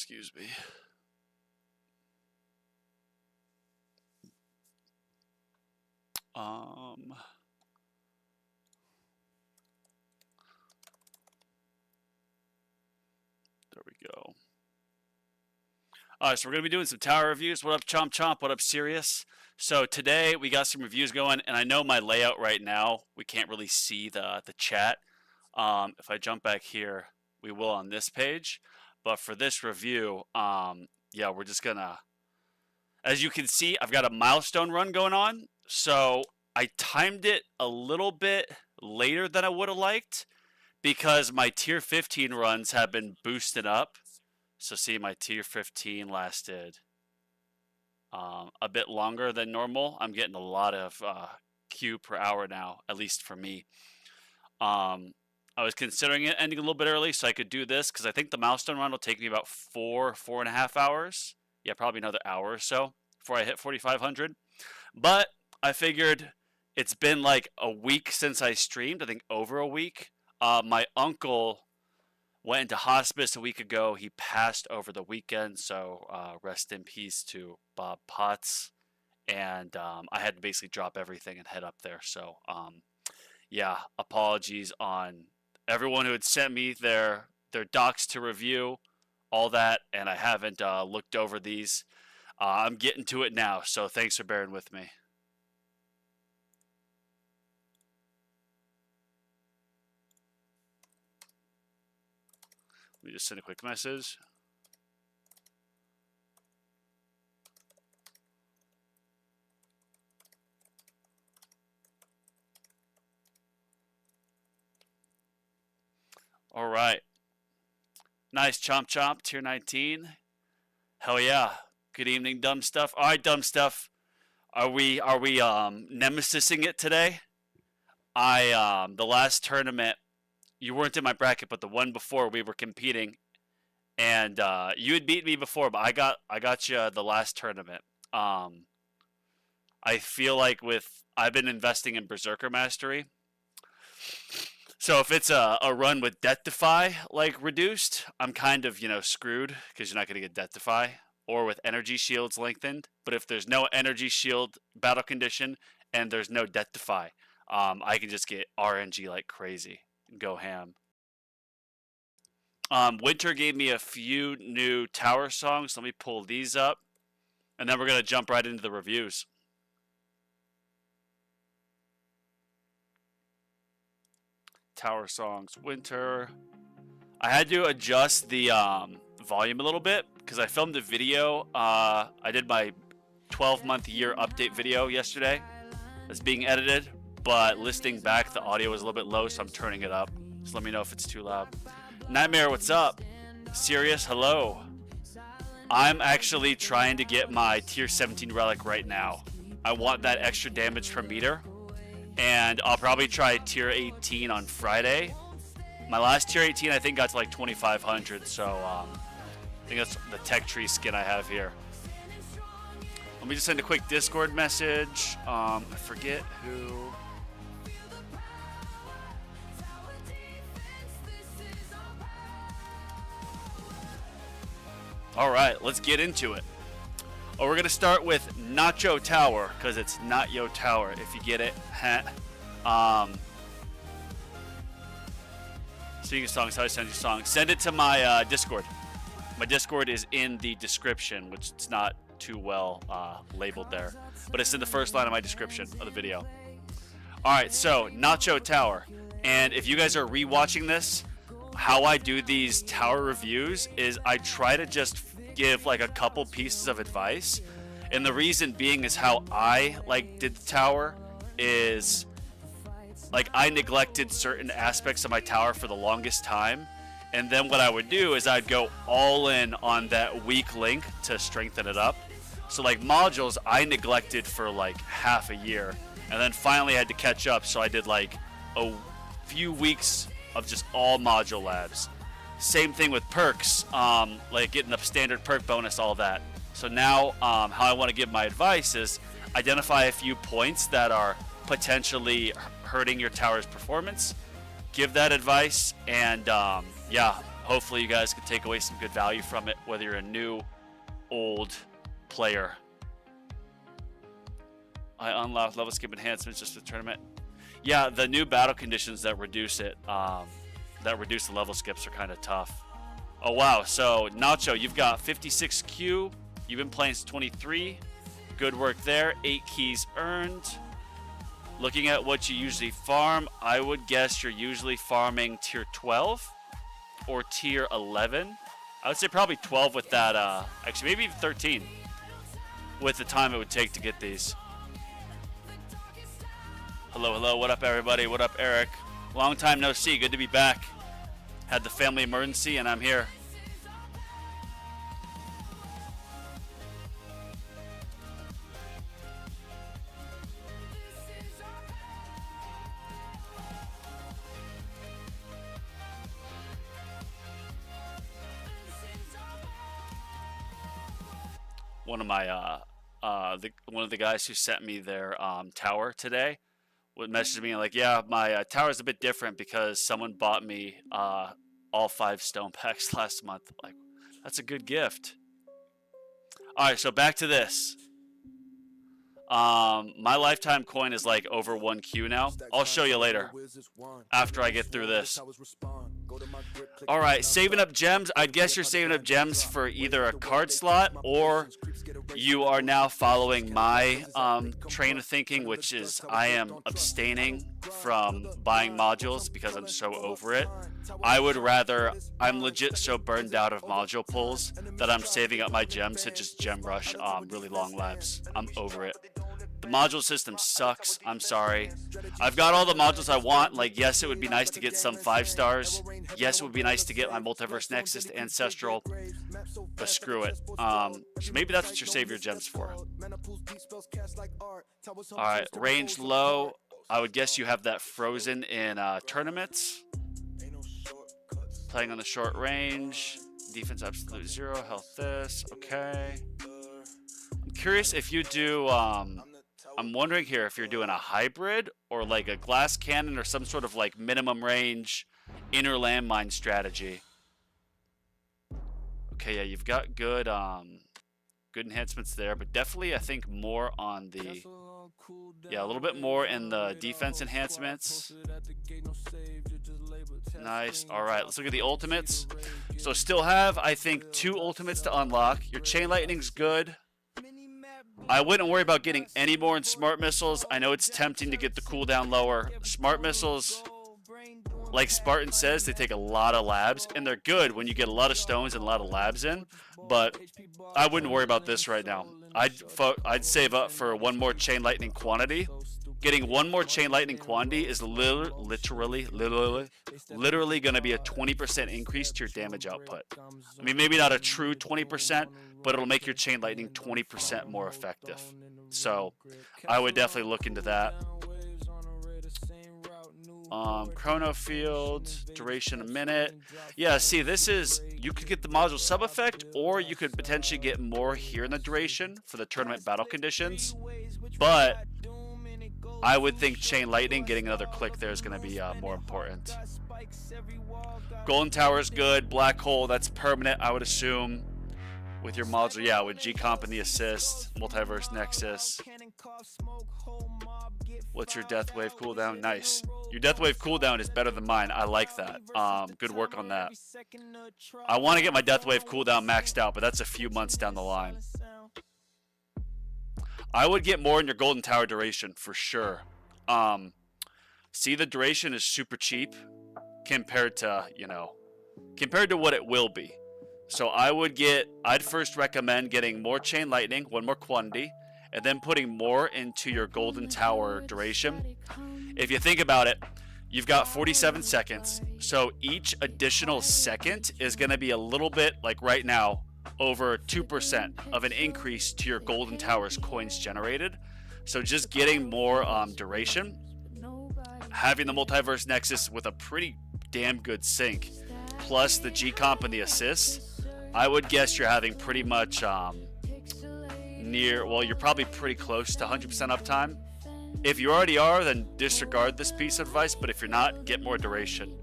Excuse me. There we go. Alright, so we're going to be doing some tower reviews. What up, Chomp Chomp? What up, Sirius? So today we got some reviews going, and I know my layout right now, we can't really see the chat. If I jump back here, we will on this page. But for this review, yeah, we're just going to... As you can see, I've got a milestone run going on. So I timed it a little bit later than I would have liked because my tier 15 runs have been boosted up. So see, my tier 15 lasted a bit longer than normal. I'm getting a lot of Q per hour now, at least for me. I was considering it ending a little bit early so I could do this because I think the milestone run will take me about 4.5 hours. Yeah, probably another hour or so before I hit 4,500. But I figured it's been like a week since I streamed. I think over a week. My uncle went into hospice a week ago. He passed over the weekend, so rest in peace to Bob Potts. And I had to basically drop everything and head up there. So, yeah, apologies on everyone who had sent me their docs to review, all that, and I haven't looked over these. I'm getting to it now, so thanks for bearing with me. Let me just send a quick message. All right. Nice, Chomp Chomp, tier 19. Hell yeah. Good evening, Dumb Stuff. All right, Dumb Stuff. Are we nemesising it today? The last tournament, you weren't in my bracket, but the one before we were competing, and you had beat me before, but I got you the last tournament. I feel like I've been investing in Berserker Mastery. So if it's a run with Death Defy like reduced, I'm kind of screwed because you're not going to get Death Defy, or with Energy Shields lengthened. But if there's no Energy Shield battle condition and there's no Death Defy, I can just get RNG like crazy. Go ham. Winter gave me a few new tower songs. Let me pull these up, and then we're gonna jump right into the reviews. Tower songs, Winter. I had to adjust the volume a little bit because I filmed a video. I did my 12-month year update video yesterday. It's being edited. But listening back, the audio was a little bit low, so I'm turning it up. Just let me know if it's too loud. Nightmare, what's up? Sirius, hello. I'm actually trying to get my tier 17 relic right now. I want that extra damage per meter. And I'll probably try tier 18 on Friday. My last tier 18, I think, got to like 2,500. So I think that's the tech tree skin I have here. Let me just send a quick Discord message. I forget who... Alright, let's get into it. Oh, we're going to start with Nacho Tower, because it's not Yo Tower, if you get it. Speaking of songs, how do I send you songs? Send it to my Discord. My Discord is in the description, which it's not too well labeled there. But it's in the first line of my description of the video. Alright, so Nacho Tower. And if you guys are rewatching this, how I do these tower reviews is I try to just give like a couple pieces of advice, and the reason being is how I did the tower is like I neglected certain aspects of my tower for the longest time, and then what I would do is I'd go all in on that weak link to strengthen it up. So like modules I neglected for like half a year, and then finally had to catch up, so I did like a few weeks of just all module labs. Same thing with perks, like getting a standard perk bonus, all that. So now how I want to give my advice is identify a few points that are potentially hurting your tower's performance, give that advice, and yeah, Hopefully you guys can take away some good value from it, whether you're a new, old player. I unlocked level skip enhancements just for the tournament. Yeah, the new battle conditions that reduce it, that reduce the level skips are kind of tough. Oh wow, so Nacho, you've got 56Q. You've been playing since 23. Good work there. 8 keys earned. Looking at what you usually farm, I would guess you're usually farming tier 12 or tier 11. I would say probably 12 with that, actually maybe even 13 with the time it would take to get these. Hello, hello, what up everybody? What up Eric? Long time no see, good to be back. Had the family emergency and I'm here. One of my one of the guys who sent me their tower today would message me like, yeah, my tower is a bit different because someone bought me all 5 stone packs last month. Like, that's a good gift. All right, so back to this. My lifetime coin is like over 1Q now. I'll show you later after I get through this. All right, saving up gems. I'd guess you're saving up gems for either a card slot or you are now following my train of thinking, which is I am abstaining from buying modules because I'm so over it. I would rather, I'm legit so burned out of module pulls that I'm saving up my gems to just gem rush really long labs. I'm over it. The module system sucks. I'm sorry. I've got all the modules I want. Like, yes, it would be nice to get some 5 stars. Yes, it would be nice to get my Multiverse Nexus to Ancestral. But screw it. So maybe that's what you save your gems for. Alright, range low. I would guess you have that frozen in tournaments. Playing on the short range. Defense absolute 0. Health this. Okay. I'm curious if you do... I'm wondering here if you're doing a hybrid or like a glass cannon or some sort of like minimum range inner landmine strategy. Okay, yeah, you've got good good enhancements there, but definitely I think more on the a little bit more in the defense enhancements. Nice. All right, let's look at the ultimates. So still have I think 2 ultimates to unlock. Your chain lightning's good. I wouldn't worry about getting any more in smart missiles. I know it's tempting to get the cooldown lower. Smart missiles, like Spartan says, they take a lot of labs, and they're good when you get a lot of stones and a lot of labs in, but I wouldn't worry about this right now. I'd save up for 1 more chain lightning quantity. Getting 1 more chain lightning quantity is literally going to be a 20% increase to your damage output. I mean, maybe not a true 20%, but it'll make your chain lightning 20% more effective. So I would definitely look into that. Chrono field, duration a minute. Yeah, see, this is, you could get the module sub effect, or you could potentially get more here in the duration for the tournament battle conditions. But I would think chain lightning, getting another click there is going to be more important. Golden Tower is good. Black hole, that's permanent, I would assume. With your module, yeah, with G-Comp and the assist, Multiverse Nexus. What's your Death Wave cooldown? Nice. Your Death Wave cooldown is better than mine. I like that. Good work on that. I want to get my Death Wave cooldown maxed out, but that's a few months down the line. I would get more in your Golden Tower duration, for sure. See, the duration is super cheap compared to, you know, compared to what it will be. So I'd first recommend getting more chain lightning, 1 more quantity, and then putting more into your Golden Tower duration. If you think about it, you've got 47 seconds. So each additional second is going to be a little bit, like right now, over 2% of an increase to your Golden Tower's coins generated. So just getting more duration, having the Multiverse Nexus with a pretty damn good sync, plus the G-Comp and the assist, I would guess you're having pretty much you're probably pretty close to 100% uptime. If you already are, then disregard this piece of advice, but if you're not, get more duration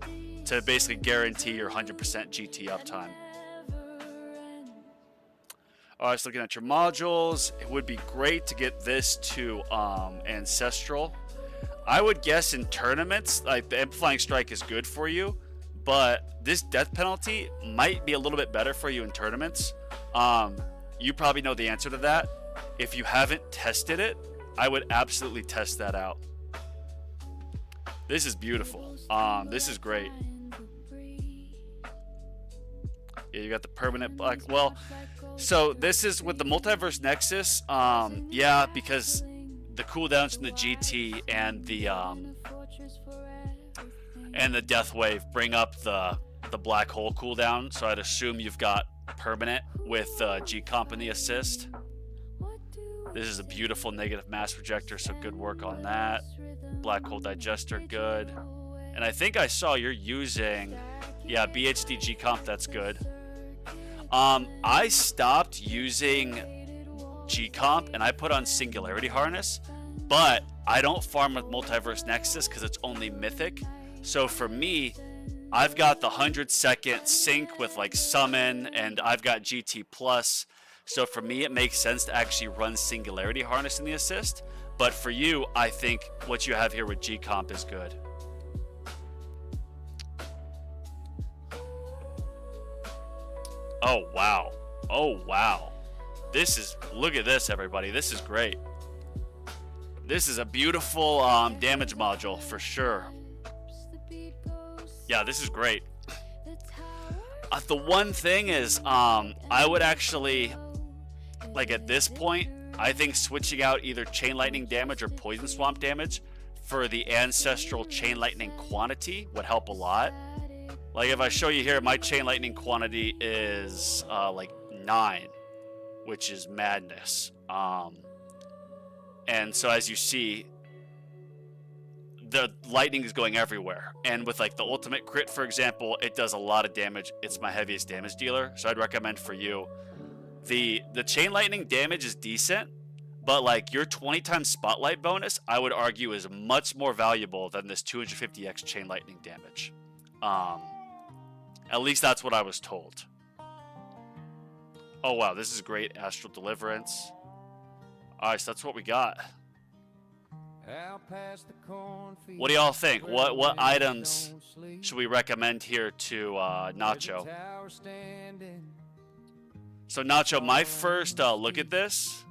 to basically guarantee your 100% GT uptime. Alright, so looking at your modules, it would be great to get this to Ancestral. I would guess in tournaments, like the Amplifying Strike is good for you, but this death penalty might be a little bit better for you in tournaments. You probably know the answer to that. If you haven't tested it, I would absolutely test that out. This is beautiful. This is great. Yeah, you got the permanent black. Well, so this is with the Multiverse Nexus. Yeah, because the cooldowns from the GT and the Death Wave bring up the black hole cooldown. So I'd assume you've got permanent with G-Comp and the assist. This is a beautiful negative mass projector, so good work on that. Black hole digester, good. And I think I saw you're using, yeah, BHD G-Comp, that's good. I stopped using G-Comp and I put on Singularity Harness, but I don't farm with Multiverse Nexus because it's only Mythic. So for me, I've got the 100-second sync with like Summon, and I've got GT Plus. So for me, it makes sense to actually run Singularity Harness in the assist. But for you, I think what you have here with G-Comp is good. Oh, wow. Oh, wow. This is, look at this, everybody. This is great. This is a beautiful damage module for sure. Yeah, this is great. The one thing is, I would actually, like at this point, I think switching out either Chain Lightning damage or Poison Swamp damage for the Ancestral Chain Lightning quantity would help a lot. Like if I show you here, my Chain Lightning quantity is like 9, which is madness. And so as you see, the lightning is going everywhere. And with like the ultimate crit, for example, it does a lot of damage. It's my heaviest damage dealer. So I'd recommend for you, the Chain Lightning damage is decent, but like your 20 times Spotlight bonus, I would argue is much more valuable than this 250x Chain Lightning damage. At least that's what I was told. Oh wow, this is great. Astral Deliverance. Alright, so that's what we got. What do y'all think? What items should we recommend here to Nacho? So Nacho, my first look at this,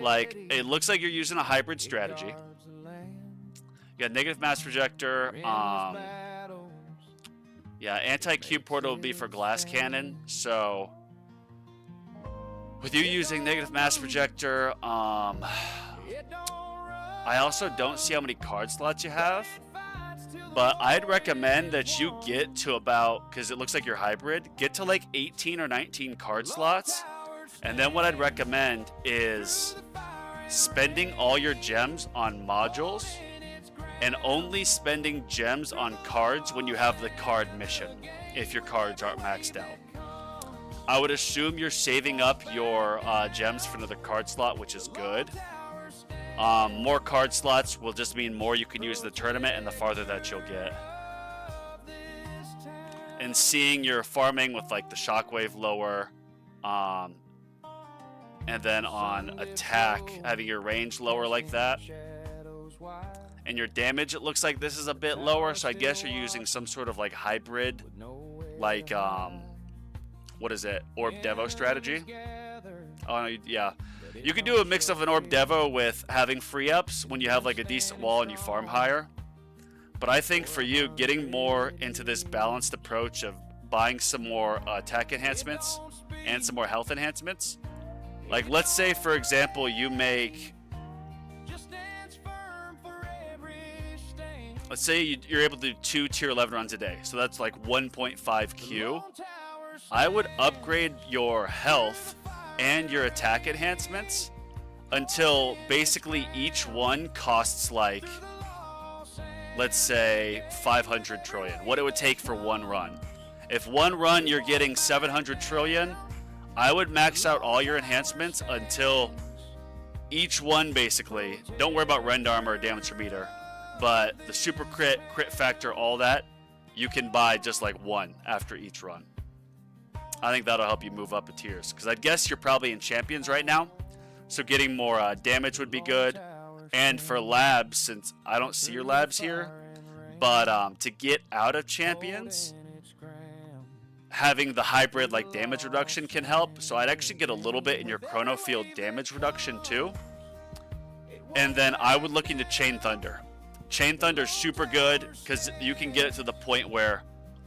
like it looks like you're using a hybrid strategy. You got negative mass projector. Yeah, anti-cube portal would be for glass cannon. So with you using negative mass projector, I also don't see how many card slots you have, but I'd recommend that you get to about, because it looks like you're hybrid, get to like 18 or 19 card slots. And then what I'd recommend is spending all your gems on modules and only spending gems on cards when you have the card mission, if your cards aren't maxed out. I would assume you're saving up your gems for another card slot, which is good. More card slots will just mean more you can use in the tournament and the farther that you'll get. And seeing your farming with like the shockwave lower, and then on attack having your range lower like that. And your damage, it looks like this is a bit lower, so I guess you're using some sort of like hybrid, like what is it, Orb Devo strategy? Oh no, yeah. You could do a mix of an Orb Devo with having free ups when you have like a decent wall and you farm higher. But I think for you, getting more into this balanced approach of buying some more attack enhancements and some more health enhancements. Like let's say for example you make, let's say you're able to do 2 tier 11 runs a day. So that's like 1.5 Q. I would upgrade your health and your attack enhancements until basically each one costs like, let's say 500 trillion. What it would take for one run. If one run you're getting 700 trillion, I would max out all your enhancements until each one basically, don't worry about rend armor or damage per meter, But the super crit, crit factor, all that, you can buy just like one after each run. I think that'll help you move up a tiers. Because I guess you're probably in champions right now. So getting more damage would be good. And for labs, since I don't see your labs here, but to get out of champions, having the hybrid like damage reduction can help. So I'd actually get a little bit in your chrono field damage reduction too. And then I would look into Chain Thunder. Chain Thunder is super good because you can get it to the point where,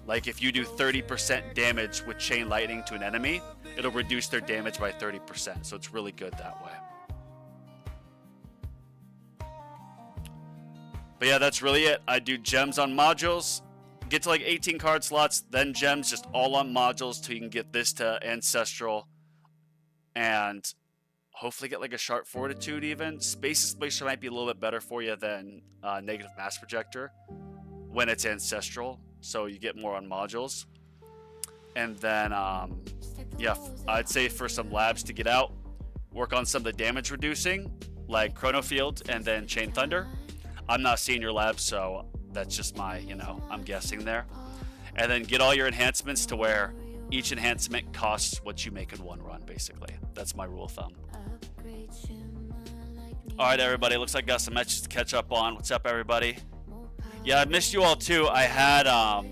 like, if you do 30% damage with Chain Lightning to an enemy, it'll reduce their damage by 30%. So it's really good that way. But yeah, that's really it. I do gems on modules, get to like 18 card slots, then gems just all on modules till you can get this to Ancestral, and hopefully get like a Sharp Fortitude even. Space Explosion might be a little bit better for you than Negative Mass Projector when it's Ancestral, so you get more on modules. And then, yeah, I'd say for some labs to get out, work on some of the damage reducing, like Chrono Field and then Chain Thunder. I'm not seeing your labs, so that's just my, I'm guessing there. And then get all your enhancements to where each enhancement costs what you make in one run, basically. That's my rule of thumb. All right, everybody. Looks like I got some matches to catch up on. What's up, everybody? Yeah, I missed you all too. I had a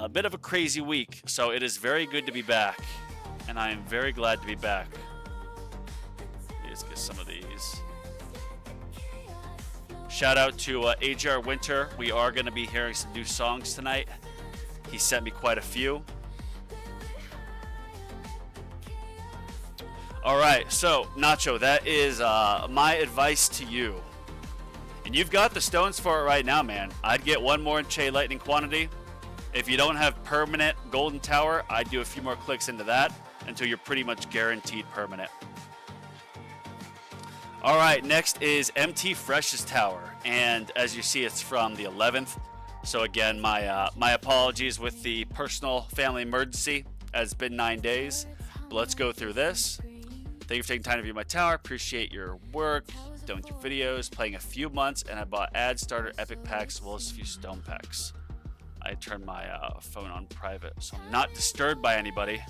bit of a crazy week, so it is very good to be back, and I am very glad to be back. Let's get some of these. Shout out to AJR Winter. We are going to be hearing some new songs tonight. He sent me quite a few. All right, so Nacho, that is my advice to you. And you've got the stones for it right now, man. I'd get one more in Chain Lightning quantity. If you don't have permanent Golden Tower, I'd do a few more clicks into that until you're pretty much guaranteed permanent. All right, next is MTFresh's tower, and as you see, it's from the 11th. So again, my apologies with the personal family emergency. It's been 9 days, but let's go through this. Thank you for taking time to view my tower. Appreciate your work, done with your videos, playing a few months, and I bought ad starter epic packs as well as a few stone packs. I turned my phone on private, so I'm not disturbed by anybody.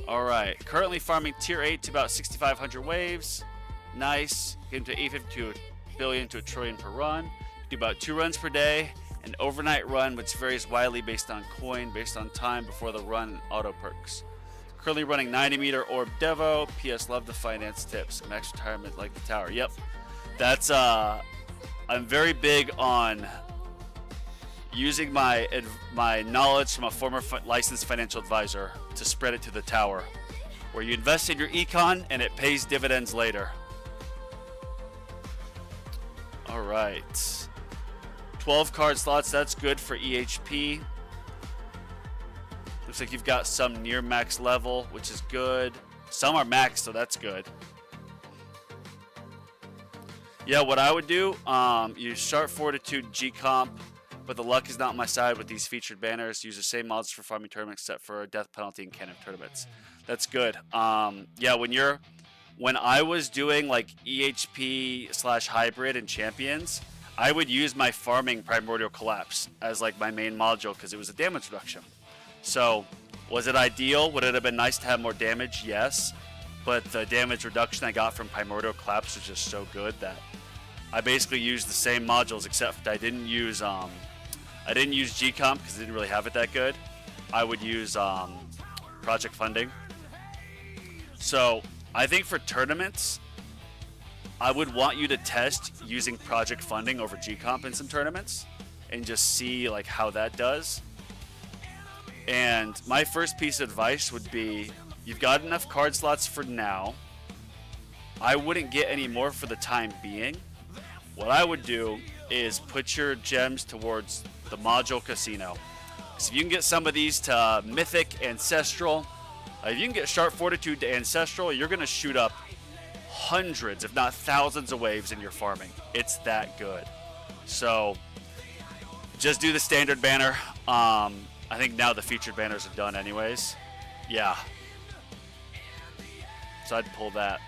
All right, currently farming tier 8 to about 6,500 waves. Nice. Getting to 850 to a billion to a trillion per run. Do about 2 runs per day. An overnight run, which varies widely based on coin, based on time before the run, and auto perks. Currently running 90-meter Orb Devo. PS, love the finance tips. Max retirement like the tower. Yep. That's, I'm very big on using my knowledge from a former licensed financial advisor to spread it to the tower, where you invest in your econ and it pays dividends later. All right, 12 card slots, that's good for EHP. Looks like you've got some near max level, which is good. Some are max, so that's good. Yeah, what I would do, use Sharp Fortitude G Comp, but the luck is not on my side with these featured banners. Use the same mods for farming tournaments except for death penalty and cannon tournaments. That's good. Yeah, when I was doing like EHP / hybrid and champions, I would use my farming Primordial Collapse as like my main module because it was a damage reduction. So was it ideal? Would it have been nice to have more damage? Yes. But the damage reduction I got from Primordial Collapse was just so good that I basically used the same modules, except I didn't use G-Comp because I didn't really have it that good. I would use project funding. So I think for tournaments, I would want you to test using project funding over G-Comp in some tournaments and just see like how that does. And my first piece of advice would be, you've got enough card slots for now. I wouldn't get any more for the time being. What I would do is put your gems towards the module casino. So if you can get some of these to Mythic, Ancestral, if you can get Sharp Fortitude to Ancestral, you're going to shoot up hundreds, if not thousands of waves in your farming. It's that good. So just do the standard banner. I think now the featured banners are done anyways. Yeah. So I'd pull that.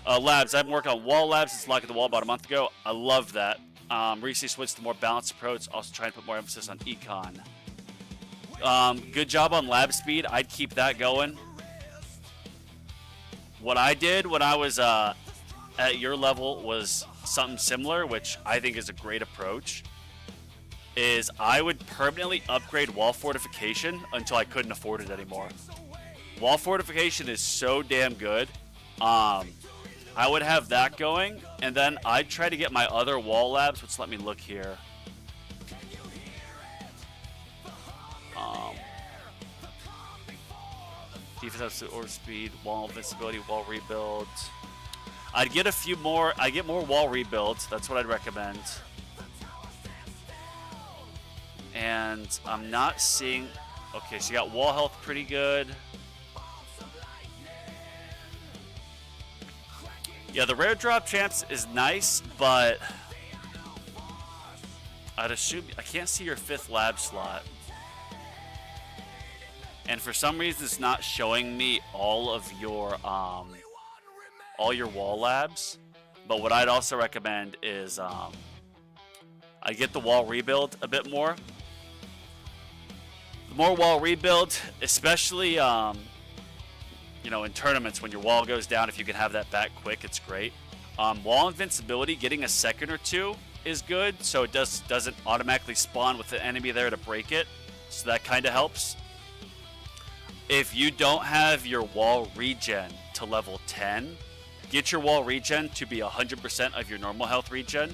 Labs. I've been working on wall labs since Lock at the Wall about a month ago. I love that. Recently switched to more balanced approach. Also trying to put more emphasis on econ. Good job on lab speed. I'd keep that going. What I did when I was at your level was something similar, which I think is a great approach. Is I would permanently upgrade wall fortification until I couldn't afford it anymore. Wall fortification is so damn good. I would have that going, and then I'd try to get my other wall labs, which let me look here. Defense or speed, wall invincibility, wall rebuild. I'd get a few more. I get more wall rebuilds. That's what I'd recommend. And I'm not seeing. Okay, so you got wall health pretty good. Yeah, the rare drop chance is nice, but I'd assume I can't see your 5th lab slot. And for some reason, it's not showing me all of your wall labs. But what I'd also recommend is I get the wall rebuild a bit more. The more wall rebuild, especially you know, in tournaments when your wall goes down, if you can have that back quick, it's great. Wall invincibility, getting a second or two is good, so it doesn't automatically spawn with the enemy there to break it. So that kind of helps. If you don't have your wall regen to level 10, get your wall regen to be 100% of your normal health regen,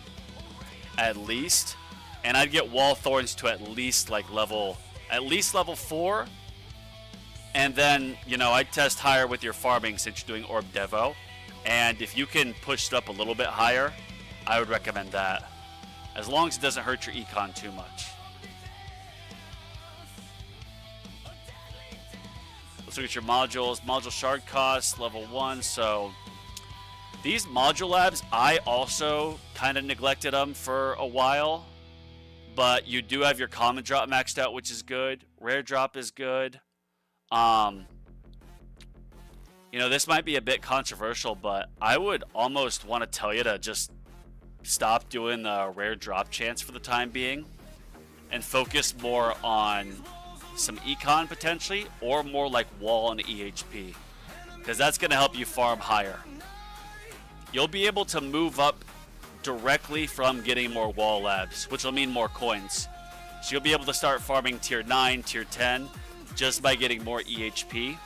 at least. And I'd get wall thorns to at least level 4. And then, you know, I'd test higher with your farming since you're doing Orb Devo. And if you can push it up a little bit higher, I would recommend that. As long as it doesn't hurt your econ too much. Let's look at your modules. Module shard cost, level 1. So these module labs, I also kind of neglected them for a while. But you do have your common drop maxed out, which is good. Rare drop is good. You know, this might be a bit controversial, but I would almost want to tell you to just stop doing the rare drop chance for the time being and focus more on some econ potentially, or more like wall and EHP, because that's going to help you farm higher. You'll be able to move up directly from getting more wall labs, which will mean more coins. So you'll be able to start farming tier 9, tier 10 just by getting more EHP.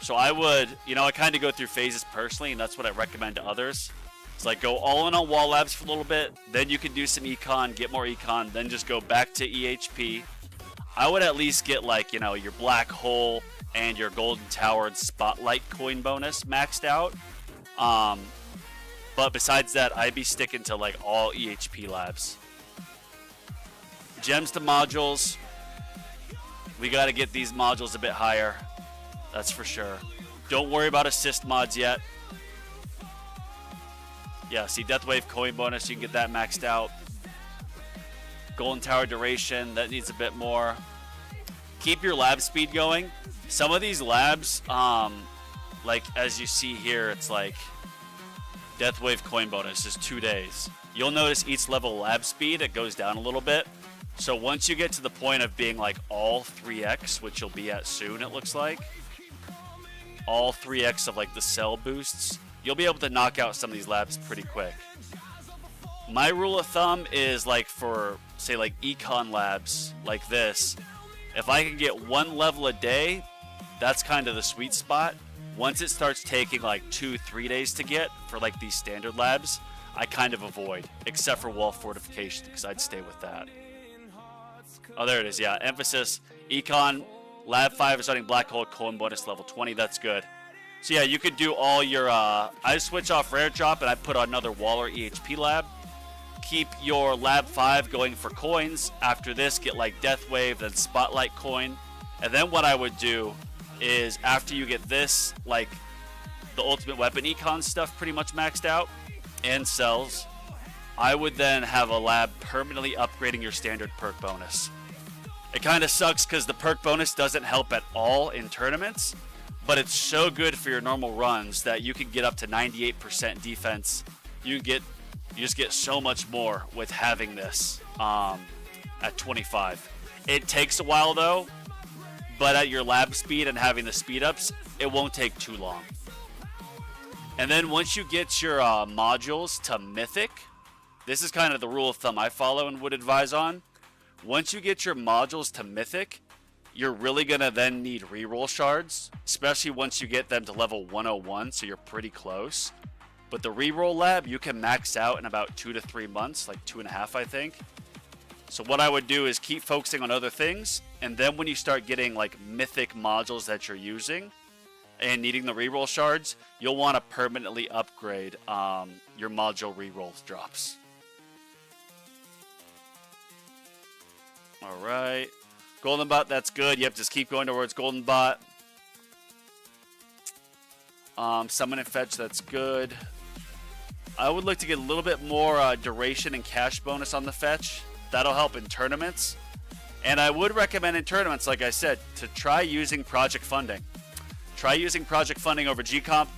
So I would, you know, I kind of go through phases personally, and that's what I recommend to others. It's like go all in on wall labs for a little bit, then you can do some econ, get more econ, then just go back to EHP. I would at least get like, you know, your black hole and your golden tower and spotlight coin bonus maxed out. But besides that, I'd be sticking to like all EHP labs. Gems to modules. We got to get these modules a bit higher. That's for sure. Don't worry about assist mods yet. Yeah, see, Deathwave coin bonus, you can get that maxed out. Golden Tower duration, that needs a bit more. Keep your lab speed going. Some of these labs, like as you see here, it's like Deathwave coin bonus is 2 days. You'll notice each level lab speed, it goes down a little bit. So once you get to the point of being like all 3x, which you'll be at soon, it looks like, all 3x of like the cell boosts, you'll be able to knock out some of these labs pretty quick. My rule of thumb is like for, say, like econ labs like this, if I can get 1 level a day, that's kind of the sweet spot. Once it starts taking like 2-3 days to get for like these standard labs, I kind of avoid, except for wall fortification, because I'd stay with that. Oh, there it is. Yeah, emphasis, econ, lab 5 is starting black hole, coin bonus level 20. That's good. So yeah, you could do all your, I switch off rare drop and I put on another wall or EHP lab. Keep your lab 5 going for coins. After this, get like Death Wave, then Spotlight coin. And then what I would do is after you get this, like the ultimate weapon econ stuff pretty much maxed out and cells, I would then have a lab permanently upgrading your standard perk bonus. It kind of sucks because the perk bonus doesn't help at all in tournaments, but it's so good for your normal runs that you can get up to 98% defense. You just get so much more with having this at 25. It takes a while though, but at your lab speed and having the speed ups, it won't take too long. And then once you get your modules to Mythic, this is kind of the rule of thumb I follow and would advise on. Once you get your modules to Mythic, you're really going to then need reroll shards, especially once you get them to level 101, so you're pretty close. But the reroll lab, you can max out in about 2 to 3 months, like 2.5, I think. So what I would do is keep focusing on other things, and then when you start getting like Mythic modules that you're using and needing the reroll shards, you'll want to permanently upgrade your module reroll drops. All right. Golden bot, that's good. Yep, just keep going towards golden bot. Summon and fetch, that's good. I would like to get a little bit more duration and cash bonus on the fetch. That'll help in tournaments. And I would recommend in tournaments, like I said, to try using project funding. Try using project funding over G-Comp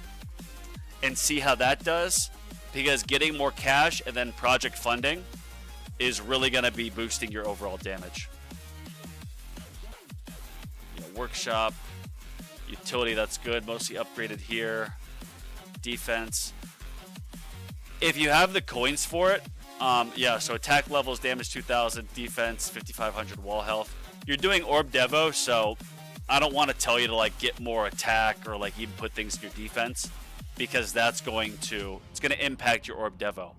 and see how that does. Because getting more cash and then project funding is really going to be boosting your overall damage. Workshop, utility, that's good. Mostly upgraded here. Defense. If you have the coins for it, yeah, so attack levels, damage 2,000, defense 5,500, wall health. You're doing Orb Devo, so I don't want to tell you to like get more attack or like even put things in your defense, because that's going to impact your Orb Devo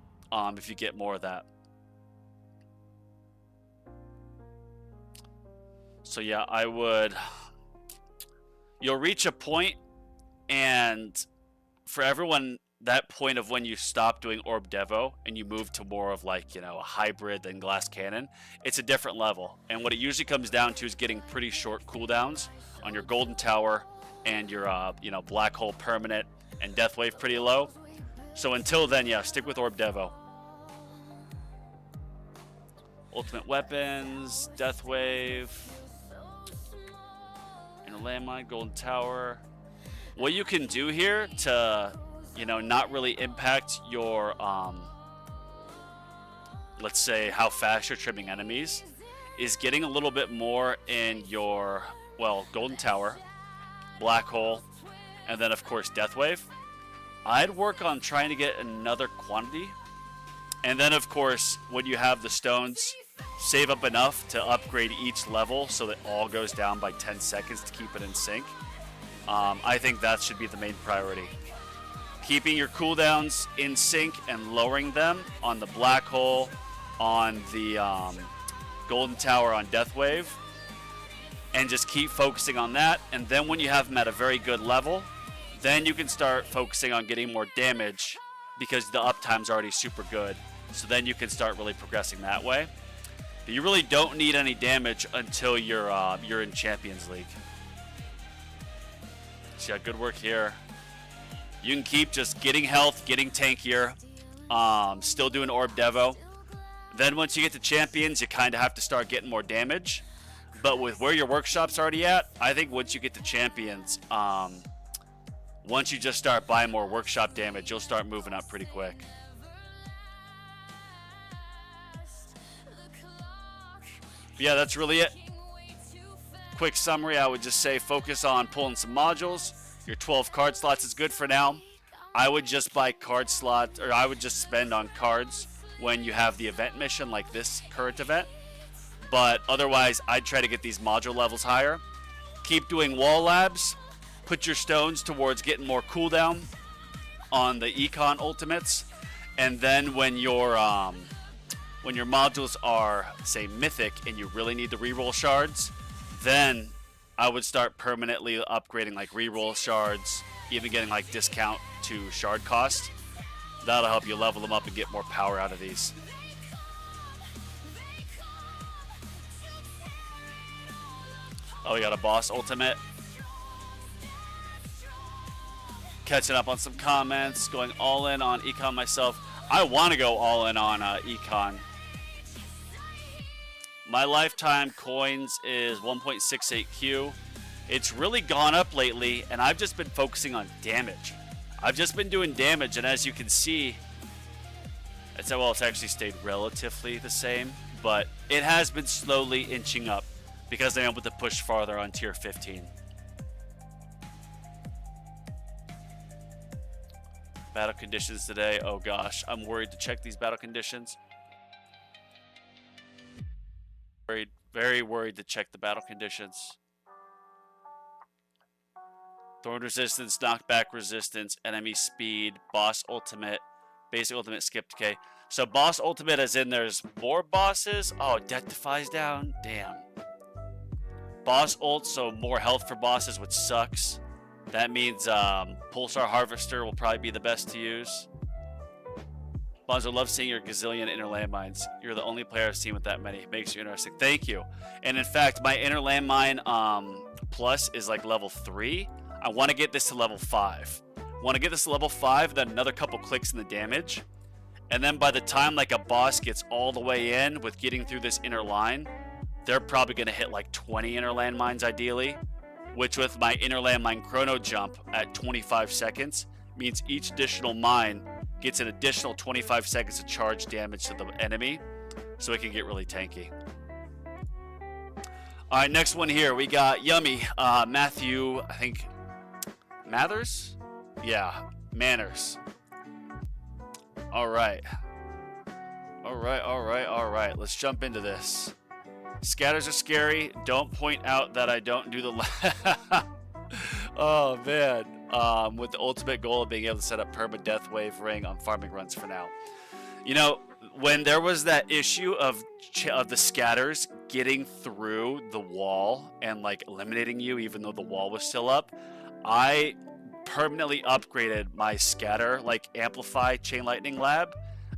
if you get more of that. So yeah, I would. You'll reach a point, and for everyone, that point of when you stop doing Orb Devo and you move to more of like, a hybrid than Glass Cannon, it's a different level. And what it usually comes down to is getting pretty short cooldowns on your Golden Tower and your, Black Hole Permanent and Death Wave pretty low. So until then, yeah, stick with Orb Devo. Ultimate Weapons, Death Wave, Landmine, Golden Tower. What you can do here to, not really impact your, let's say how fast you're trimming enemies, is getting a little bit more in your, Golden Tower, Black Hole, and then of course Death Wave. I'd work on trying to get another quantity, and then of course when you have the stones, save up enough to upgrade each level so that all goes down by 10 seconds to keep it in sync. I think that should be the main priority. Keeping your cooldowns in sync and lowering them on the Black Hole, on the Golden Tower, on Death Wave, and just keep focusing on that. And then when you have them at a very good level, then you can start focusing on getting more damage because the uptime's already super good. So then you can start really progressing that way. But you really don't need any damage until you're in Champions League. So yeah, good work here. You can keep just getting health, getting tankier, still doing Orb Devo. Then once you get to Champions, you kind of have to start getting more damage. But with where your workshop's already at, I think once you get to Champions, once you just start buying more workshop damage, you'll start moving up pretty quick. Yeah, that's really it. Quick summary, I would just say focus on pulling some modules. Your 12 card slots is good for now. I would just buy card slots, or I would just spend on cards when you have the event mission like this current event. But otherwise, I'd try to get these module levels higher. Keep doing wall labs. Put your stones towards getting more cooldown on the Econ ultimates. And then when your modules are, say, Mythic and you really need the reroll shards, then I would start permanently upgrading like reroll shards, even getting like discount to shard cost. That'll help you level them up and get more power out of these. Oh, we got a boss ultimate. Catching up on some comments, going all in on Econ myself. I want to go all in on Econ. My lifetime coins is 1.68Q. It's really gone up lately, and I've just been focusing on damage. I've just been doing damage, and as you can see, it's actually stayed relatively the same, but it has been slowly inching up because I'm able to push farther on tier 15. Battle conditions today. Oh gosh, I'm worried to check these battle conditions. Very worried to check the battle conditions. Thorn resistance, knockback resistance, enemy speed, boss ultimate, basic ultimate, skip decay. So boss ultimate as in there's more bosses. Oh, death defies down. Damn. Boss ult, so more health for bosses, which sucks. That means Pulsar Harvester will probably be the best to use. Bonzo, love seeing your gazillion inner landmines. You're the only player I've seen with that many. Makes you interesting. Thank you. And in fact, my inner landmine plus is like level 3. I want to get this to level 5. Want to get this to level 5, then another couple clicks in the damage. And then by the time like a boss gets all the way in with getting through this inner line, they're probably going to hit like 20 inner landmines ideally. Which with my inner landmine chrono jump at 25 seconds means each additional mine gets an additional 25 seconds of charge damage to the enemy, so it can get really tanky. All right, next one here, we got Yummy, Matthew, I think, Mathers? Yeah, Manners. All right. Let's jump into this. Scatters are scary. Don't point out that I don't do the oh man. With the ultimate goal of being able to set up perma death wave ring on farming runs for now. You know, when there was that issue of the scatters getting through the wall and like eliminating you even though the wall was still up, I permanently upgraded my scatter like amplify chain lightning lab,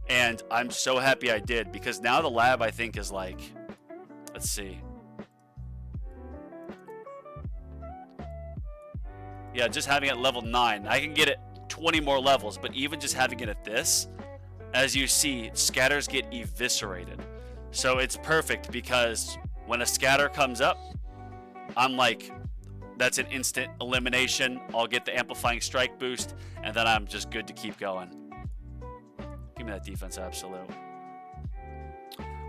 and I'm so happy I did, because now the lab I think is like, let's see. Yeah, just having it at level 9. I can get it 20 more levels, but even just having it at this, as you see, scatters get eviscerated. So it's perfect because when a scatter comes up, I'm like, that's an instant elimination. I'll get the amplifying strike boost, and then I'm just good to keep going. Give me that defense absolute.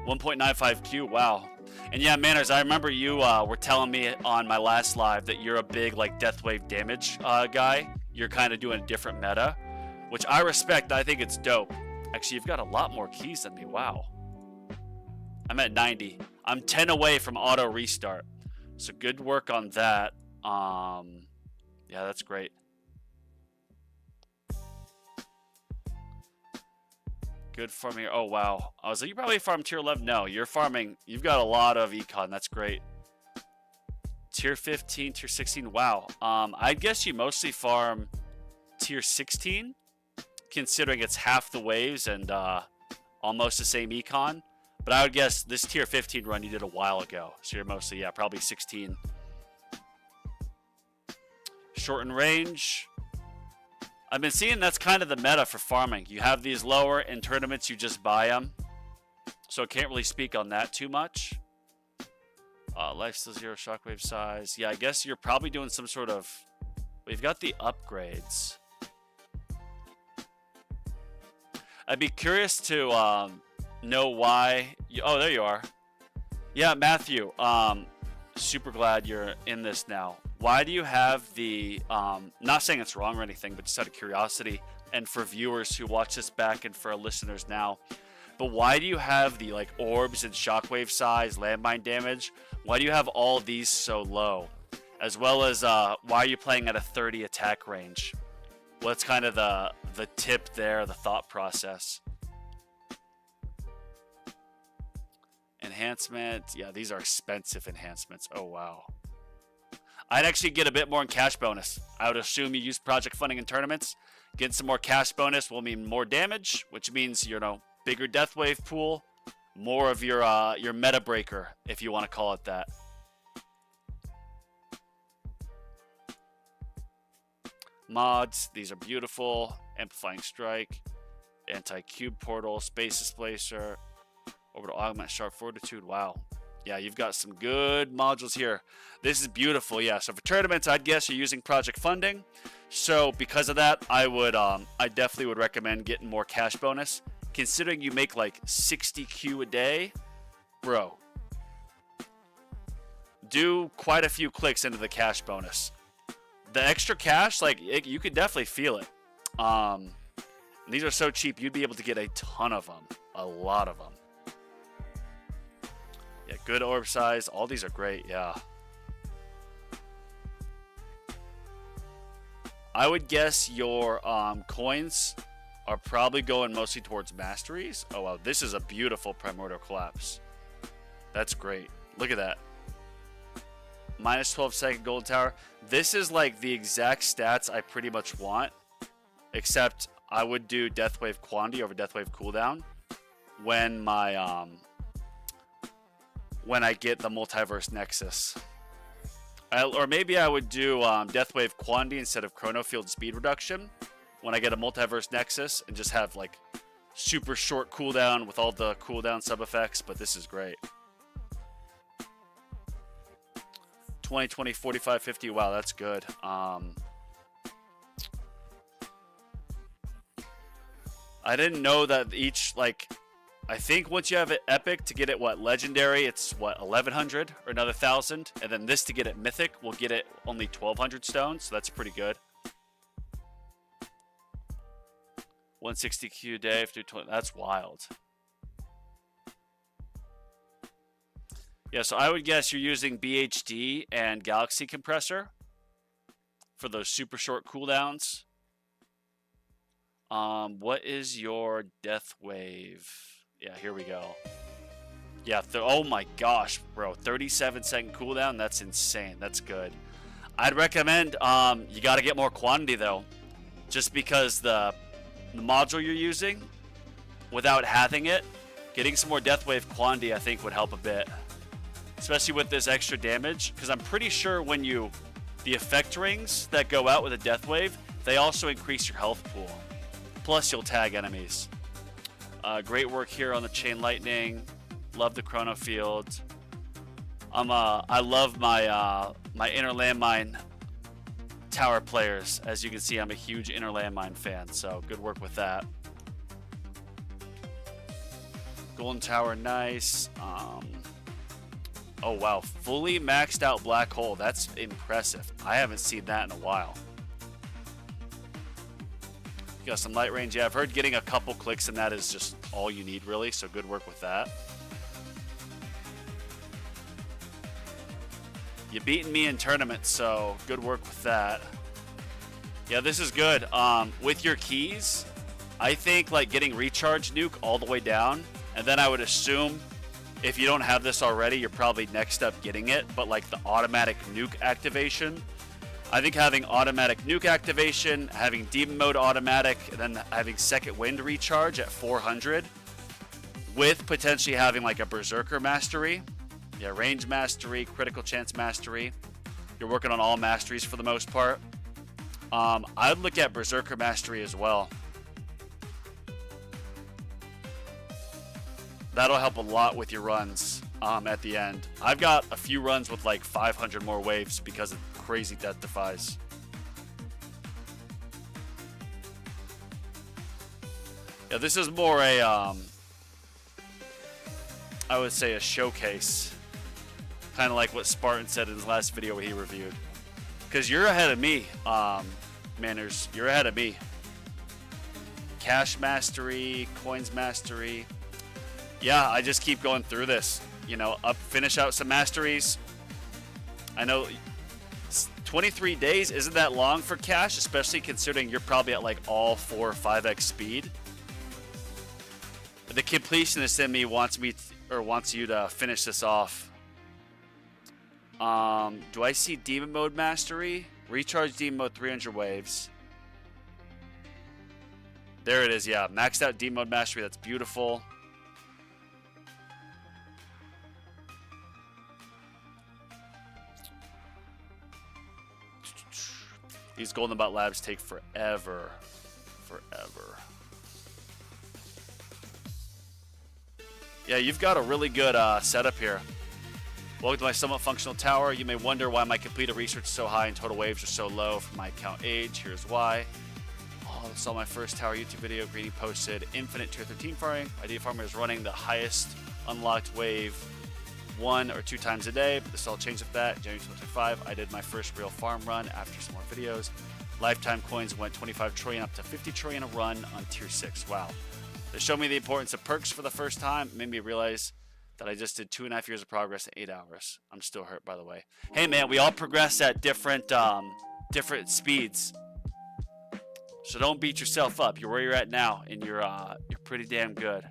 1.95Q, wow. And yeah, Manners, I remember you were telling me on my last live that you're a big like death wave damage guy. You're kind of doing a different meta, which I respect. I think it's dope. Actually, you've got a lot more keys than me. Wow. I'm at 90. I'm 10 away from auto restart. So good work on that. Yeah, that's great. Good farming. Oh, wow. I was like, you probably farm tier 11. No, you're farming. You've got a lot of econ. That's great. Tier 15, tier 16. Wow. I guess you mostly farm tier 16, considering it's half the waves and almost the same econ. But I would guess this tier 15 run you did a while ago. So you're mostly, yeah, probably 16. Shorten range. I've been seeing that's kind of the meta for farming. You have these lower in tournaments, you just buy them. So I can't really speak on that too much. Lifesteal 0, shockwave size. Yeah, I guess you're probably doing some sort of... We've got the upgrades. I'd be curious to know why... Oh, there you are. Yeah, Matthew. Super glad you're in this now. Why do you have the, not saying it's wrong or anything, but just out of curiosity, and for viewers who watch this back and for our listeners now, but why do you have the like orbs and shockwave size, landmine damage? Why do you have all these so low? As well as why are you playing at a 30 attack range? What's kind of the tip there, the thought process? Enhancement. Yeah, these are expensive enhancements. Oh, wow. I'd actually get a bit more in cash bonus. I would assume you use project funding in tournaments. Getting some more cash bonus will mean more damage, which means, you know, bigger death wave pool, more of your meta breaker, if you want to call it that. Mods, these are beautiful. Amplifying strike, anti-cube portal, space displacer, orbital augment, sharp fortitude. Wow. Yeah, you've got some good modules here. This is beautiful. Yeah, so for tournaments, I'd guess you're using project funding. So because of that, I definitely would recommend getting more cash bonus. Considering you make like 60 Q a day, bro, do quite a few clicks into the cash bonus. The extra cash, like you could definitely feel it. These are so cheap, you'd be able to get a ton of them, a lot of them. Yeah, good orb size. All these are great. Yeah. I would guess your coins are probably going mostly towards masteries. Oh, wow. This is a beautiful Primordial Collapse. That's great. Look at that. Minus 12-second Gold Tower. This is like the exact stats I pretty much want. Except I would do Deathwave Quantity over Deathwave Cooldown when my when I get the Multiverse Nexus. Or maybe I would do Deathwave Quantity instead of Chrono Field Speed Reduction when I get a Multiverse Nexus and just have like super short cooldown with all the cooldown sub effects, but this is great. 20, 20, 45, 50. Wow, that's good. I didn't know that each, like, I think once you have it epic to get it, what, legendary, it's what, 1100 or another 1000, and then this to get it mythic will get it only 1200 stones, so that's pretty good. 160 Q a day, 20, that's wild. Yeah, so I would guess you're using BHD and Galaxy Compressor for those super short cooldowns. What is your Death Wave? Yeah, here we go. Yeah, oh my gosh, bro. 37-second cooldown. That's insane. That's good. I'd recommend you got to get more quantity, though. Just because the module you're using, without having it, getting some more Death Wave quantity, I think, would help a bit. Especially with this extra damage. Because I'm pretty sure when you... The effect rings that go out with a Death Wave, they also increase your health pool. Plus, you'll tag enemies. Great work here on the Chain Lightning. Love the Chrono Field. I love my my Inner Landmine tower players. As you can see, I'm a huge Inner Landmine fan, so good work with that. Golden Tower, nice. Oh wow, fully maxed out Black Hole. That's impressive. I haven't seen that in a while. Got some light range. Yeah, I've heard getting a couple clicks and that is just all you need, really. So good work with that. You beaten me in tournaments, so good work with that. Yeah, this is good. With your keys, I think like getting recharge nuke all the way down, and then I would assume if you don't have this already, you're probably next up getting it. But like the automatic nuke activation. I think having automatic nuke activation, having demon mode automatic, and then having second wind recharge at 400 with potentially having like a berserker mastery. Yeah, range mastery, critical chance mastery. You're working on all masteries for the most part. I'd look at berserker mastery as well. That'll help a lot with your runs at the end. I've got a few runs with like 500 more waves because of crazy death defies. Yeah, this is more a, I would say a showcase. Kind of like what Spartan said in his last video he reviewed. Because you're ahead of me, Manners. You're ahead of me. Cash mastery, coins mastery. Yeah, I just keep going through this. You know, finish out some masteries. I know 23 days isn't that long for cash, especially considering you're probably at like all 4 or 5x speed. The completionist in me wants you to finish this off. Do I see demon mode mastery? Recharge demon mode 300 waves. There it is, yeah. Maxed out demon mode mastery, that's beautiful. These Golden Bot labs take forever. Forever. Yeah, you've got a really good setup here. Welcome to my somewhat functional tower. You may wonder why my completed research is so high and total waves are so low for my account age. Here's why. Oh, saw my first tower YouTube video. Greedy posted infinite tier 13 farming. Idea farmer is running the highest unlocked wave 1 or 2 times a day, but this all changed with that. January 2025, I did my first real farm run after some more videos. Lifetime coins went 25 trillion up to 50 trillion a run on tier 6. Wow. They showed me the importance of perks for the first time. It made me realize that I just did 2.5 years of progress in 8 hours. I'm still hurt, by the way. Hey man, we all progress at different speeds. So don't beat yourself up. You're where you're at now, and you're pretty damn good.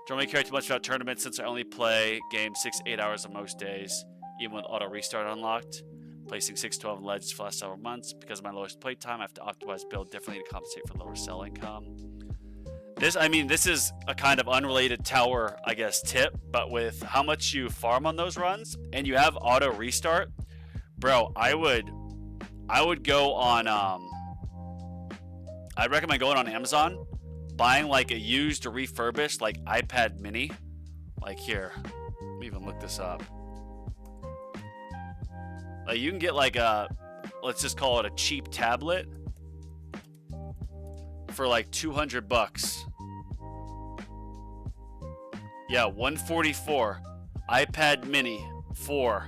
Don't really care too much about tournaments since I only play games 6-8 hours on most days, even with auto restart unlocked. Placing 6-12 in Legends for the last several months. Because of my lowest play time, I have to optimize build differently to compensate for lower sell income. This is a kind of unrelated tower, I guess, tip, but with how much you farm on those runs and you have auto restart, bro, I would go on I'd recommend going on Amazon, buying like a used or refurbished like iPad mini. Like here, let me even look this up. Like you can get like a, let's just call it a cheap tablet for like $200. Yeah, 144 iPad mini 4.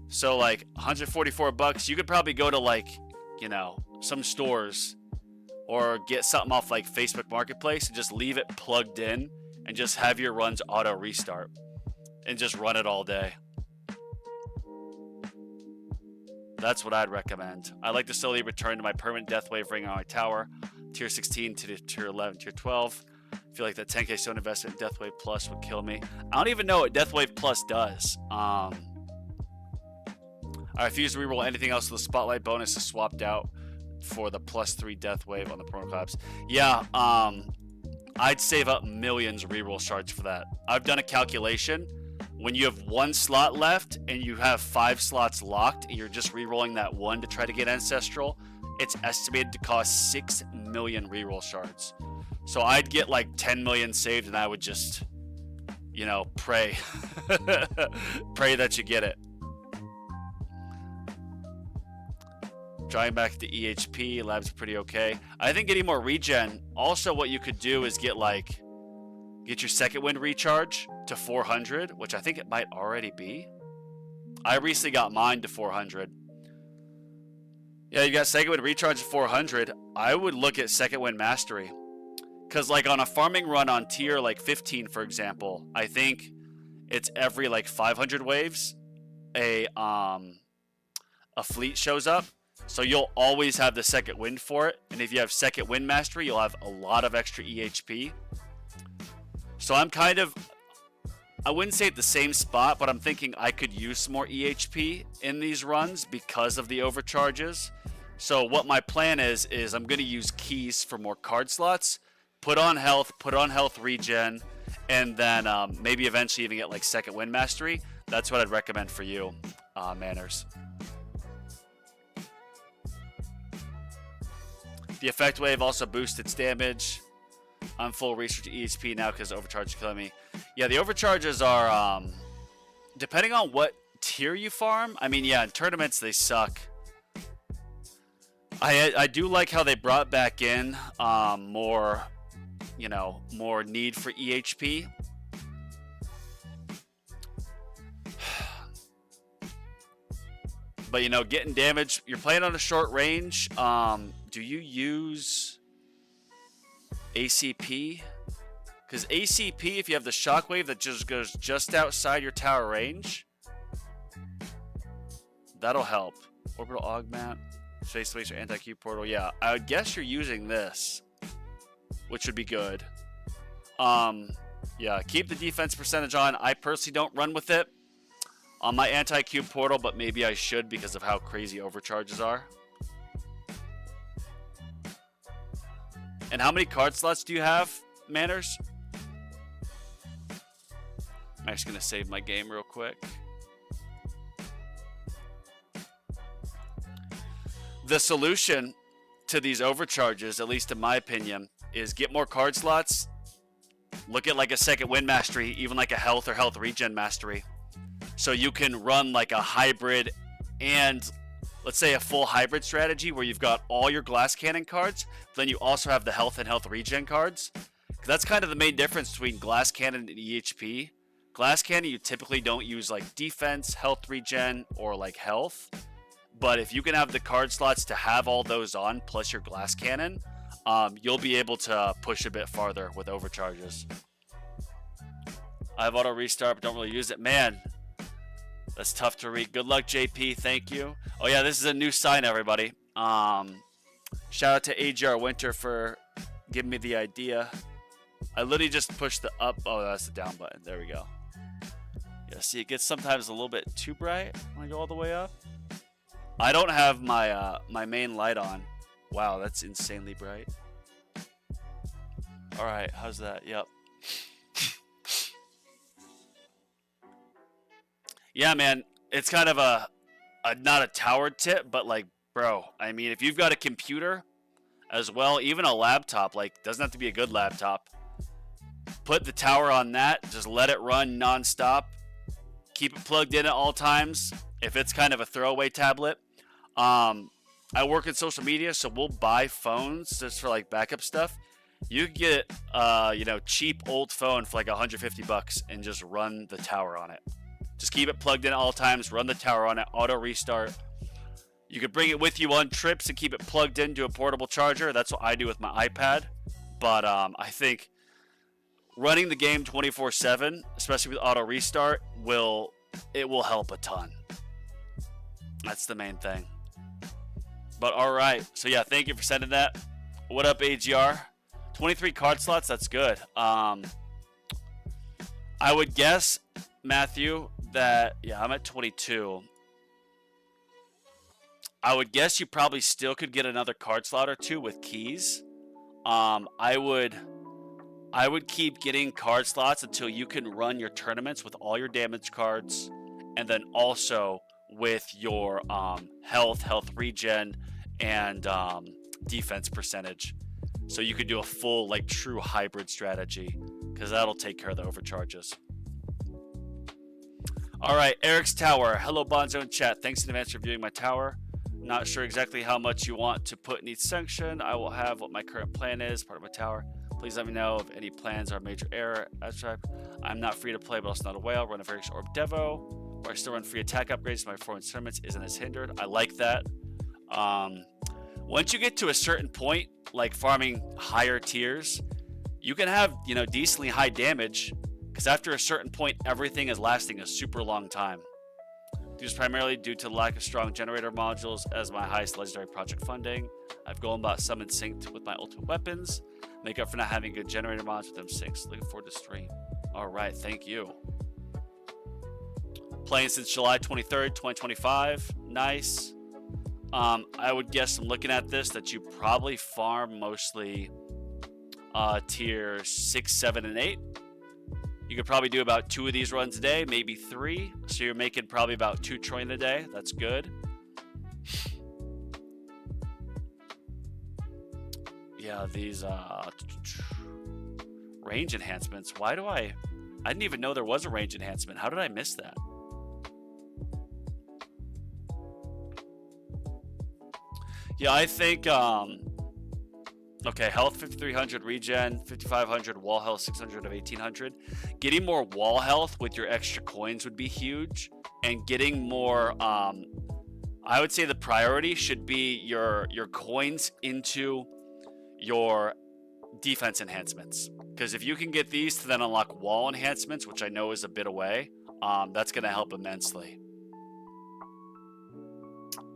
So like $144. You could probably go to like, you know, some stores or get something off like Facebook Marketplace and just leave it plugged in and just have your runs auto restart and just run it all day. That's what I'd recommend. I like to slowly return to my permanent death wave ring on my tower, tier 16 to tier 11, tier 12. I feel like that 10k stone investment in Death Wave Plus would kill me. I don't even know what Death Wave Plus does. I refuse to reroll anything else, so the spotlight bonus is swapped out for the +3 Death Wave on the promo collapse. Yeah, I'd save up millions of reroll shards for that. I've done a calculation. When you have 1 slot left and you have 5 slots locked and you're just rerolling that 1 to try to get Ancestral, it's estimated to cost 6 million reroll shards. So I'd get like 10 million saved and I would just, you know, pray. Pray that you get it. Drawing back the EHP, labs are pretty okay. I think getting more regen. Also what you could do is get your second wind recharge to 400, which I think it might already be. I recently got mine to 400. Yeah, you got second wind recharge to 400. I would look at second wind mastery. Because like on a farming run on tier like 15, for example, I think it's every like 500 waves a fleet shows up. So you'll always have the second wind for it. And if you have second wind mastery, you'll have a lot of extra EHP. So I'm kind of, I wouldn't say at the same spot, but I'm thinking I could use some more EHP in these runs because of the overcharges. So what my plan is I'm going to use keys for more card slots, put on health regen, and then maybe eventually even get like second wind mastery. That's what I'd recommend for you, Manners. The effect wave also boosts its damage. I'm full research EHP now because overcharge is killing me. Yeah, the overcharges are, depending on what tier you farm. I mean, yeah, in tournaments they suck. I do like how they brought back in more, you know, more need for EHP. But, you know, getting damage, you're playing on a short range. Do you use ACP? Because ACP, if you have the shockwave that just goes just outside your tower range, that'll help. Orbital augment, space waste, or anti-Q portal. Yeah, I would guess you're using this, which would be good. Yeah, keep the defense percentage on. I personally don't run with it on my anti-Q portal, but maybe I should because of how crazy overcharges are. And how many card slots do you have, Manners? I'm actually going to save my game real quick. The solution to these overcharges, at least in my opinion, is get more card slots. Look at like a second wind mastery, even like a health or health regen mastery. So you can run like a hybrid and let's say a full hybrid strategy where you've got all your glass cannon cards, but then you also have the health and health regen cards. Because that's kind of the main difference between glass cannon and EHP. Glass cannon, you typically don't use like defense, health regen, or like health. But if you can have the card slots to have all those on, plus your glass cannon, you'll be able to push a bit farther with overcharges. I have auto restart, but don't really use it. Man, that's tough to read. Good luck, JP. Thank you. Oh yeah, this is a new sign, everybody. Shout out to AGR Winter for giving me the idea. I literally just pushed the up. Oh, that's the down button. There we go. Yeah, see, it gets sometimes a little bit too bright when I go all the way up. I don't have my my main light on. Wow, that's insanely bright. All right, how's that? Yep. Yeah, man, it's kind of a not a tower tip, but like, bro, I mean, if you've got a computer as well, even a laptop, like, doesn't have to be a good laptop. Put the tower on that, just let it run nonstop. Keep it plugged in at all times. If it's kind of a throwaway tablet, I work in social media, so we'll buy phones just for like backup stuff. You can get, you know, cheap old phone for like $150 and just run the tower on it. Just keep it plugged in at all times. Run the tower on it. Auto restart. You could bring it with you on trips and keep it plugged into a portable charger. That's what I do with my iPad. But I think running the game 24/7, especially with auto restart, will help a ton. That's the main thing. But all right. So yeah, thank you for sending that. What up, AGR? 23 card slots. That's good. I would guess, Matthew, that yeah, I'm at 22. I would guess you probably still could get another card slot or two with keys. I would keep getting card slots until you can run your tournaments with all your damage cards, and then also with your health regen, and defense percentage. So you could do a full, like, true hybrid strategy, because that'll take care of the overcharges. All right, Eric's Tower. Hello, Bonzo in chat. Thanks in advance for viewing my tower. Not sure exactly how much you want to put in each section. I will have what my current plan is, part of my tower. Please let me know if any plans are a major error. I'm not free to play, but also not a whale. Run a very short Orb Devo, where I still run free attack upgrades. My foreign tournaments isn't as hindered. I like that. Once you get to a certain point, like farming higher tiers, you can have, you know, decently high damage, because after a certain point, everything is lasting a super long time. This is primarily due to the lack of strong generator modules as my highest legendary project funding. I've Golembot summoned synced with my ultimate weapons. Make up for not having good generator mods with them synced. Looking forward to stream. All right, thank you. Playing since July 23rd, 2025. Nice. I would guess, I'm looking at this, that you probably farm mostly tier 6, 7, and 8. You could probably do about 2 of these runs a day, maybe 3. So you're making probably about 2 trillion a day. That's good. Yeah, these range enhancements. Why do I didn't even know there was a range enhancement. How did I miss that? Yeah, I think okay, health 5300, regen 5500, wall health 600 of 1800. Getting more wall health with your extra coins would be huge, and getting more I would say the priority should be your coins into your defense enhancements, because if you can get these to then unlock wall enhancements, which I know is a bit away, that's going to help immensely.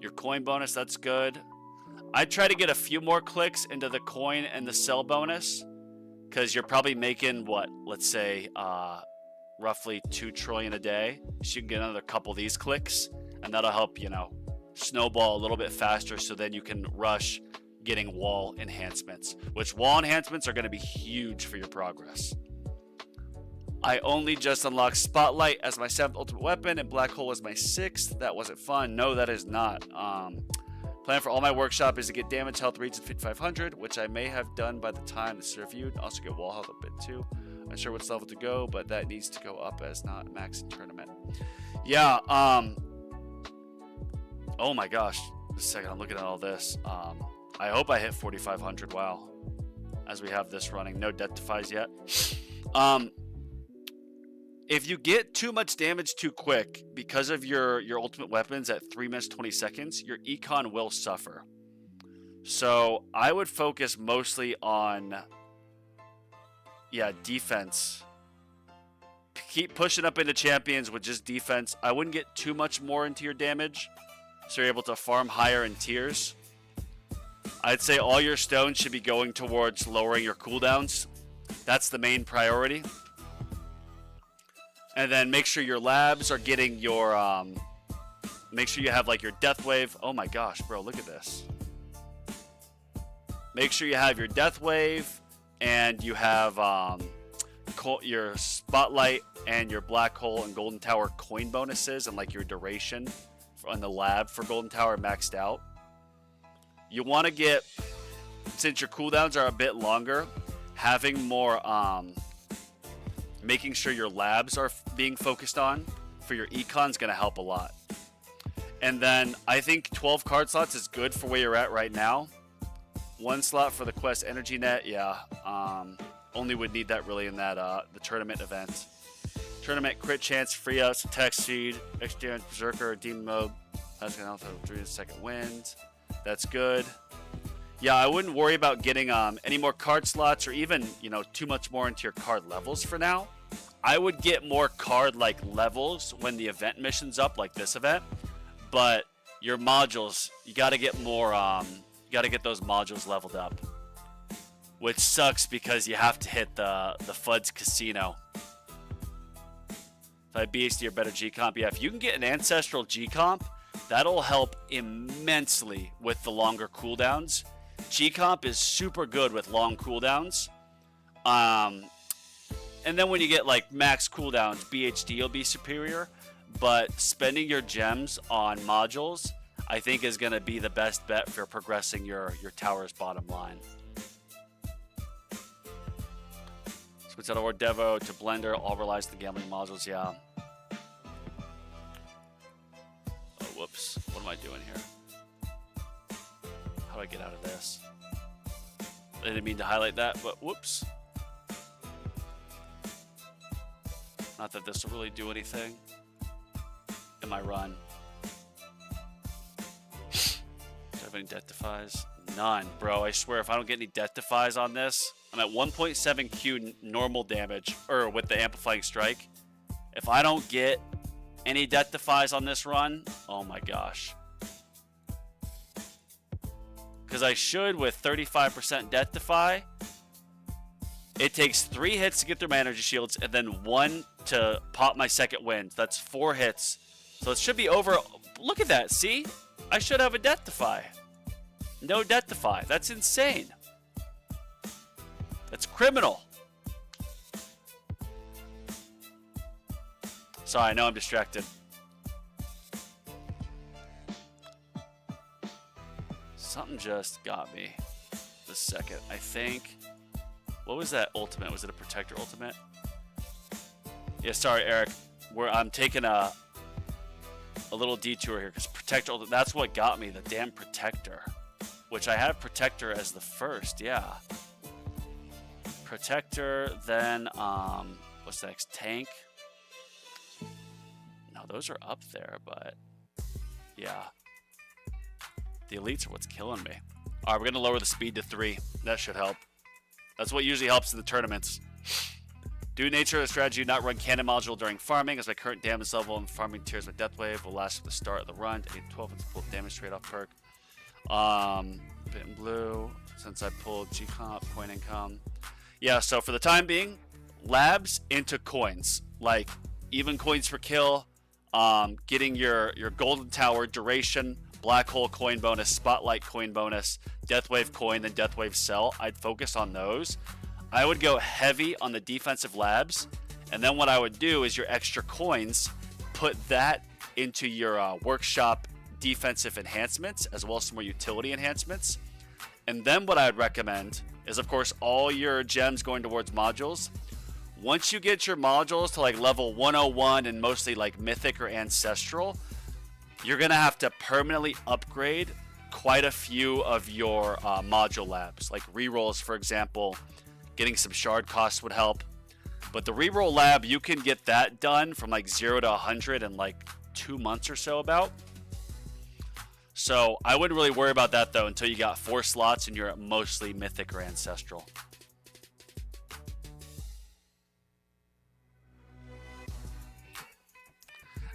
Your coin bonus, that's good. I'd try to get a few more clicks into the coin and the sell bonus, because you're probably making, what, let's say roughly 2 trillion a day. So you can get another couple of these clicks, and that'll help, you know, snowball a little bit faster, so then you can rush getting wall enhancements, which wall enhancements are going to be huge for your progress. I only just unlocked Spotlight as my 7th ultimate weapon and Black Hole as my 6th. That wasn't fun. No, that is not. Plan for all my workshop is to get damage health reach at 5500, which I may have done by the time this is reviewed. Also get wall health a bit too. Not sure which level to go, but that needs to go up as not max in tournament. Yeah, oh my gosh. Just a second, I'm looking at all this. I hope I hit 4,500. Wow. As we have this running. No death defies yet. If you get too much damage too quick because of your ultimate weapons at 3 minutes 20 seconds, your econ will suffer. So I would focus mostly on, yeah, defense. Keep pushing up into champions with just defense. I wouldn't get too much more into your damage, so you're able to farm higher in tiers. I'd say all your stones should be going towards lowering your cooldowns. That's the main priority. And then make sure your labs are getting your, make sure you have like your death wave. Oh my gosh, bro, look at this. Make sure you have your death wave and you have your spotlight and your black hole and golden tower coin bonuses and like your duration on the lab for golden tower maxed out. You want to get, since your cooldowns are a bit longer, having more, making sure your labs are being focused on for your econ is going to help a lot. And then I think 12 card slots is good for where you're at right now. 1 slot for the quest energy net, yeah. Only would need that really in that the tournament event. Tournament crit chance, free outs, text feed, extra berserker, demon mode. That's gonna help with 3 second wind. That's good. Yeah, I wouldn't worry about getting any more card slots or even, you know, too much more into your card levels for now. I would get more card like levels when the event mission's up, like this event. But your modules, you got to get more. You got to get those modules leveled up, which sucks because you have to hit the FUD's casino. If I BSD or better G comp, yeah. If you can get an ancestral G comp, that'll help immensely with the longer cooldowns. G comp is super good with long cooldowns. And then when you get like max cooldowns, BHD will be superior. But spending your gems on modules, I think, is going to be the best bet for progressing your tower's bottom line. Switch out of Devo to Blender, all relies on the gambling modules, yeah. Oh, whoops. What am I doing here? How do I get out of this? I didn't mean to highlight that, but whoops. Not that this will really do anything in my run. Do I have any death defies? None, bro. I swear, if I don't get any death defies on this, I'm at 1.7 Q normal damage, or with the amplifying strike. If I don't get any death defies on this run, oh my gosh. Because I should with 35% death defy. It takes 3 hits to get through my energy shields, and then 1 to pop my second wind. That's 4 hits. So it should be over. Look at that. See? I should have a death defy. No death defy. That's insane. That's criminal. Sorry, I know I'm distracted. Something just got me this second. I think. What was that ultimate? Was it a protector ultimate? Yeah, sorry, Eric. I'm taking a little detour here because protector ultimate, that's what got me, the damn protector. Which I have protector as the first, yeah. Protector, then what's next? Tank. No, those are up there, but yeah. The elites are what's killing me. Alright, we're gonna lower the speed to 3. That should help. That's what usually helps in the tournaments. Due to nature of the strategy, not run cannon module during farming, as my current damage level and farming tiers with Death Wave will last from the start of the run. 8-12 and pull damage trade off perk. Bit in blue, since I pulled G comp, coin income. Yeah, so for the time being, labs into coins. Like even coins for kill, getting your golden tower duration, black hole coin bonus, spotlight coin bonus, death wave coin, then death wave sell. I'd focus on those. I would go heavy on the defensive labs, and then what I would do is your extra coins, put that into your workshop defensive enhancements as well as some more utility enhancements. And then what I would recommend is, of course, all your gems going towards modules. Once you get your modules to like level 101 and mostly like mythic or ancestral, you're gonna have to permanently upgrade quite a few of your module labs. Like rerolls, for example, getting some shard costs would help. But the reroll lab, you can get that done from like 0 to 100 in like 2 months or so about. So I wouldn't really worry about that though until you got 4 slots and you're at mostly mythic or ancestral.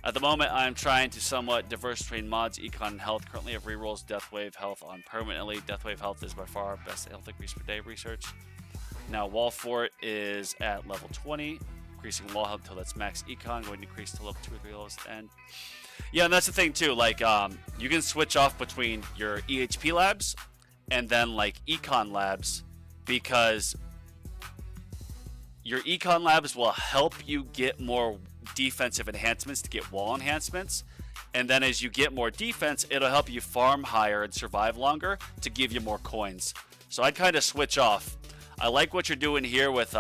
At the moment, I'm trying to somewhat diverse between mods, econ, and health. Currently have rerolls Deathwave health on permanently. Deathwave health is by far best health increase per day research. Now Wall Fort is at level 20, increasing wall health until that's max econ, going to increase to level 2 or 3 levels at the end. Yeah, and that's the thing too, like you can switch off between your EHP labs and then like econ labs, because your econ labs will help you get more defensive enhancements to get wall enhancements, and then as you get more defense, it'll help you farm higher and survive longer to give you more coins. So I'd kind of switch off. I like what you're doing here with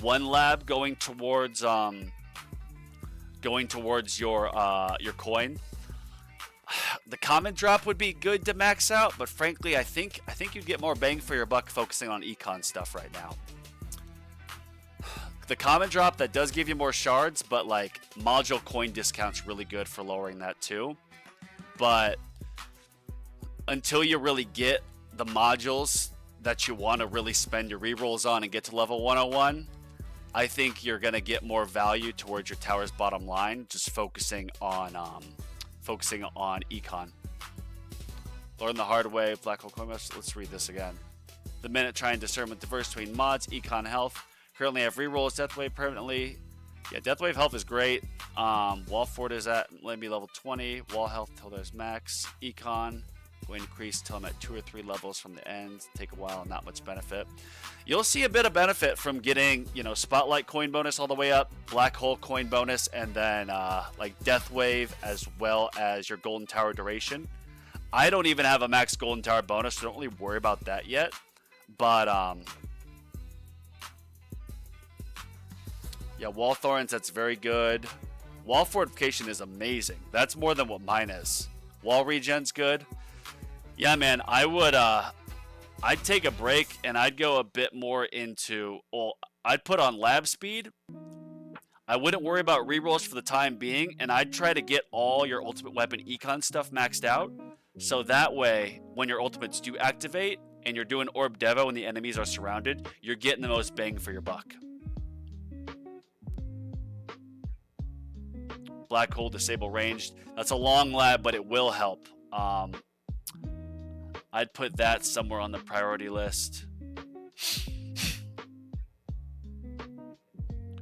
one lab going towards your coin. The common drop would be good to max out, but frankly, I think you'd get more bang for your buck focusing on econ stuff right now. The common drop, that does give you more shards, but like module coin discount's really good for lowering that too. But until you really get the modules that you want to really spend your rerolls on and get to level 101, I think you're going to get more value towards your tower's bottom line, just focusing on econ. Learn the hard way, Black Hole Coin Master. Let's read this again. The minute trying discernment diverse between mods, econ, health. Currently have rerolls Deathwave permanently. Yeah, Deathwave health is great. Wall Fort is at maybe level 20. Wall health till there's max. Econ going to increase till I'm at 2 or 3 levels from the end. Take a while, not much benefit. You'll see a bit of benefit from getting, you know, Spotlight coin bonus all the way up, Black Hole coin bonus, and then like Deathwave as well as your Golden Tower duration. I don't even have a max Golden Tower bonus, so don't really worry about that yet. But yeah, Wall Thorns, that's very good. Wall Fortification is amazing. That's more than what mine is. Wall Regen's good. Yeah, man, I would, I'd take a break and I'd go a bit more into, well, I'd put on lab speed. I wouldn't worry about rerolls for the time being, and I'd try to get all your ultimate weapon econ stuff maxed out. So that way, when your ultimates do activate and you're doing Orb Devo and the enemies are surrounded, you're getting the most bang for your buck. Black Hole disable ranged. That's a long lab, but it will help. I'd put that somewhere on the priority list.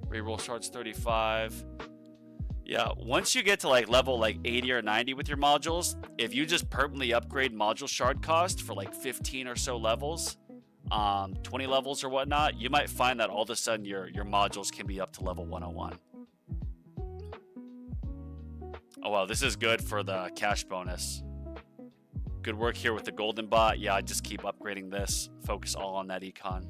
Reroll shards 35. Yeah, once you get to like level like 80 or 90 with your modules, if you just permanently upgrade module shard cost for like 15 or so levels, 20 levels or whatnot, you might find that all of a sudden your modules can be up to level 101. Oh wow, this is good for the cash bonus. Good work here with the golden bot. Yeah, I just keep upgrading this. Focus all on that econ.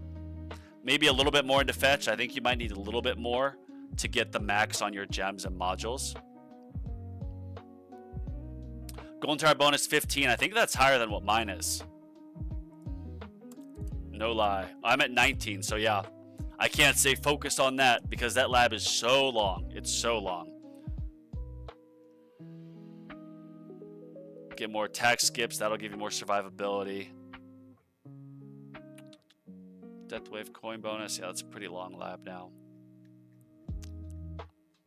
Maybe a little bit more into fetch. I think you might need a little bit more to get the max on your gems and modules. Golden Tower bonus 15. I think that's higher than what mine is. No lie. I'm at 19, so yeah. I can't say focus on that because that lab is so long. It's so long. Get more attack skips. That'll give you more survivability. Deathwave coin bonus. Yeah, that's a pretty long lab now.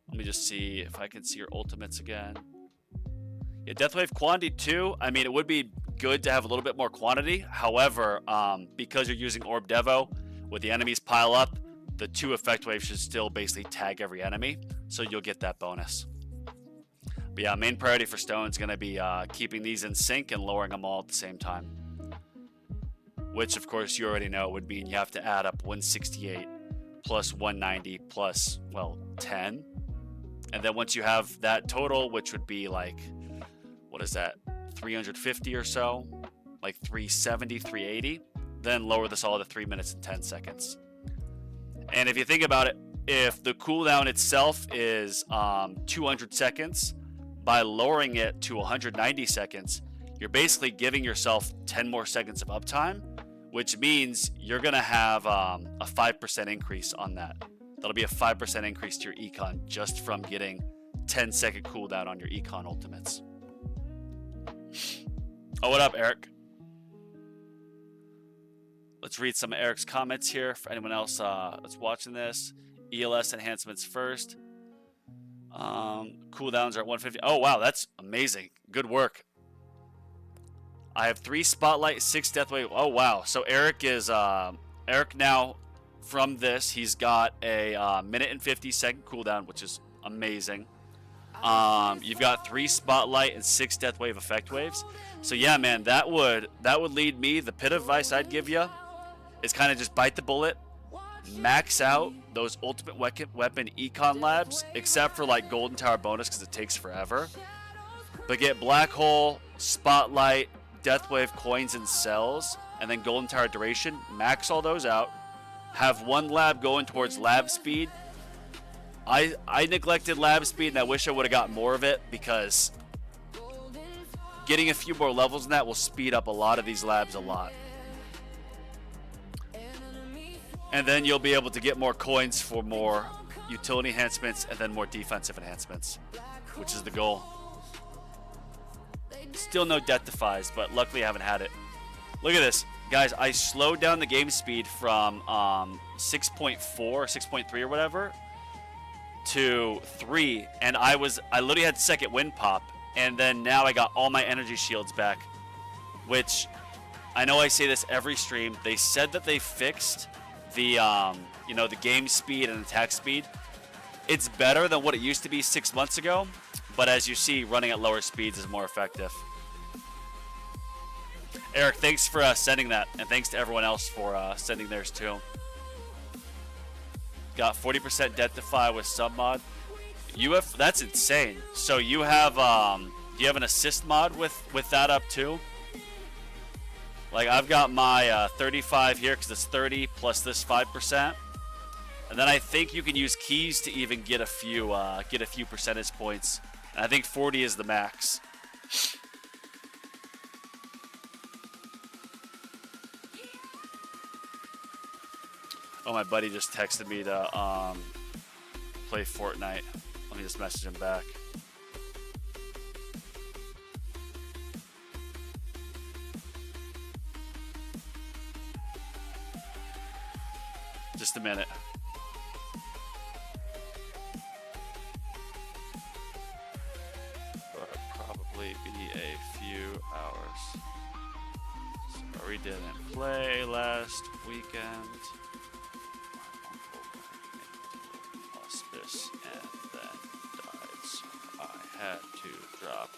Let me just see if I can see your ultimates again. Yeah, Deathwave quantity 2. I mean, it would be good to have a little bit more quantity. However, because you're using Orb Devo, when the enemies pile up, the 2 effect waves should still basically tag every enemy. So you'll get that bonus. But yeah, main priority for Stone is going to be keeping these in sync and lowering them all at the same time. Which, of course, you already know would mean you have to add up 168 plus 190 plus, well, 10. And then once you have that total, which would be like, what is that, 350 or so? Like 370, 380. Then lower this all to 3 minutes and 10 seconds. And if you think about it, if the cooldown itself is 200 seconds, by lowering it to 190 seconds, you're basically giving yourself 10 more seconds of uptime, which means you're going to have a 5% increase on that. That'll be a 5% increase to your econ just from getting 10-second cooldown on your econ ultimates. Oh, what up, Eric? Let's read some of Eric's comments here for anyone else that's watching this. ELS enhancements first. Cooldowns are at 150. Oh, wow, that's amazing. Good work. I have 3 Spotlight, 6 Deathwave. Oh, wow. So Eric is Eric now from this. He's got a minute and 50-second cooldown, which is amazing. You've got 3 Spotlight and 6 Deathwave effect waves. So yeah, man, that would lead me. The pit of advice I'd give you is kind of just bite the bullet, max out those ultimate weapon econ labs, except for like Golden Tower bonus because it takes forever. But get Black Hole, Spotlight, Deathwave coins and cells, and then Golden Tower duration. Max all those out. Have 1 lab going towards lab speed. I neglected lab speed, and I wish I would have got more of it, because getting a few more levels in that will speed up a lot of these labs a lot. And then you'll be able to get more coins for more utility enhancements and then more defensive enhancements, which is the goal. Still no death defies, but luckily I haven't had it. Look at this. Guys, I slowed down the game speed from 6.4, 6.3 or whatever to 3, and I literally had second wind pop, and then now I got all my energy shields back, which I know I say this every stream. They said that they fixed the the game speed and attack speed. It's better than what it used to be 6 months ago, but as you see, running at lower speeds is more effective. Eric, thanks for sending that, and thanks to everyone else for sending theirs too. Got 40% death defy with sub mod. That's insane. So you have do you have an assist mod with that up too? Like, I've got my 35 here because it's 30 plus this 5%, and then I think you can use keys to even get a few percentage points. And I think 40 is the max. Oh, my buddy just texted me to play Fortnite. Let me just message him back. Just a minute. But probably be a few hours. Sorry, didn't play last weekend. Hospice and then died, so I had to drop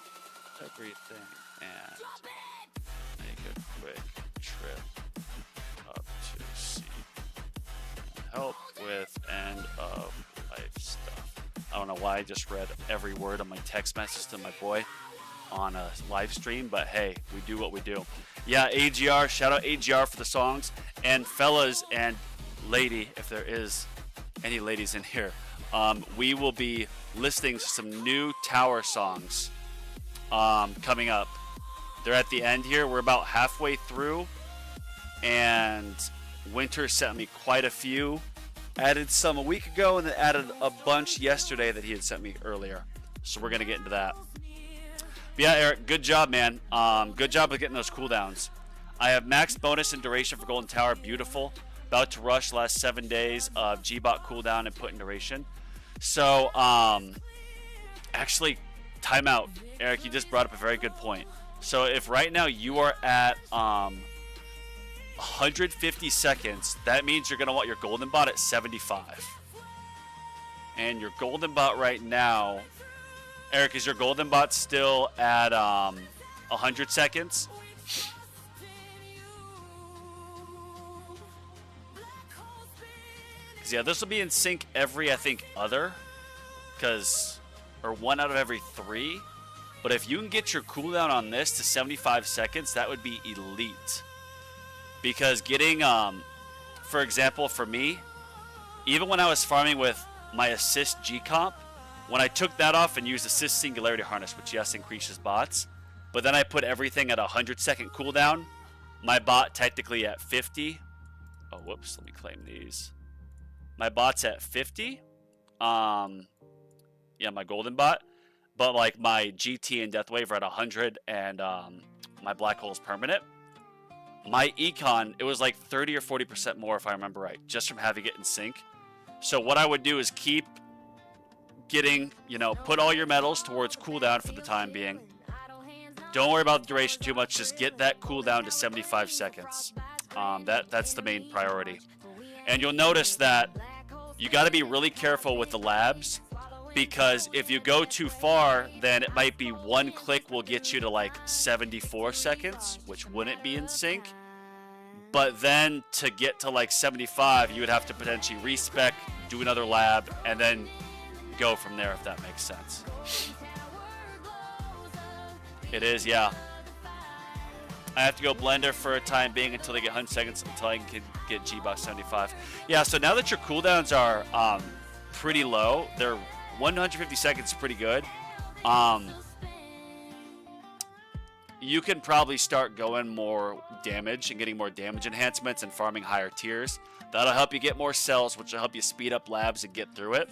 everything and make a quick trip up to see help with end of life stuff. I don't know why I just read every word on my text message to my boy on a live stream, but hey, we do what we do. Yeah, AGR, shout out AGR for the songs. And fellas and lady, if there is any ladies in here, we will be listening to some new tower songs coming up. They're at the end here. We're about halfway through, and Winter sent me quite a few. Added some a week ago, and then added a bunch yesterday that he had sent me earlier. So we're going to get into that. But yeah, Eric, good job, man. Good job with getting those cooldowns. I have max bonus and duration for Golden Tower. Beautiful. About to rush last 7 days of G-Bot cooldown and put in duration. So, actually, timeout. Eric, you just brought up a very good point. So if right now you are at 150 seconds, that means you're going to want your golden bot at 75. And your golden bot right now, Eric, is your golden bot still at 100 seconds? Because, yeah, this will be in sync every, I think, other. Or 1 out of every 3. But if you can get your cooldown on this to 75 seconds, that would be elite. Because getting, for example, for me, even when I was farming with my assist G comp, when I took that off and used assist singularity harness, which yes increases bots, but then I put everything at a 100-second cooldown, my bot technically at 50. Oh, whoops, let me claim these. My bot's at 50. Yeah, my golden bot. But like my GT and Deathwave are at 100, and my black hole's permanent. My econ, it was like 30 or 40% more if I remember right, just from having it in sync. So what I would do is keep getting, you know, put all your medals towards cooldown for the time being. Don't worry about the duration too much. Just get that cooldown to 75 seconds. That's the main priority. And you'll notice that you got to be really careful with the labs, because if you go too far, then it might be one click will get you to like 74 seconds, which wouldn't be in sync. But then to get to like 75, you would have to potentially respec, do another lab, and then go from there, if that makes sense. It is, yeah. I have to go Blender for a time being until they get 100 seconds, until I can get G-Box 75. Yeah, so now that your cooldowns are pretty low, they're 150 seconds is pretty good. You can probably start going more damage and getting more damage enhancements and farming higher tiers. That'll help you get more cells, which will help you speed up labs and get through it.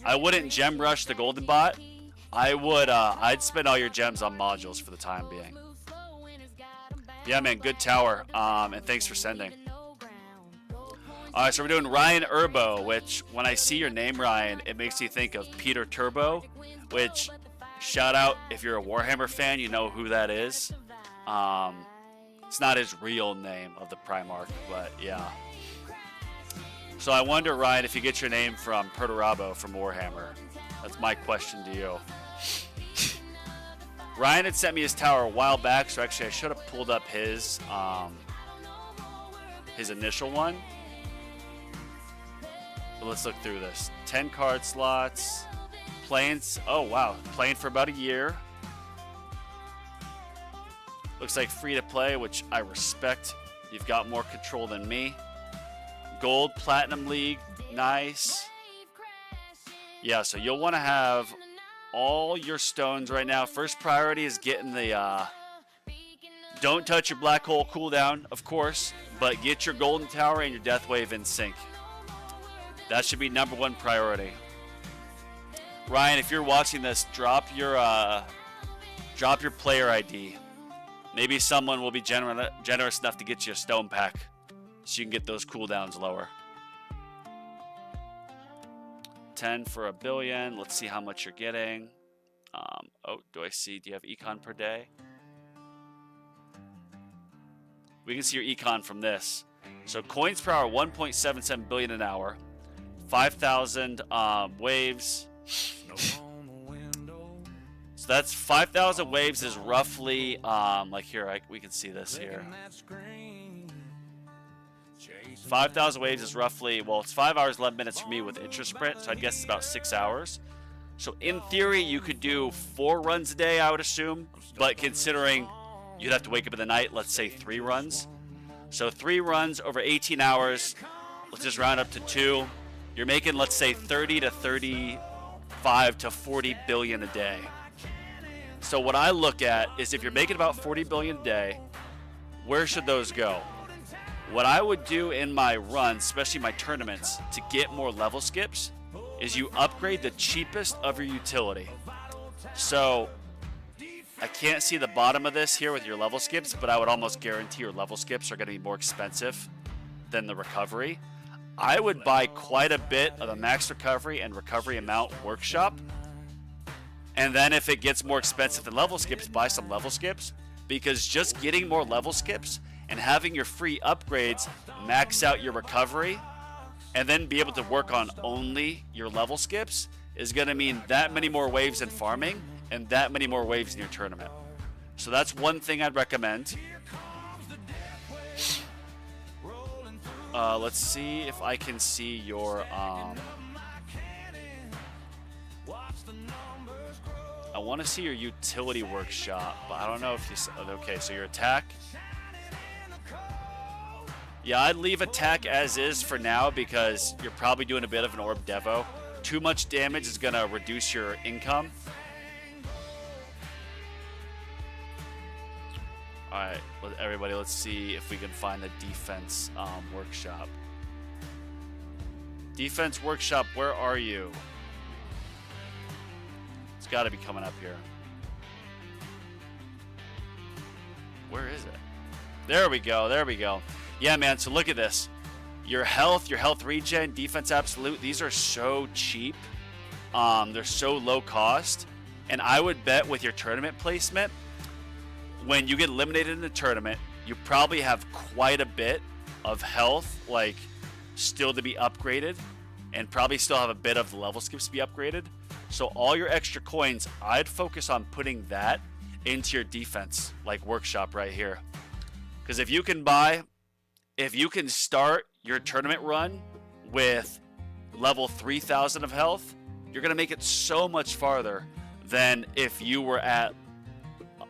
I wouldn't gem rush the golden bot. I would, I'd spend all your gems on modules for the time being. Yeah, man, good tower, and thanks for sending. All right, so we're doing Ryanurbo, which when I see your name, Ryan, it makes me think of Peter Turbo, which, shout out, if you're a Warhammer fan, you know who that is. It's not his real name of the Primarch, but yeah. So I wonder, Ryan, if you get your name from Perturabo from Warhammer. That's my question to you. Ryan had sent me his tower a while back, so actually I should have pulled up his initial one. But let's look through this. 10 card slots, planes. Oh wow, playing for about a year. Looks like free to play, which I respect. You've got more control than me. Gold, Platinum League, nice. Yeah, so you'll want to have all your stones right now. First priority is getting the don't touch your black hole cooldown, of course, but get your golden tower and your death wave in sync. That should be #1 priority. Ryan, if you're watching this, drop your player ID. Maybe someone will be generous enough to get you a stone pack so you can get those cooldowns lower. 10 for $1 billion. Let's see how much you're getting. Oh, do you have econ per day? We can see your econ from this. So coins per hour, 1.77 billion an hour. 5,000 waves. So that's 5,000 waves is roughly, like here, we can see this here. 5,000 waves is roughly, well, it's 5 hours, 11 minutes for me with interest sprint, so I'd guess it's about 6 hours. So in theory, you could do 4 runs a day, I would assume, but considering you'd have to wake up in the night, let's say 3 runs. So 3 runs over 18 hours, let's just round up to 2. You're making, let's say, 30 to 35 to 40 billion a day. So what I look at is if you're making about 40 billion a day, where should those go? What I would do in my runs, especially my tournaments, to get more level skips, is you upgrade the cheapest of your utility. So I can't see the bottom of this here with your level skips, but I would almost guarantee your level skips are going to be more expensive than the recovery. I would buy quite a bit of the max recovery and recovery amount workshop. And then if it gets more expensive than level skips, buy some level skips, because just getting more level skips and having your free upgrades max out your recovery and then be able to work on only your level skips is going to mean that many more waves in farming and that many more waves in your tournament. So that's one thing I'd recommend. Let's see if I can see your I want to see your utility workshop, but I don't know if you okay, so your attack. Yeah, I'd leave attack as is for now because you're probably doing a bit of an orb devo. Too much damage is going to reduce your income. Alright, everybody, let's see if we can find the defense workshop. Defense workshop, where are you? It's got to be coming up here. Where is it? There we go, there we go. Yeah, man, so look at this. Your health regen, defense absolute, these are so cheap. They're so low cost. And I would bet with your tournament placement, when you get eliminated in the tournament, you probably have quite a bit of health, like, still to be upgraded. And probably still have a bit of the level skips to be upgraded. So all your extra coins, I'd focus on putting that into your defense, like workshop right here. Because if you can start your tournament run with level 3,000 of health, you're going to make it so much farther than if you were at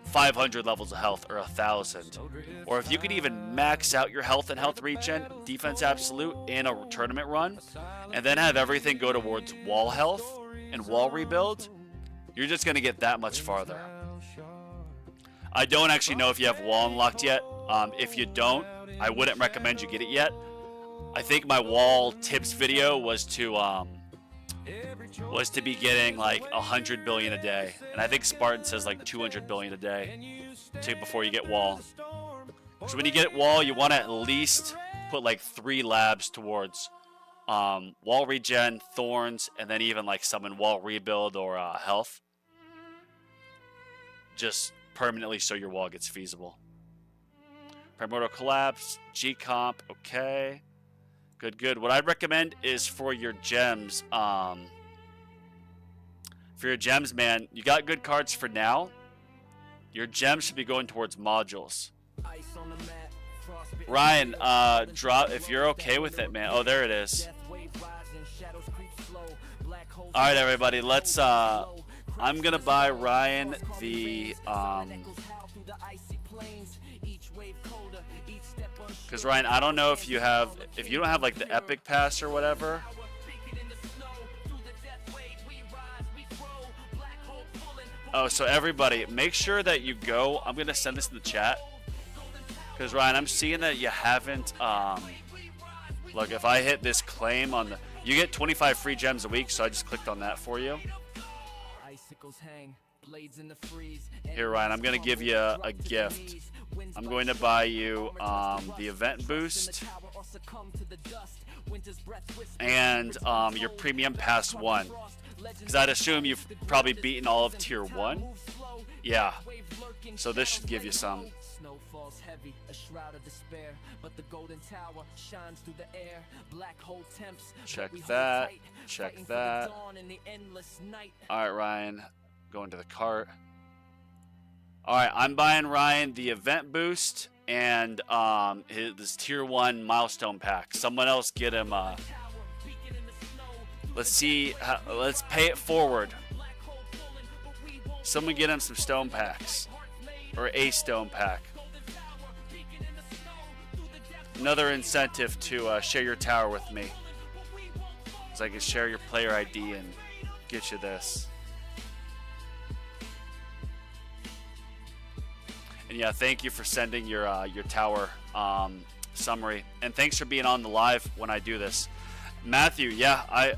500 levels of health or 1,000. Or if you can even max out your health and health regen, defense absolute in a tournament run, and then have everything go towards wall health and wall rebuild, you're just going to get that much farther. I don't actually know if you have wall unlocked yet. If you don't, I wouldn't recommend you get it yet. I think my wall tips video was to be getting like 100 billion a day, and I think Spartan says like 200 billion a day before you get wall. So when you get wall, you want to at least put like 3 labs towards wall regen, thorns, and then even like summon wall rebuild or health, just permanently so your wall gets feasible. Primordial collapse, G comp, okay. Good. What I'd recommend is for your gems, man, you got good cards for now. Your gems should be going towards modules. Ryan, drop if you're okay with it, man. Oh, there it is. All right, everybody, let's. I'm gonna buy Ryan the because Ryan, I don't know if you don't have like the Epic Pass or whatever. Oh, so everybody, make sure that you go. I'm gonna send this in the chat because Ryan, I'm seeing that you haven't. Look, if I hit this claim on the, you get 25 free gems a week. So I just clicked on that for you. Here, Ryan, I'm gonna give you a gift. I'm going to buy you the event boost and your premium pass 1. Because I'd assume you've probably beaten all of tier 1. Yeah. So this should give you some. Check that. Check that. Alright, Ryan. Go into the cart. Alright, I'm buying Ryan the event boost and this tier 1 milestone pack. Someone else get him let's see, let's pay it forward. Someone get him some stone packs or a stone pack. Another incentive to share your tower with me, so I can share your player ID and get you this. And yeah, thank you for sending your tower summary, and thanks for being on the live when I do this, Matthew. Yeah,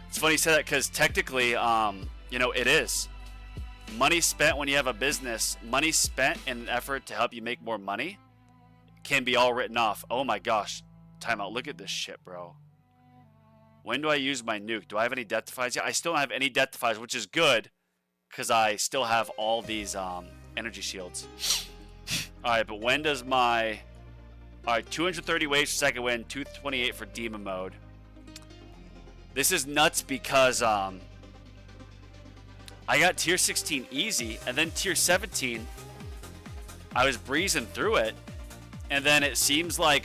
it's funny you say that because technically, you know, it is money spent when you have a business. Money spent in an effort to help you make more money can be all written off. Oh my gosh, timeout! Look at this shit, bro. When do I use my nuke? Do I have any death defies? Yeah, I still don't have any death defies, which is good because I still have all these energy shields. Alright, but when does my... Alright, 230 waves for second wind, 228 for demon mode. This is nuts because I got tier 16 easy, and then tier 17, I was breezing through it, and then it seems like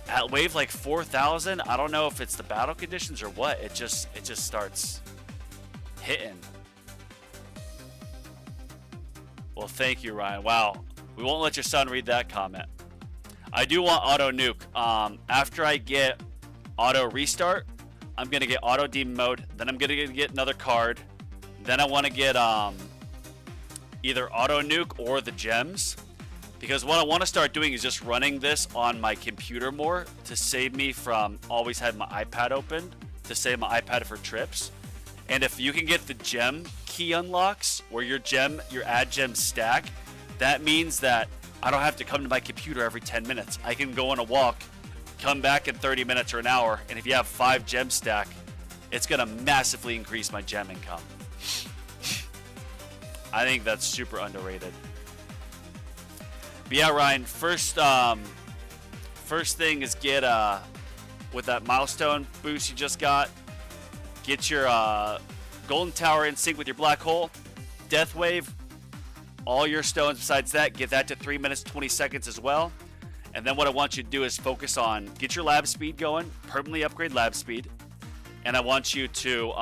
at wave like 4,000, I don't know if it's the battle conditions or what, it just starts hitting. Well, thank you, Ryan. Wow. We won't let your son read that comment. I do want auto nuke. After I get auto restart, I'm gonna get auto demon mode. Then I'm gonna get another card. Then I want to get either auto nuke or the gems, because what I want to start doing is just running this on my computer more to save me from always having my iPad open, to save my iPad for trips. And if you can get the gem key unlocks or your add gem stack, that means that I don't have to come to my computer every 10 minutes. I can go on a walk, come back in 30 minutes or an hour, and if you have 5 gem stack, it's gonna massively increase my gem income. I think that's super underrated. But yeah, Ryan, first thing is get with that milestone boost you just got, get your golden tower in sync with your black hole, death wave, all your stones besides that, get that to 3 minutes 20 seconds as well. And then what I want you to do is focus on, get your lab speed going, permanently upgrade lab speed, and I want you to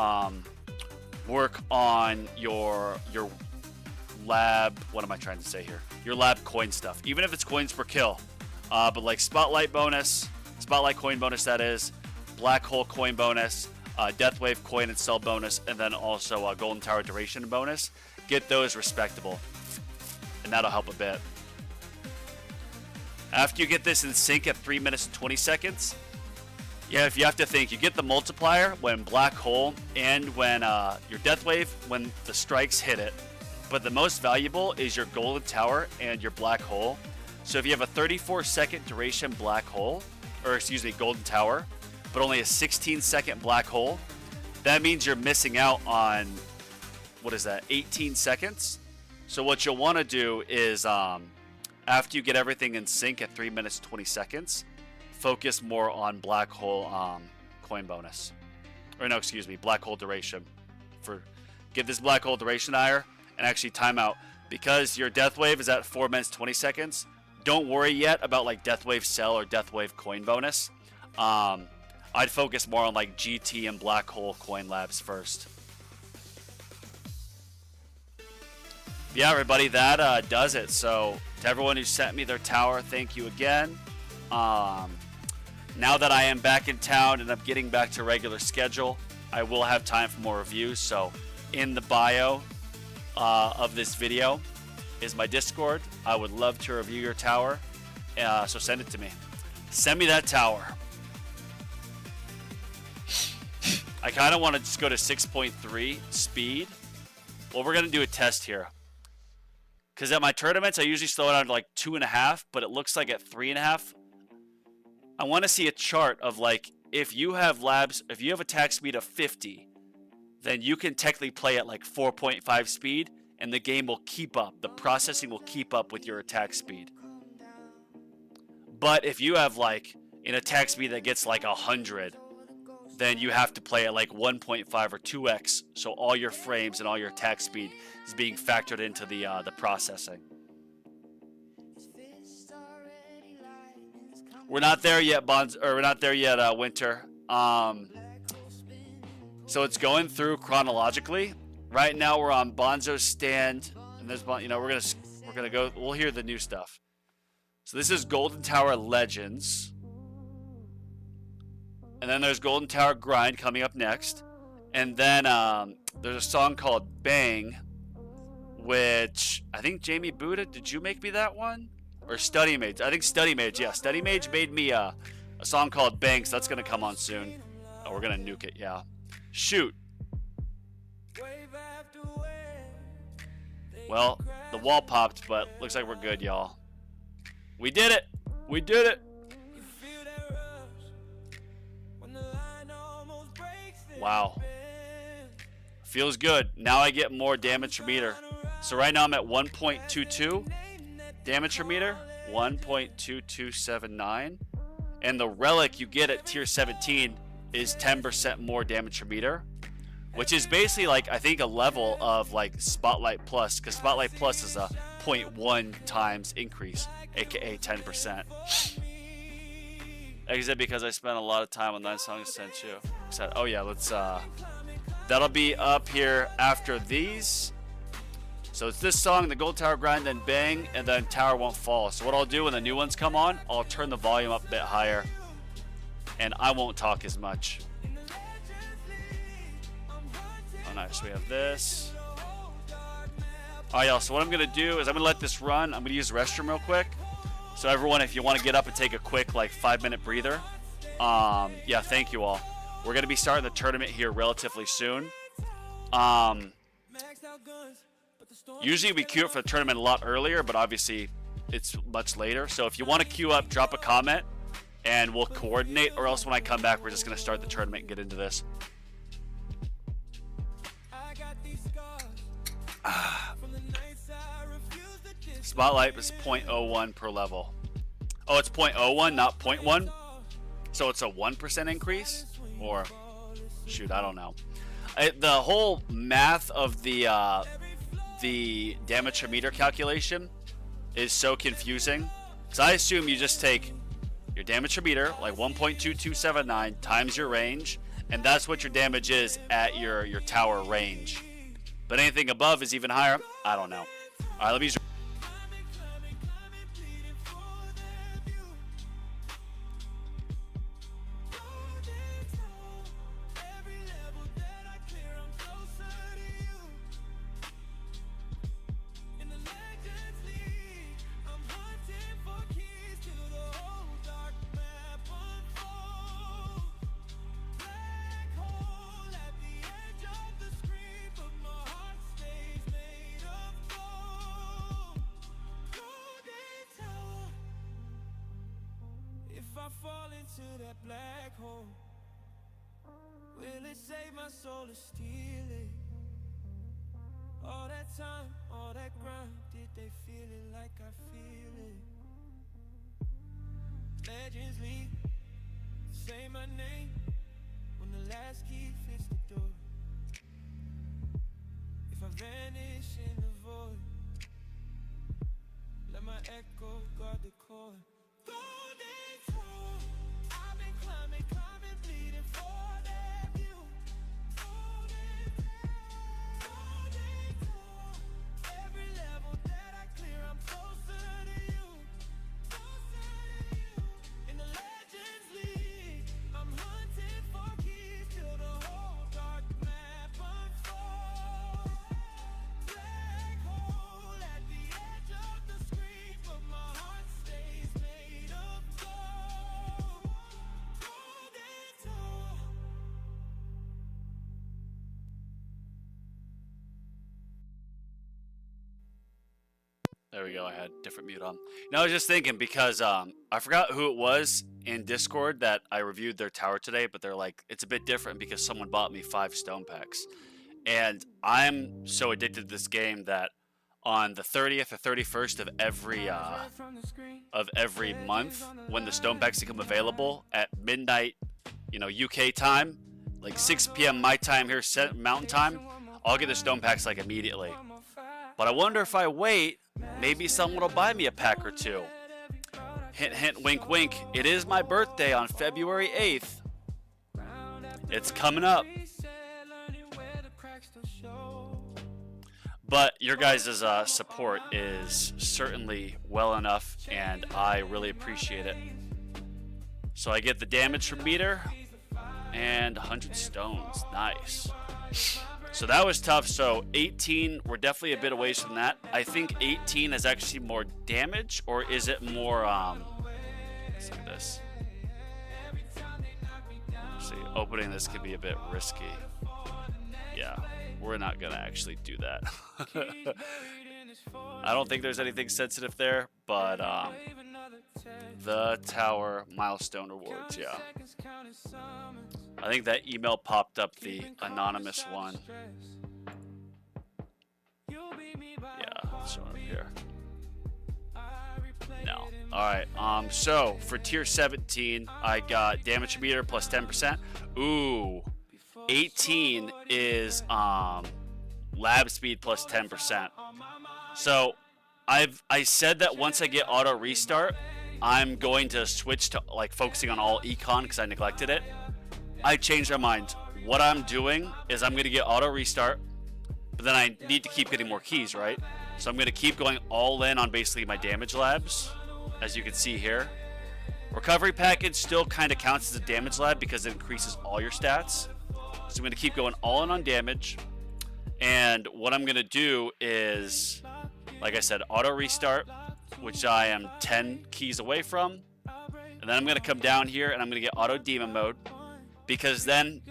work on your lab, what am I trying to say here? Your lab coin stuff, even if it's coins per kill. But like spotlight bonus, spotlight coin bonus that is, black hole coin bonus, death wave coin and cell bonus, and then also a golden tower duration bonus. Get those respectable, and that'll help a bit. After you get this in sync at 3 minutes and 20 seconds, yeah, if you have to think, you get the multiplier when black hole and when your death wave, when the strikes hit it. But the most valuable is your golden tower and your black hole. So if you have a 34-second duration black hole, or excuse me, golden tower, but only a 16-second black hole, that means you're missing out on, what is that, 18 seconds? So what you'll want to do is, after you get everything in sync at 3 minutes 20 seconds, focus more on black hole coin bonus. Or no, excuse me, black hole duration. Get this black hole duration higher, and actually time out, because your death wave is at 4 minutes 20 seconds. Don't worry yet about like death wave cell or death wave coin bonus. I'd focus more on like GT and black hole coin labs first. Yeah, everybody, that does it. So to everyone who sent me their tower, thank you again. Now that I am back in town and I'm getting back to regular schedule, I will have time for more reviews. So in the bio of this video is my Discord. I would love to review your tower, so send it to me. Send me that tower. I kind of want to just go to 6.3 speed. Well, we're going to do a test here, because at my tournaments I usually slow it down to like 2.5, but it looks like at 3.5. I want to see a chart of like, if you have attack speed of 50, then you can technically play at like 4.5 speed, and the game will keep up. The processing will keep up with your attack speed. But if you have like an attack speed that gets like 100, then you have to play at like 1.5 or 2x, so all your frames and all your attack speed is being factored into the processing. We're not there yet, Winter. So it's going through chronologically. Right now we're on Bonzo's stand, and there's, we're gonna go. We'll hear the new stuff. So this is Golden Tower Legends, and then there's Golden Tower Grind coming up next, and then there's a song called Bang, which I think Jamie Buddha, did you make me that one? Or Study Mage? I think Study Mage. Yeah, Study Mage made me a song called Bang, so that's gonna come on soon. Oh, we're gonna nuke it. Yeah. Shoot. Well, the wall popped, but looks like we're good, y'all. We did it. We did it. Wow. Feels good. Now I get more damage per meter. So right now I'm at 1.22 damage per meter. 1.2279. And the relic you get at tier 17 is 10% more damage per meter, which is basically like, I think, a level of like Spotlight Plus, because Spotlight Plus is a 0.1 times increase, aka 10%. Exit because I spent a lot of time on that song I sent you. Oh yeah, let's that'll be up here after these. So it's this song, the gold tower grind, then bang, and then tower won't fall. So what I'll do when the new ones come on, I'll turn the volume up a bit higher, and I won't talk as much. Oh, nice. We have this. All right, y'all. So what I'm gonna do is I'm gonna let this run. I'm gonna use the restroom real quick. So everyone, if you want to get up and take a quick like 5-minute breather, yeah, thank you all. We're gonna be starting the tournament here relatively soon. Usually we queue up for the tournament a lot earlier, but obviously it's much later. So if you want to queue up, drop a comment, and we'll coordinate. Or else when I come back, we're just gonna start the tournament and get into this. Spotlight is 0.01 per level. Oh, it's 0.01, not 0.1. So it's a 1% increase, or shoot, I don't know. The whole math of the damage per meter calculation is so confusing. So I assume you just take your damage per meter, like 1.2279 times your range, and that's what your damage is at your tower range. But anything above is even higher. I don't know. All right, let me use. I fall into that black hole, will it save my soul or steal it? All that time, all that grind, did they feel it like I feel it? Legends leave, say my name when the last key fits the door. If I vanish in the void, let my echo guard the core. Golden throne, I've been climbing, bleeding for that view. Golden throne, every level that I clear, I'm closer to you. In the Legends League, I'm hunting for keys till the whole dark map unfolds. Black hole at the edge of the screen, but my heart stays made of gold. Golden door. There we go. I had different mute on. Now I was just thinking because I forgot who it was in Discord that I reviewed their tower today, but they're like, it's a bit different because someone bought me 5 stone packs, and I'm so addicted to this game that on the 30th or 31st of every month, when the stone packs become available at midnight, UK time, like 6 p.m. my time here, Mountain Time, I'll get the stone packs like immediately. But I wonder if I wait, maybe someone will buy me a pack or 2. Hint, hint, wink, wink. It is my birthday on February 8th. It's coming up. But your guys' support is certainly well enough, and I really appreciate it. So I get the damage per meter and 100 stones. Nice. So that was tough. So 18, we're definitely a bit away from that. I think 18 is actually more damage, or is it more, let's look at this. See, opening this could be a bit risky. Yeah, we're not gonna actually do that. I don't think there's anything sensitive there, but the tower milestone rewards, yeah. I think that email popped up, the anonymous one. Yeah, it's showing up here. No. Alright, so for tier 17, I got damage meter plus 10%. Ooh. 18 is lab speed plus 10%. So I said that once I get auto restart, I'm going to switch to like focusing on all econ because I neglected it. I changed my mind. What I'm doing is I'm going to get auto restart, but then I need to keep getting more keys, right? So I'm going to keep going all in on basically my damage labs, as you can see here. Recovery package still kind of counts as a damage lab because it increases all your stats. So I'm going to keep going all in on damage. And what I'm going to do is, like I said, auto restart, which I am 10 keys away from. And then I'm going to come down here and I'm going to get auto demon mode, because then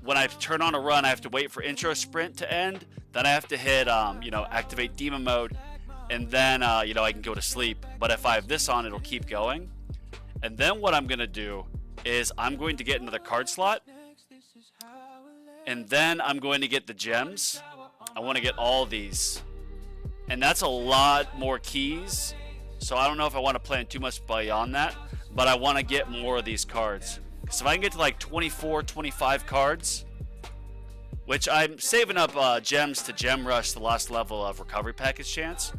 when I turn on a run, I have to wait for intro sprint to end. Then I have to hit, activate demon mode, and then, I can go to sleep. But if I have this on, it'll keep going. And then what I'm going to do is I'm going to get another card slot, and then I'm going to get the gems. I want to get all these. And that's a lot more keys. So I don't know if I want to plan too much beyond that, but I want to get more of these cards. So if I can get to like 24, 25 cards, which I'm saving up gems to gem rush the last level of recovery package chance.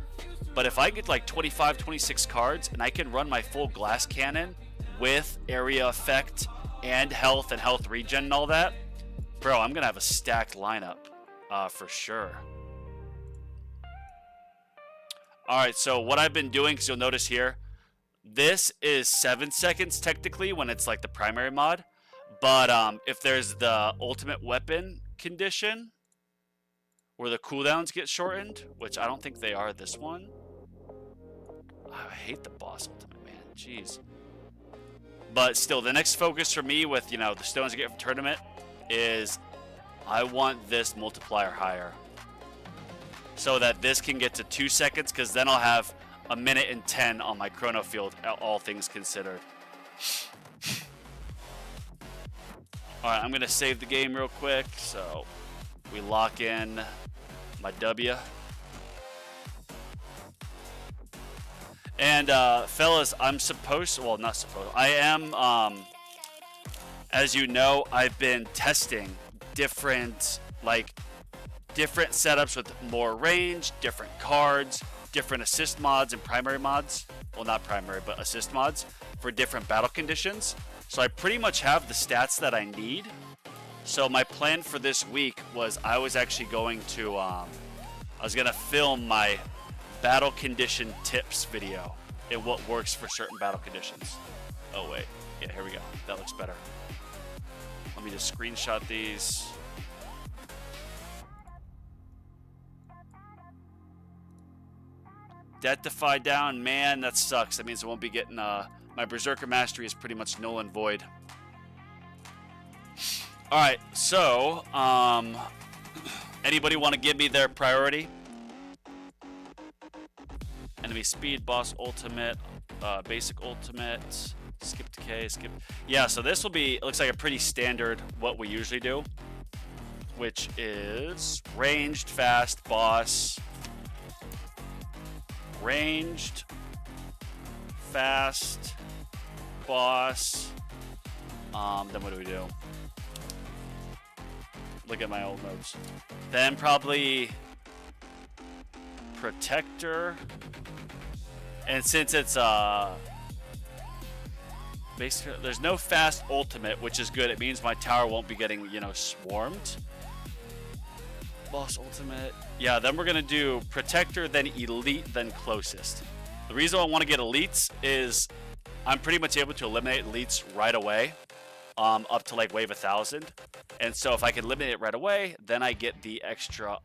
But if I get like 25, 26 cards and I can run my full glass cannon with area effect and health regen and all that, bro, I'm going to have a stacked lineup for sure. All right, so what I've been doing, because you'll notice here, this is 7 seconds technically when it's like the primary mod. But if there's the ultimate weapon condition where the cooldowns get shortened, which I don't think they are this one. I hate the boss ultimate, man. Jeez. But still, the next focus for me with, the stones I get from tournament is I want this multiplier higher, so that this can get to 2 seconds, because then I'll have a minute and 10 on my chrono field, all things considered. All right, I'm going to save the game real quick, so we lock in my W. And, fellas, I am, as you know, I've been testing different setups with more range, different cards, different assist mods and primary mods. Well, not primary, but assist mods for different battle conditions. So I pretty much have the stats that I need. So my plan for this week was I was actually going to, I was going to film my battle condition tips video and what works for certain battle conditions. Oh, wait. Yeah, here we go. That looks better. Let me just screenshot these. Death Defy down, man, that sucks. That means I won't be getting, my Berserker Mastery is pretty much null and void. Alright, so, anybody want to give me their priority? Enemy speed, boss ultimate, basic ultimate, skip decay, skip. Yeah, so this will be, it looks like a pretty standard what we usually do, which is ranged, fast, boss. Ranged, fast, boss. Then what do we do? Look at my old notes. Then probably protector. And since it's basically there's no fast ultimate, which is good. It means my tower won't be getting, swarmed. Boss ultimate. Yeah, then we're gonna do protector, then elite, then closest. The reason I want to get elites is I'm pretty much able to eliminate elites right away, up to like wave 1000. And so if I can eliminate it right away, then I get the extra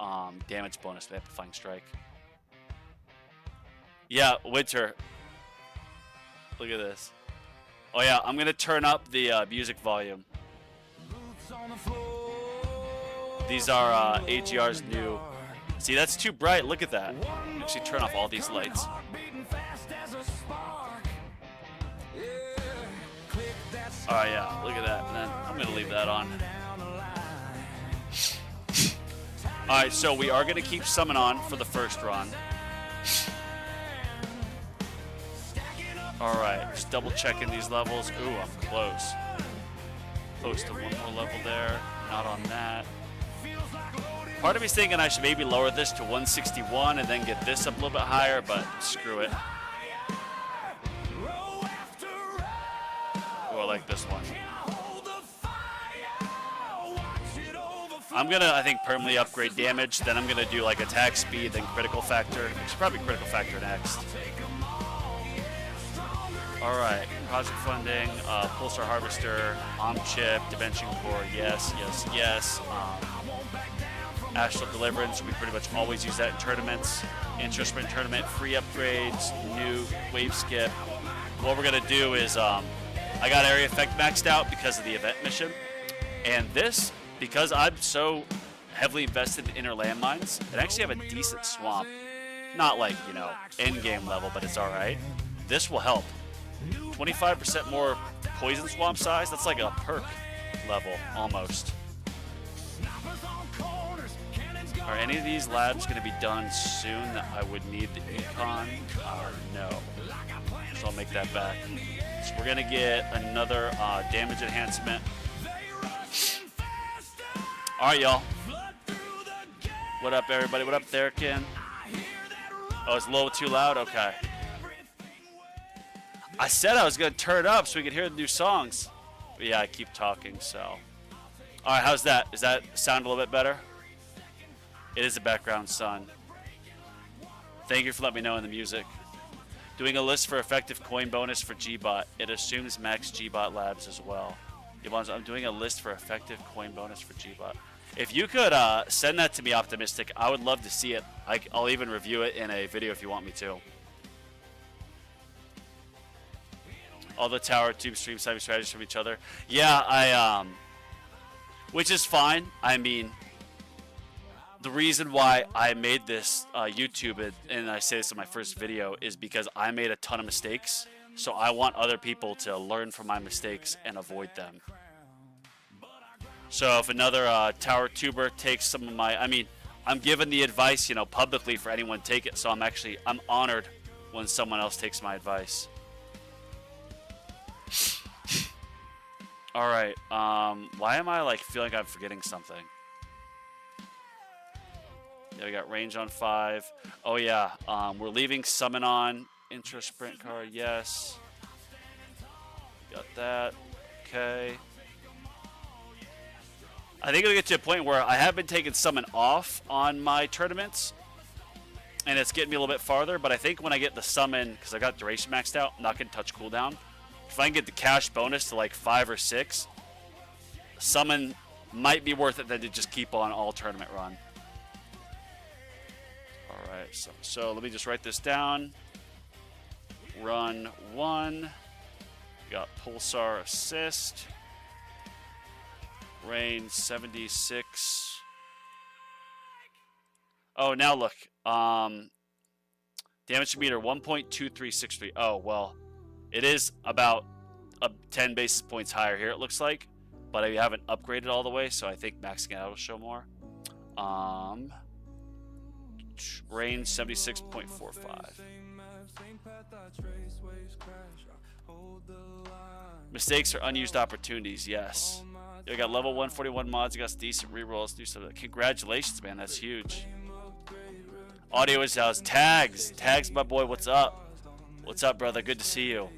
damage bonus with Amplifying Strike. Yeah, Winter. Look at this. Oh yeah, I'm gonna turn up the music volume. These are AGR's new. See, that's too bright. Look at that. Actually, turn off all these lights. Oh yeah, look at that. And then I'm gonna leave that on. All right, so we are gonna keep summon on for the first run. All right, just double checking these levels. Ooh, I'm close. Close to one more level there. Not on that. Part of me's thinking I should maybe lower this to 161 and then get this up a little bit higher, but screw it. Oh, I like this one. I'm gonna, I think, permanently upgrade damage. Then I'm gonna do like attack speed, then critical factor. It's probably critical factor next. All right, project funding, pulsar harvester, chip, dimension core. Yes, yes, yes. Astral deliverance. We pretty much always use that in tournaments. Introsprint tournament, free upgrades, new wave skip. What we're gonna do is, I got area effect maxed out because of the event mission, and this, because I'm so heavily invested in inner landmines, and actually have a decent swamp. Not like, you know, end game level, but it's all right. This will help. 25% more poison swamp size. That's like a perk level almost. Are any of these labs going to be done soon that I would need the econ? No. So I'll make that back. So we're going to get another damage enhancement. All right, y'all. What up, everybody? What up there, Ken? Oh, it's a little too loud? Okay. I said I was going to turn it up so we could hear the new songs. But yeah, I keep talking, so. All right, how's that? Does that sound a little bit better? It is the background sun. Thank you for letting me know in the music. Doing a list for effective coin bonus for Gbot. It assumes max Gbot labs as well. I'm doing a list for effective coin bonus for Gbot. If you could send that to me, Optimistic, I would love to see it. I'll even review it in a video if you want me to. All the tower tube stream saving strategies from each other. Yeah, which is fine. I mean, the reason why I made this YouTube, and I say this in my first video, is because I made a ton of mistakes. So I want other people to learn from my mistakes and avoid them. So if another tower tuber takes some of my, I mean, I'm giving the advice, you know, publicly for anyone to take it. So I'm honored when someone else takes my advice. All right. Why am I like feeling like I'm forgetting something? Yeah, we got range on 5. Oh yeah. We're leaving summon on. Intro sprint car, yes. Got that. Okay. I think it'll get to a point where I have been taking summon off on my tournaments, and it's getting me a little bit farther, but I think when I get the summon, because I got duration maxed out, I'm not going to touch cooldown. If I can get the cash bonus to like 5 or 6, summon might be worth it than to just keep on all tournament run. Alright, so let me just write this down. Run 1. We got Pulsar Assist. Range 76. Oh, now look. Damage meter 1.2363. Oh, well. It is about 10 basis points higher here, it looks like. But I haven't upgraded all the way, so I think maxing it out will show more. Range 76.45. Mistakes are unused opportunities, yes. You got level 141 mods, you got decent rerolls, do something. Congratulations, man, that's huge. Audio is house. Tags, my boy, what's up? What's up, brother? Good to see you.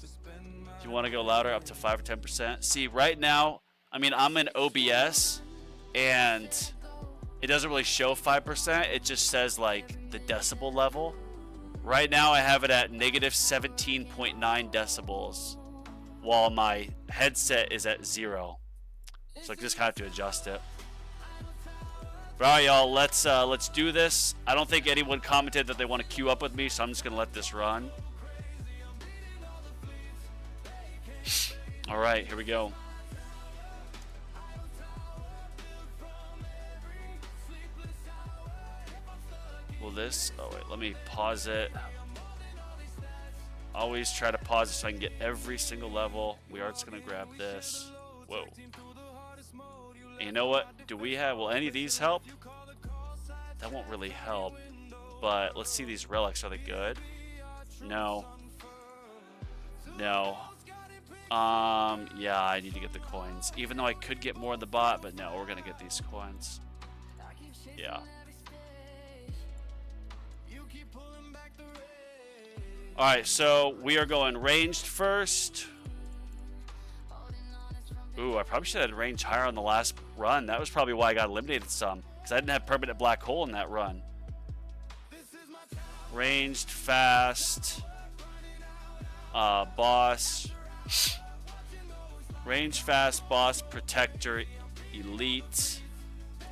Do you want to go louder, up to 5 or 10%? See, right now, I mean, I'm in OBS, and it doesn't really show 5%. It just says, like, the decibel level. Right now, I have it at negative 17.9 decibels, while my headset is at 0. So I just kind of have to adjust it. But all right, y'all, let's do this. I don't think anyone commented that they want to queue up with me, so I'm just going to let this run. All right, here we go. Will this... Oh, wait, let me pause it. Always try to pause it so I can get every single level. We are just going to grab this. Whoa. And you know what? Do we have... Will any of these help? That won't really help. But let's see these relics. Are they good? No. No. Yeah, I need to get the coins. Even though I could get more in the bot, but no, we're going to get these coins. Yeah. Alright, so we are going ranged first. Ooh, I probably should have had range higher on the last run. That was probably why I got eliminated some. Because I didn't have permanent black hole in that run. Ranged, fast, boss. Range, fast, boss, protector, elite,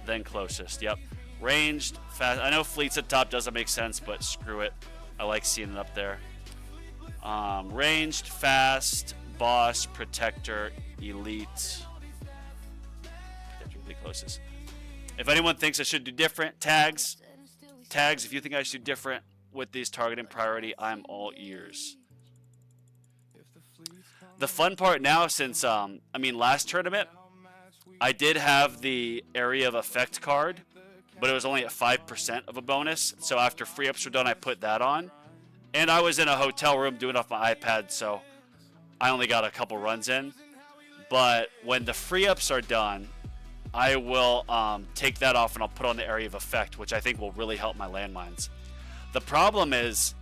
then closest. Yep. Ranged, fast. I know fleets at top doesn't make sense, but screw it. I like seeing it up there. Ranged, fast, boss, protector, elite. Protector, elite, closest. If anyone thinks I should do different, tags, if you think I should do different with these targeting priority, I'm all ears. The fun part now, since, last tournament, I did have the area of effect card, but it was only at 5% of a bonus. So after free ups were done, I put that on. And I was in a hotel room doing it off my iPad, so I only got a couple runs in. But when the free ups are done, I will take that off and I'll put on the area of effect, which I think will really help my landmines. The problem is,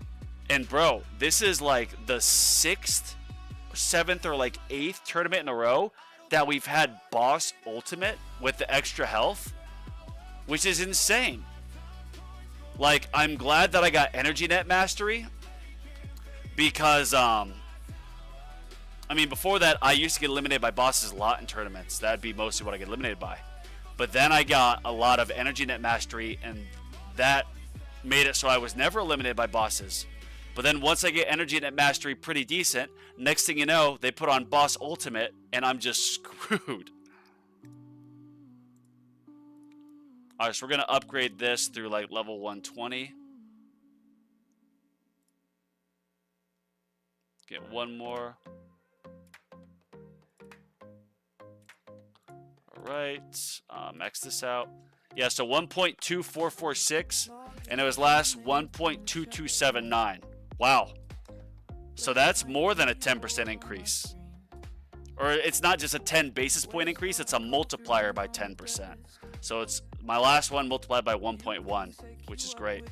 and bro, this is like the 6th, 7th, or like 8th tournament in a row that we've had boss ultimate with the extra health, which is insane. Like, I'm glad that I got energy net mastery because before that I used to get eliminated by bosses a lot in tournaments. That'd be mostly what I get eliminated by. But then I got a lot of energy net mastery, and that made it so I was never eliminated by bosses. But then once I get energy net mastery pretty decent, next thing you know, they put on boss ultimate, and I'm just screwed. Alright, so we're going to upgrade this through like level 120. Get one more. Alright, max this out. Yeah, so 1.2446, and it was last 1.2279. Wow. So that's more than a 10% increase. Or it's not just a 10 basis point increase, it's a multiplier by 10%. So it's my last one multiplied by 1.1, which is great.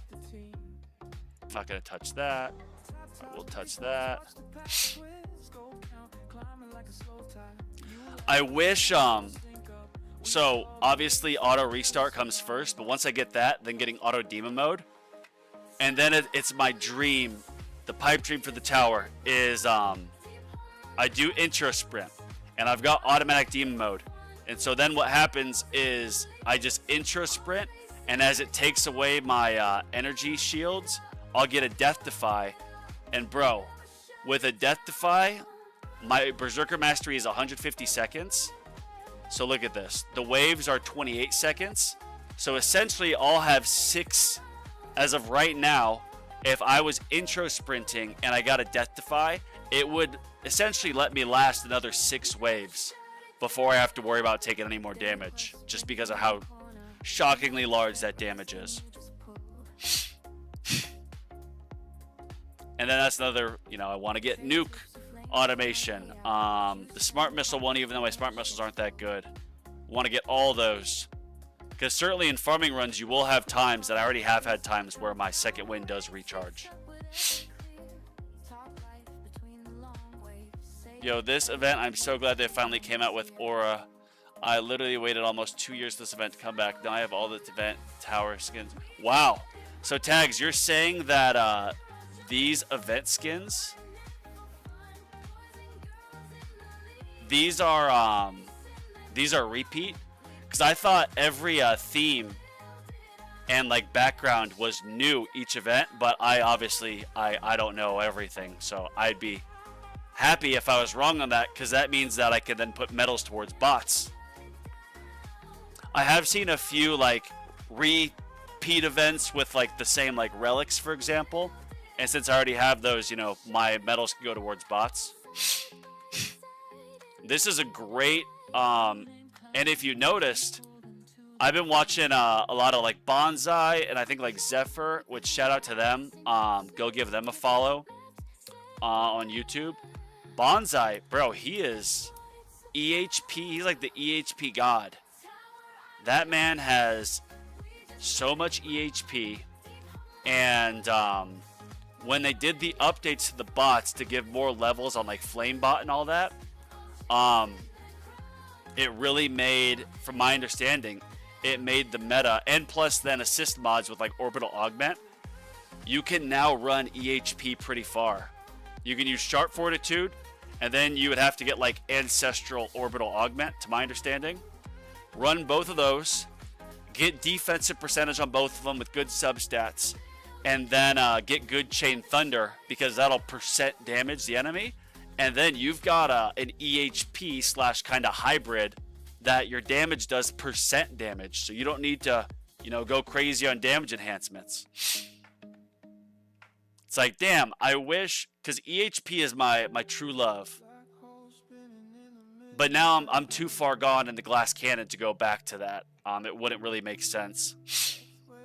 Not going to touch that. I will touch that. I wish, so obviously auto restart comes first, but once I get that, then getting auto demon mode. And then it's my dream, the pipe dream for the tower is I do intro sprint, and I've got automatic demon mode. And so then what happens is I just intro sprint, and as it takes away my energy shields, I'll get a death defy. And bro, with a death defy, my berserker mastery is 150 seconds. So look at this. The waves are 28 seconds. So essentially I'll have 6, as of right now, if I was intro sprinting and I got a death defy, it would essentially let me last another 6 waves before I have to worry about taking any more damage, just because of how shockingly large that damage is. And then that's another, I want to get nuke automation. The smart missile one, even though my smart missiles aren't that good. Want to get all those. Because certainly in farming runs, you will have times, that I already have had times, where my second wind does recharge. Yo, this event, I'm so glad they finally came out with Aura. I literally waited almost 2 years for this event to come back. Now I have all the event tower skins. Wow. So Tags, you're saying that these event skins, these are repeat? Because I thought every theme and like background was new each event, but I don't know everything, so I'd be happy if I was wrong on that, because that means that I can then put medals towards bots. I have seen a few like repeat events with like the same like relics, for example, and since I already have those, my medals can go towards bots. This is a great, and if you noticed, I've been watching a lot of like Bonsai and I think like Zephyr, which shout out to them. Go give them a follow on YouTube. Bonsai, bro, he is EHP. He's like the EHP god. That man has so much EHP, and when they did the updates to the bots to give more levels on like Flamebot and all that, it really made, from my understanding, it made the meta, and plus then assist mods with like Orbital Augment, you can now run EHP pretty far. You can use Sharp Fortitude, and then you would have to get like Ancestral Orbital Augment, to my understanding. Run both of those, get defensive percentage on both of them with good substats, and then get good Chain Thunder, because that'll percent damage the enemy. And then you've got an EHP slash kind of hybrid that your damage does percent damage. So you don't need to, go crazy on damage enhancements. It's like, damn, I wish, because EHP is my true love. But now I'm too far gone in the glass cannon to go back to that. It wouldn't really make sense.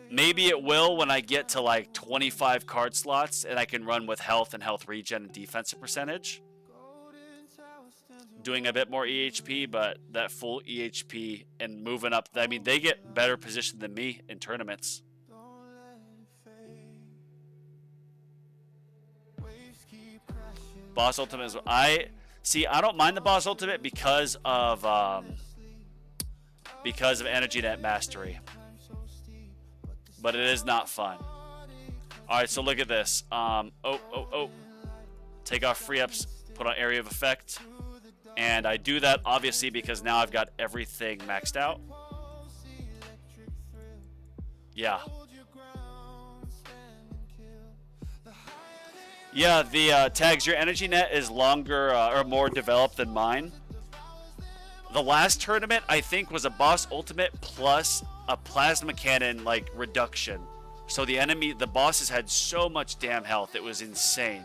Maybe it will when I get to like 25 card slots and I can run with health and health regen and defensive percentage. Doing a bit more EHP, but that full EHP and moving up, I mean, they get better position than me in tournaments. Boss Ultimate is, I don't mind the Boss Ultimate because of Energy Net Mastery. But it is not fun. Alright, so look at this. Take off free ups, put on Area of Effect. And I do that obviously because now I've got everything maxed out. Yeah. Yeah, the tags, your energy net is longer or more developed than mine. The last tournament, I think, was a boss ultimate plus a plasma cannon, like, reduction. So the bosses had so much damn health, it was insane.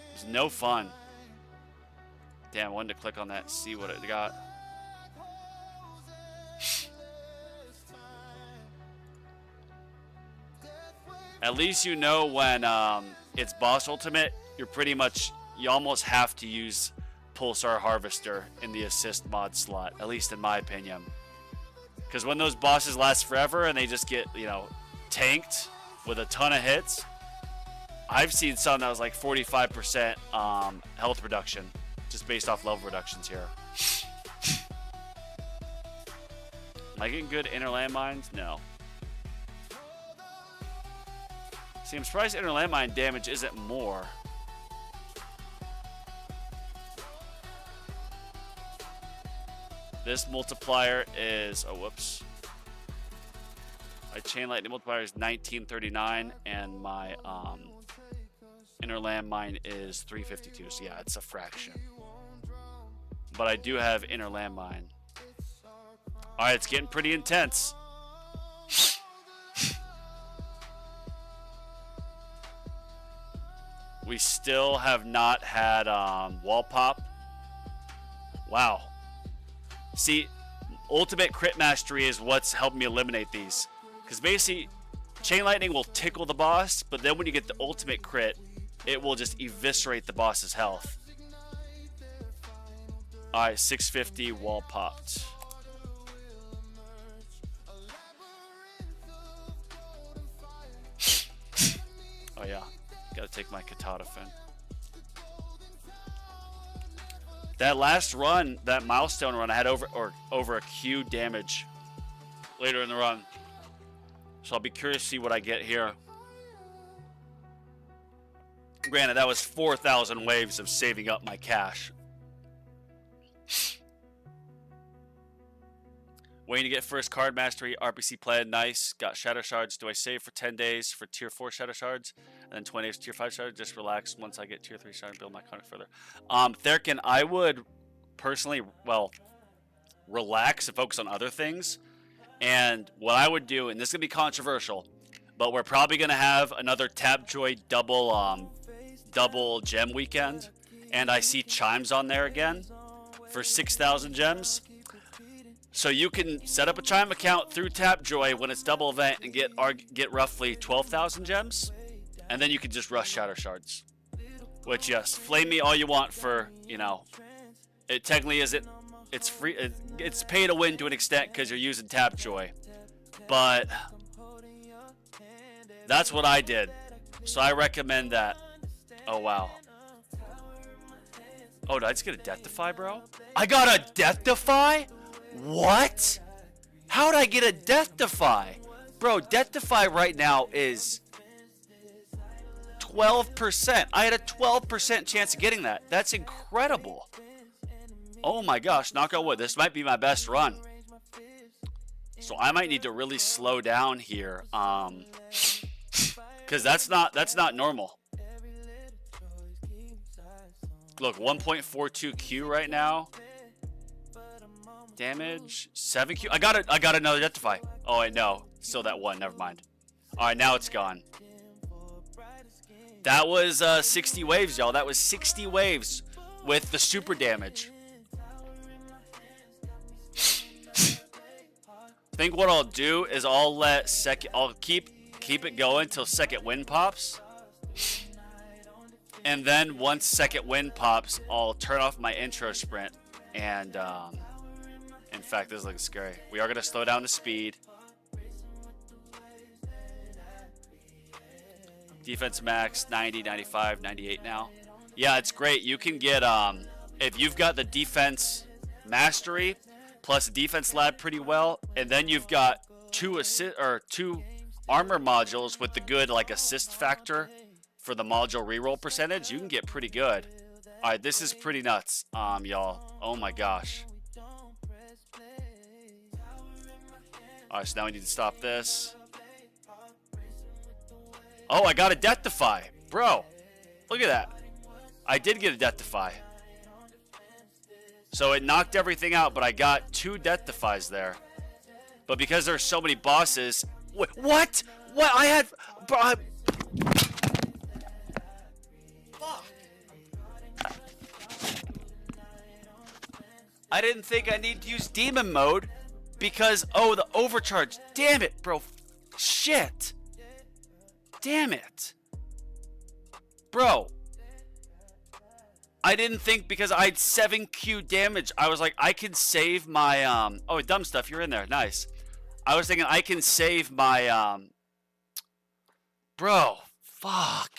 It was no fun. Damn, I wanted to click on that, see what it got. At least you know when it's boss ultimate, you almost have to use Pulsar Harvester in the assist mod slot, at least in my opinion. Because when those bosses last forever and they just get, tanked with a ton of hits, I've seen some that was like 45% health reduction, just based off level reductions here. Am I getting good inner landmines? No. See, I'm surprised inner landmine damage isn't more. This multiplier is, whoops. My chain lightning multiplier is 1939, and my inner landmine is 352. So yeah, it's a fraction. But I do have inner landmine. All right, it's getting pretty intense. We still have not had wall pop. Wow. See, ultimate crit mastery is what's helped me eliminate these. Because basically, chain lightning will tickle the boss, but then when you get the ultimate crit, it will just eviscerate the boss's health. Alright, 650 wall popped. Oh yeah, gotta take my Katadafin. That last run, that milestone run, I had over a Q damage later in the run. So I'll be curious to see what I get here. Granted, that was 4,000 waves of saving up my cash. Waiting to get first card mastery, RPC plan, nice. Got shadow shards. Do I save for 10 days for tier 4 shadow shards? And then 20 days for tier 5 shards? Just relax once I get tier 3 shard and build my card further. Therkin, I would personally, relax and focus on other things. And what I would do, and this is going to be controversial, but we're probably going to have another Tapjoy double gem weekend. And I see chimes on there again for 6,000 gems. So you can set up a chime account through Tapjoy when it's double event and get roughly 12,000 gems. And then you can just rush shadow shards. Which, yes, flame me all you want for, it technically isn't, it's free, it's pay to win to an extent because you're using Tapjoy. But that's what I did. So I recommend that. Oh, wow. Oh, did I just get a death defy, bro? I got a death defy? What? How'd I get a death defy? Bro, death defy right now is 12%. I had a 12% chance of getting that. That's incredible. Oh my gosh, knock on wood. This might be my best run. So I might need to really slow down here. Because that's not normal. Look, 1.42 Q right now. Damage 7Q. I got another death defy. Oh wait, no, still that one. Never mind. All right, now it's gone. That was 60 waves, y'all. That was 60 waves with the super damage. I think what I'll do is I'll keep it going till second wind pops. And then once second wind pops, I'll turn off my intro sprint. And in fact, this looks scary. We are going to slow down the speed. Defense max 90, 95, 98 now. Yeah, it's great. You can get if you've got the defense mastery plus defense lab pretty well, and then you've got two armor modules with the good like assist factor for the module reroll percentage, you can get pretty good. All right, this is pretty nuts, y'all. Oh my gosh. All right, so now we need to stop this. Oh, I got a death defy, bro. Look at that. I did get a death defy. So it knocked everything out, but I got 2 death defies there. But because there's so many bosses, what? What? I had. I didn't think I need to use demon mode because, oh, the overcharge. Damn it, bro. Shit. Damn it. Bro. I didn't think because I had 7Q damage. I was like, I can save my, oh, dumb stuff. You're in there. Nice. I was thinking I can save my, bro. Fuck.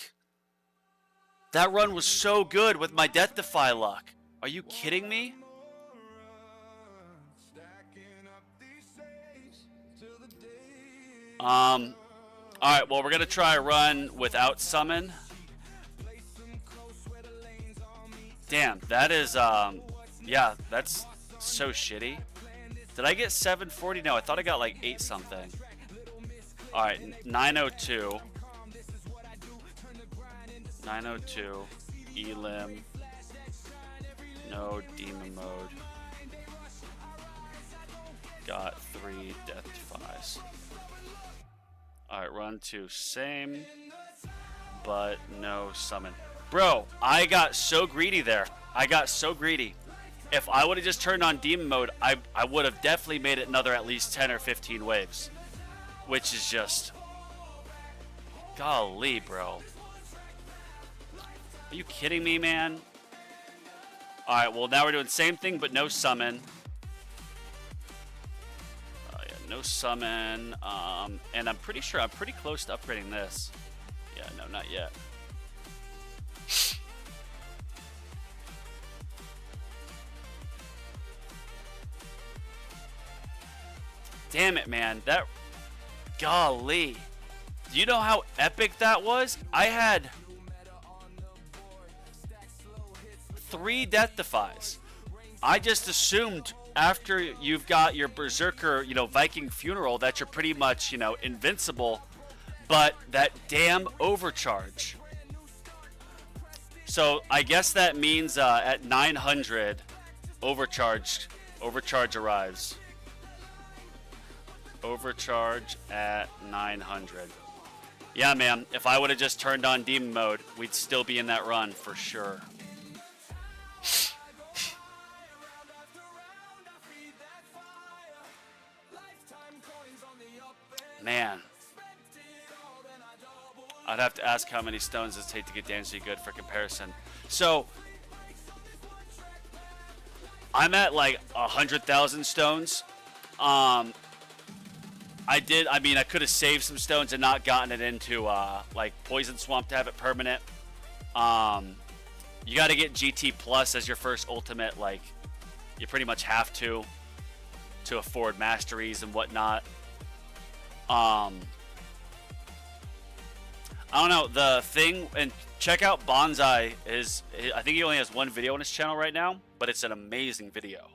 That run was so good with my death defy luck. Are you kidding me? Alright, well, we're gonna try a run without summon. Damn, that is, yeah, that's so shitty. Did I get 740? No, I thought I got like 8 something. Alright, 902. 902. Elim. No demon mode. Got 3 death defies. Alright, run to same, but no summon. Bro, I got so greedy there. I got so greedy. If I would have just turned on demon mode, I would have definitely made it another at least 10 or 15 waves. Which is just... golly, bro. Are you kidding me, man? Alright, well now we're doing the same thing, but no summon. No summon, and I'm pretty sure I'm pretty close to upgrading this. Yeah, no, not yet. Damn it, man. That, golly. Do you know how epic that was? I had 3 death defies. I just assumed after you've got your Berserker, Viking funeral, that you're pretty much, invincible. But that damn overcharge. So I guess that means at 900, overcharge arrives. Overcharge at 900. Yeah, man. If I would have just turned on demon mode, we'd still be in that run for sure. Man, I'd have to ask how many stones does it take to get damage to be good for comparison. So, I'm at like 100,000 stones. I could have saved some stones and not gotten it into like Poison Swamp to have it permanent. You got to get GT Plus as your first ultimate. Like, you pretty much have to afford masteries and whatnot. I don't know, the thing, and check out Bonsai. I think he only has one video on his channel right now, but it's an amazing video.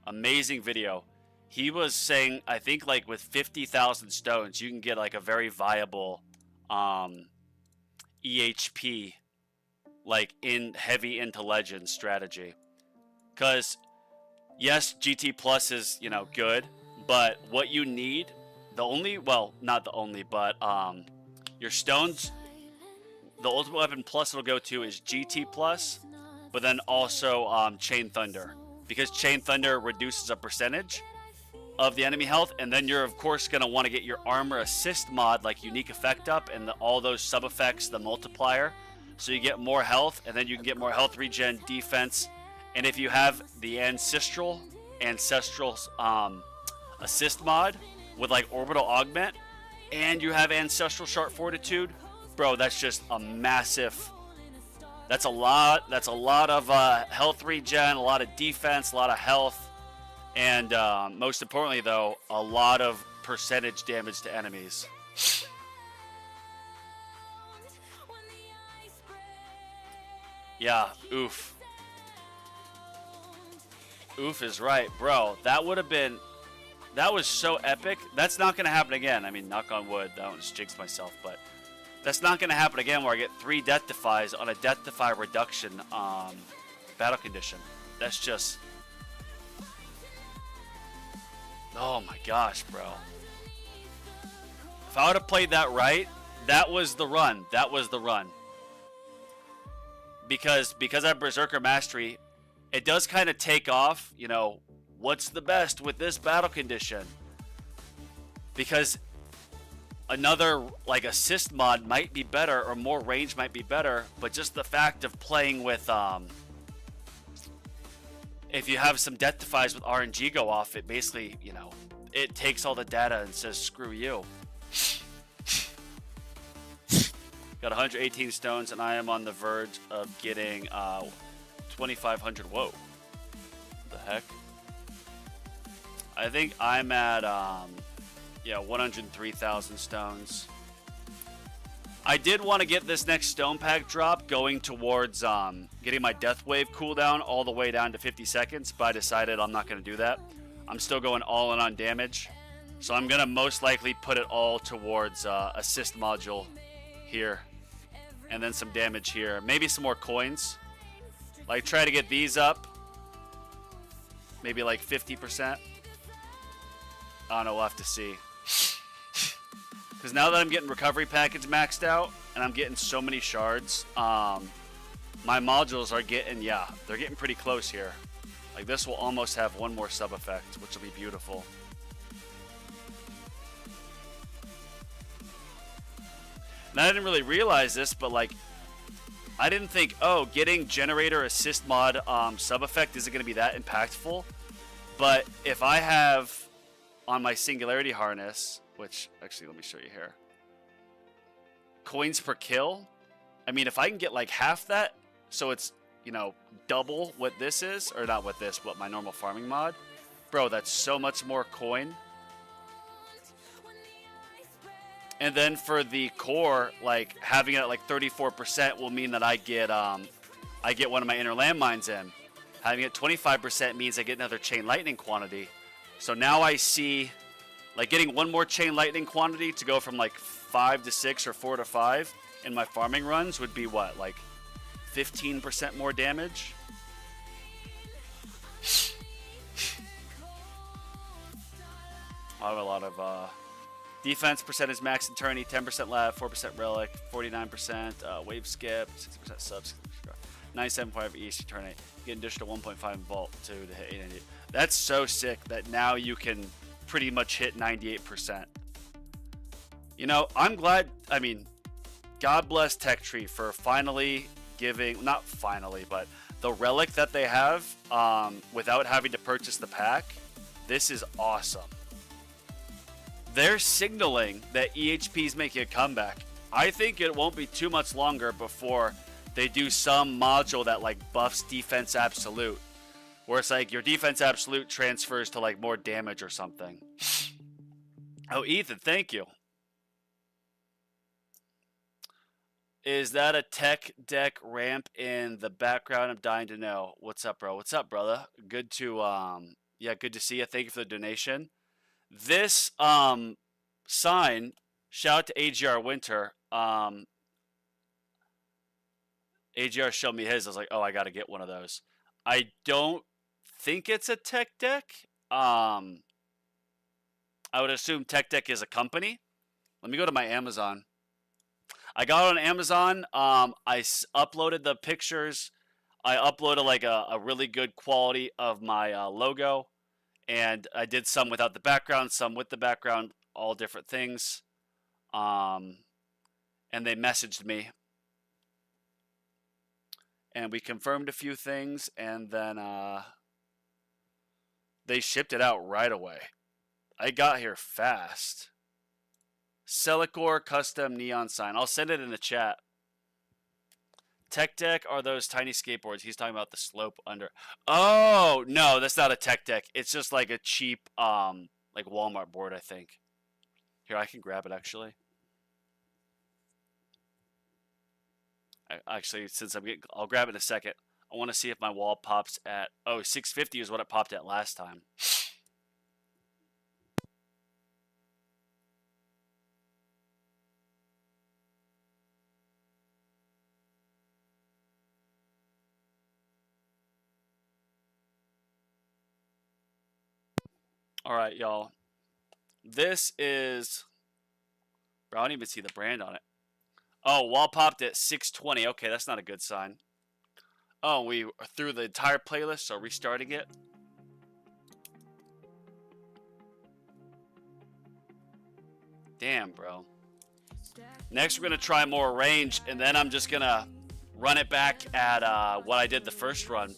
Amazing video. He was saying, I think like with 50,000 stones, you can get like a very viable EHP, like heavy into Legends strategy. Because yes, GT Plus is, you know, good, but what you need, not the only, but your stones, the ultimate weapon plus it'll go to is GT Plus, but then also Chain Thunder, because Chain Thunder reduces a percentage of the enemy health, and then you're of course going to want to get your armor assist mod, like unique effect up, and all those sub effects, the multiplier, so you get more health, and then you can get more health regen, defense, and if you have the ancestral assist mod with like orbital augment, and you have ancestral sharp fortitude, bro, that's just a massive, that's a lot of health regen, a lot of defense, a lot of health, and most importantly though, a lot of percentage damage to enemies. Yeah, oof is right, bro. That was so epic. That's not gonna happen again. I mean, knock on wood, I don't just jinx myself, but that's not gonna happen again where I get 3 death defies on a death defy reduction battle condition. That's just, oh my gosh, bro. If I would have played that right, that was the run. Because I have Berserker Mastery, it does kind of take off, you know, what's the best with this battle condition? Because another like assist mod might be better, or more range might be better, but just the fact of playing with if you have some death defies with RNG go off, it basically, you know, it takes all the data and says screw you. Got 118 stones, and I am on the verge of getting 2,500. Whoa, the heck. I think I'm at 103,000 stones. I did want to get this next stone pack drop going towards getting my death wave cooldown all the way down to 50 seconds, but I decided I'm not going to do that. I'm still going all in on damage, so I'm going to most likely put it all towards assist module here, and then some damage here, maybe some more coins, like try to get these up maybe like 50%. I don't know, we'll have to see. Because now that I'm getting recovery package maxed out, and I'm getting so many shards, my modules are getting, they're getting pretty close here. Like this will almost have one more sub effect, which will be beautiful. And I didn't really realize this, but like, I didn't think, oh, getting generator assist mod sub effect isn't going to be that impactful. But if I have on my singularity harness, which actually, let me show you here, coins per kill, I mean, if I can get like half that, so it's, you know, double what this is, or not what this, but my normal farming mod, bro, that's so much more coin. And then for the core, like having it at like 34% will mean that I get one of my inner landmines in. Having it 25% means I get another chain lightning quantity. So now I see, like, getting one more chain lightning quantity to go from like 5 to 6 or 4 to 5 in my farming runs would be what, like 15% more damage? I have a lot of defense percentage max in tourney, 10% left, 4% relic, 49% wave skip, 60% subs, 97.5 east tourney. Get an additional 1.5 vault to hit 890. That's so sick that now you can pretty much hit 98%. You know, I'm glad, I mean, God bless Tech Tree for finally giving, not finally, but the relic that they have without having to purchase the pack. This is awesome. They're signaling that EHP is making a comeback. I think it won't be too much longer before they do some module that like buffs defense absolute, where it's like your defense absolute transfers to like more damage or something. Oh, Ethan, thank you. Is that a tech deck ramp in the background? I'm dying to know. What's up, bro? What's up, brother? Good to yeah, good to see you. Thank you for the donation. This sign, shout out to AGR Winter. AGR showed me his. I was like, oh, I got to get one of those. I don't think it's a tech deck. I would assume tech deck is a company. Let me go to my Amazon. I got it on Amazon. I uploaded the pictures. I uploaded like a really good quality of my logo. And I did some without the background, some with the background, all different things. And they messaged me. And we confirmed a few things. And then they shipped it out right away. I got here fast. Celicor custom neon sign. I'll send it in the chat. Tech deck are those tiny skateboards. He's talking about the slope under. Oh, no, that's not a tech deck. It's just like a cheap like Walmart board, I think. Here, I can grab it actually. Actually, since I'll grab it in a second. I want to see if my wall pops at 650 is what it popped at last time. All right, y'all. This is... Bro, I don't even see the brand on it. Oh, wall popped at 620. Okay, that's not a good sign. Oh, we are through the entire playlist, so restarting it. Damn, bro. Next, we're going to try more range, and then I'm just going to run it back at what I did the first run.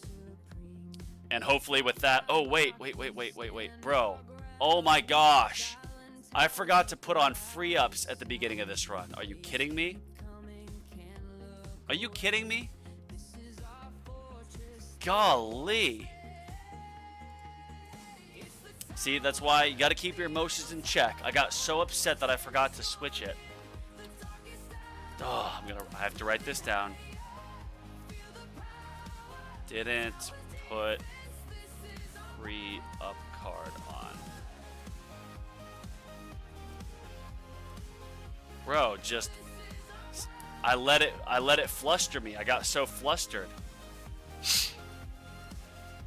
And hopefully with that... Oh, wait. Bro. Oh, my gosh. I forgot to put on free ups at the beginning of this run. Are you kidding me? Are you kidding me? Golly. See, that's why you got to keep your emotions in check. I got so upset that I forgot to switch it. Oh, I have to write this down. Didn't put free up card on. Bro, just I let it fluster me. I got so flustered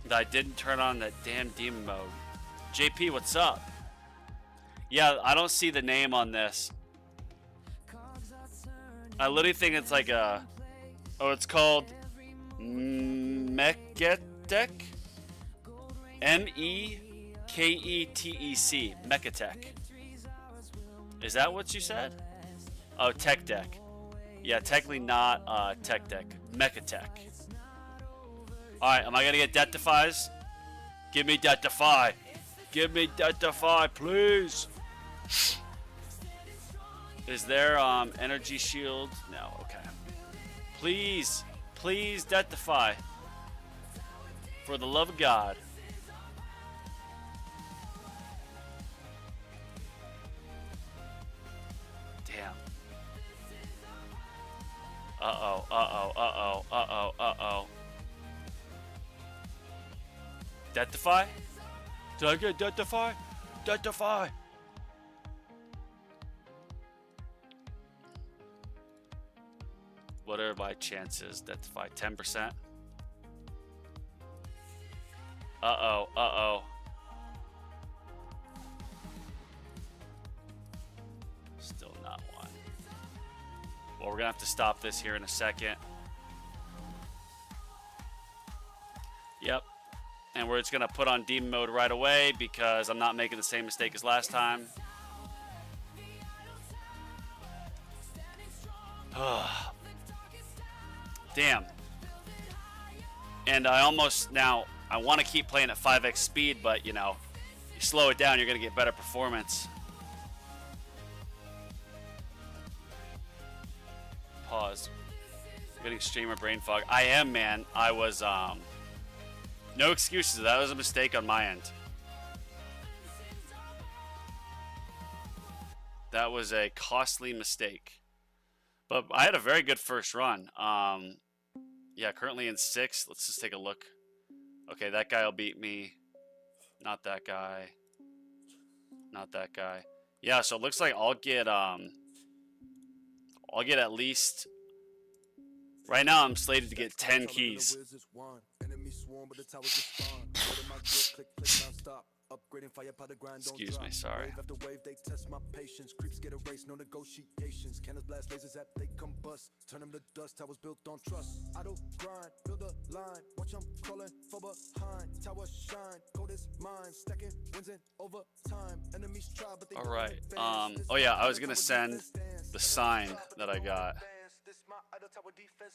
that I didn't turn on that damn demon mode. JP, what's up? Yeah, I don't see the name on this. I literally think it's like a... Oh, it's called Meketec? M-E-K-E-T-E-C. Meketec. Is that what you said? Oh, tech deck. Yeah, technically not tech deck. Meketec. Alright, am I going to get Death-Defies? Give me Death-Defy. Give me Death-Defy, please. Is there energy shield? No, okay. Please, please Death-Defy. For the love of God. Damn. Uh-oh, uh-oh, uh-oh, uh-oh, uh-oh. Death-Defy? Did I get Death-Defy? Death-Defy! What are my chances? Death-Defy 10%? Uh-oh, uh-oh. Still not one. Well, we're gonna have to stop this here in a second. Yep. And we're just gonna put on demon mode right away because I'm not making the same mistake as last time. Damn. And I almost now I want to keep playing at 5x speed, but you know, you slow it down, you're gonna get better performance. Pause. Getting streamer brain fog. I am, man. I was, no excuses. That was a mistake on my end. That was a costly mistake. But I had a very good first run. Yeah, currently in 6th. Let's just take a look. Okay, that guy will beat me. Not that guy. Not that guy. Yeah, so it looks like I'll get at least. Right now I'm slated to get 10 keys. Excuse me, sorry. All right. Oh yeah, I was gonna send the sign that I got.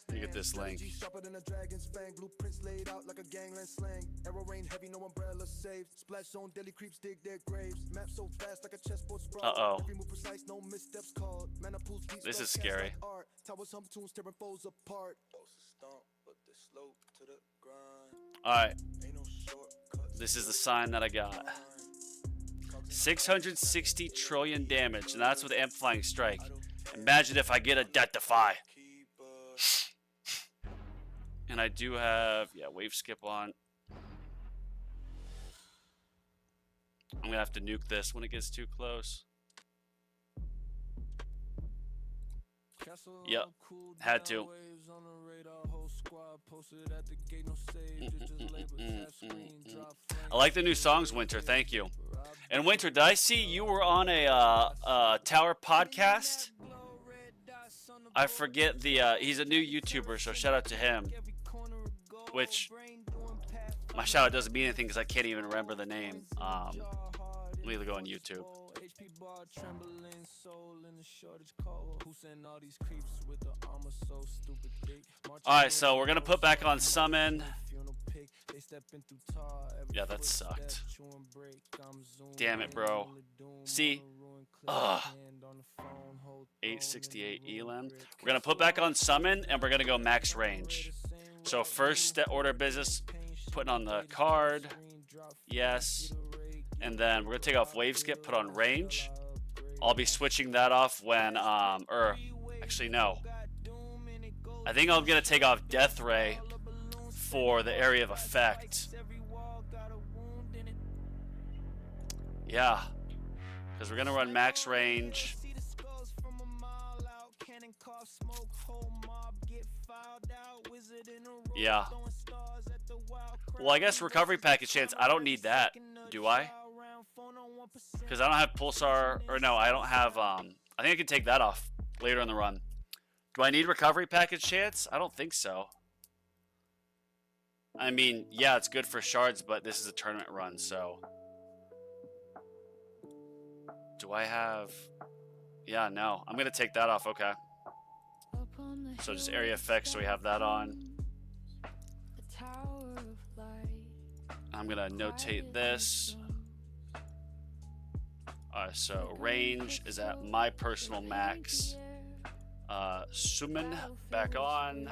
Let me get this link. Uh-oh. This is scary. Alright. This is the sign that I got. 660 trillion damage, and that's with Amplifying Strike. Imagine if I get a Deathify. And I do have, yeah, wave skip on. I'm gonna have to nuke this when it gets too close. Yep, had to. I like the new songs, Winter. Thank you. And Winter, did I see you were on a Tower podcast? I forget the. He's a new YouTuber, so shout out to him. Which my shout out doesn't mean anything because I can't even remember the name. Let me go on YouTube. Alright, so we're gonna put back on summon. Yeah, that sucked. Damn it, bro. See? Ugh. 868 Elam. We're gonna put back on summon and we're gonna go max range. So first order of business, putting on the card. Yes. And then we're gonna take off wave skip, put on range. I'll be switching that off when actually no. I think I'm gonna take off Death Ray for the area of effect. Yeah. Because we're gonna run max range. Yeah. Well, I guess recovery package chance. I don't need that, do I? Because I don't have pulsar, or no, I don't have. I think I can take that off later in the run. Do I need recovery package chance? I don't think so. I mean, yeah, it's good for shards, but this is a tournament run, so. Do I have? Yeah, no. I'm gonna take that off. Okay. So just area effects, so we have that on. I'm gonna notate this. So range is at my personal max. Summon back on.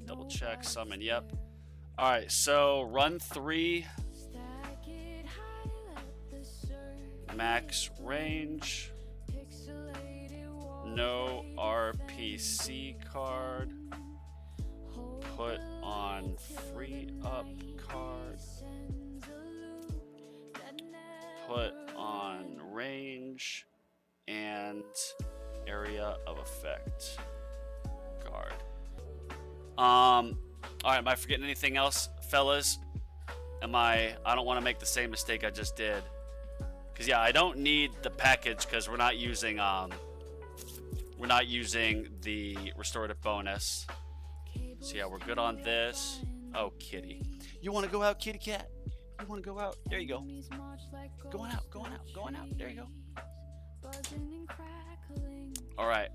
Double check summon. Yep. All right. So run 3. Max range. No RPC card. Put on free up card. Put on range and area of effect card. All right, am I forgetting anything else, fellas? I don't want to make the same mistake I just did. Cause yeah, I don't need the package because we're not using the restorative bonus. So yeah, we're good on this. Oh, kitty. You want to go out, kitty cat? You want to go out? There you go. Going out, going out, going out. There you go. All right.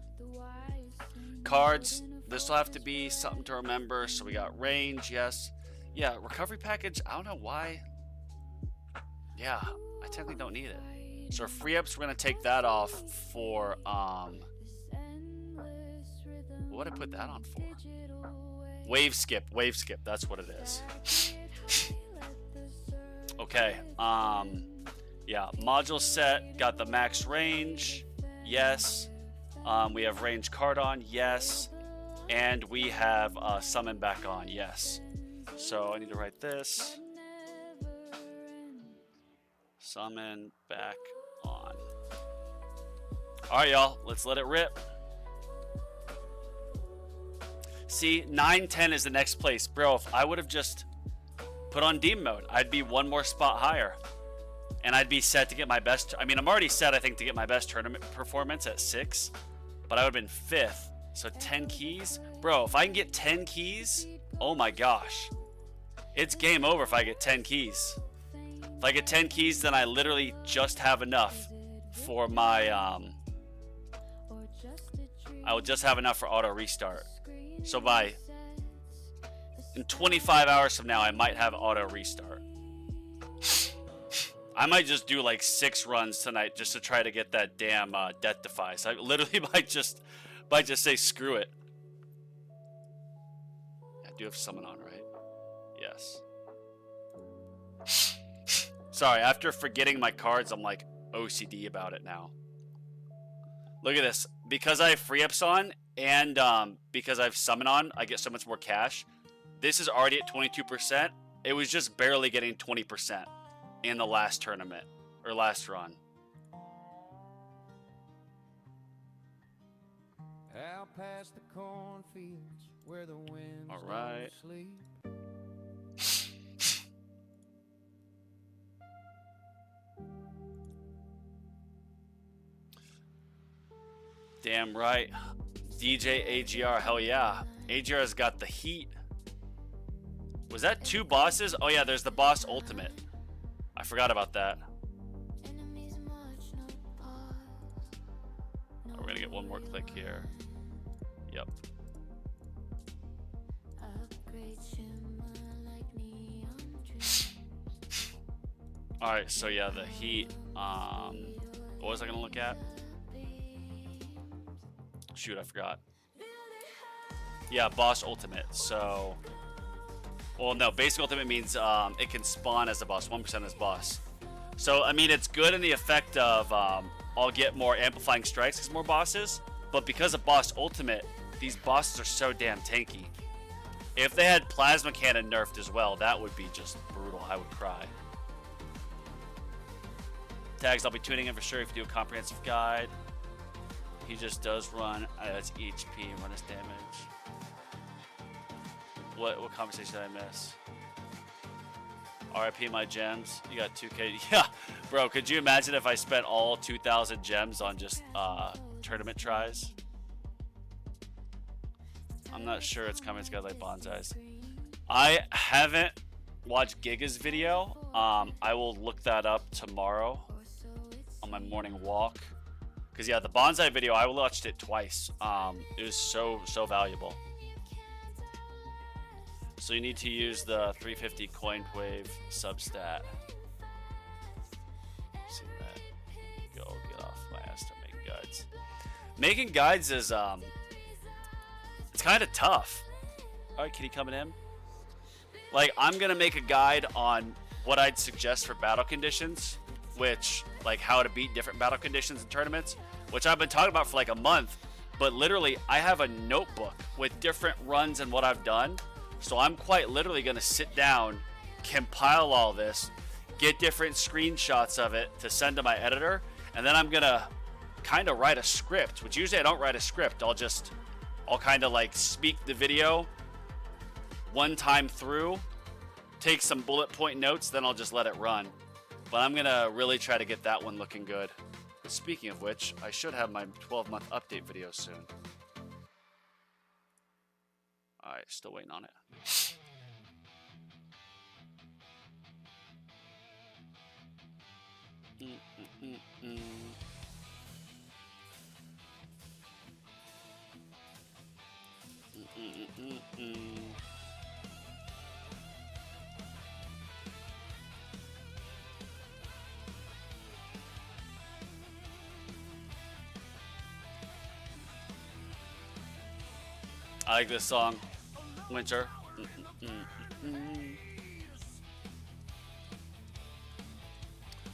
Cards. This will have to be something to remember. So we got range, yes. Yeah, recovery package. I don't know why. Yeah, I technically don't need it. So free ups, we're gonna take that off for What would I put that on for? Wave skip. That's what it is. Okay. Yeah. Module set. Got the max range. Yes. We have range card on. Yes. And we have summon back on. Yes. So I need to write this. Summon back on. All right, y'all. Let's let it rip. See, 9-10 is the next place. Bro, if I would have just put on Demon mode, I'd be one more spot higher. And I'd be set to get my best. I mean, I'm already set, I think, to get my best tournament performance at 6. But I would have been 5th. So 10 keys. Bro, if I can get 10 keys, oh my gosh. It's game over if I get 10 keys. If I get 10 keys, then I literally just have enough for my... I will just have enough for auto restart. So in 25 hours from now, I might have auto restart. I might just do like 6 runs tonight just to try to get that damn Death Defy. So I literally might just say screw it. I do have summon on, right? Yes. Sorry, after forgetting my cards, I'm like OCD about it now. Look at this. Because I have free ups on and because I have summon on, I get so much more cash. This is already at 22%. It was just barely getting 20% in the last tournament or last run. Out past the cornfields where the winds all right. don't sleep. Damn right. DJ AGR, hell yeah. AGR has got the heat. Was that 2 bosses? Oh yeah, there's the boss ultimate. I forgot about that. Oh, we're gonna get one more click here. Yep. Alright, so yeah, the heat. What was I gonna look at? Shoot, I forgot. Yeah, boss ultimate. So, well, no, basic ultimate means it can spawn as a boss, 1% as boss. So, I mean, it's good in the effect of I'll get more amplifying strikes because more bosses. But because of boss ultimate, these bosses are so damn tanky. If they had plasma cannon nerfed as well, that would be just brutal. I would cry. Tags, I'll be tuning in for sure if you do a comprehensive guide. He just does run. That's HP and run his damage. What conversation did I miss? RIP my gems. You got 2K. Yeah, bro. Could you imagine if I spent all 2,000 gems on just tournament tries? I'm not sure it's coming together like bonsais. I haven't watched Giga's video. I will look that up tomorrow on my morning walk. Because yeah, the bonsai video, I watched it twice. It was so valuable. So you need to use the 350 coin wave substat. See that? Go get off my ass to make guides. Making guides is it's kind of tough. All right, kitty coming in. Like I'm gonna make a guide on what I'd suggest for battle conditions, which like how to beat different battle conditions in tournaments, which I've been talking about for like a month. But literally, I have a notebook with different runs and what I've done. So I'm quite literally going to sit down, compile all this, get different screenshots of it to send to my editor, and then I'm going to kind of write a script, which usually I don't write a script. I'll kind of like speak the video one time through, take some bullet point notes, then I'll just let it run. But I'm going to really try to get that one looking good. Speaking of which, I should have my 12-month update video soon. Alright, still waiting on it. I like this song. Winter.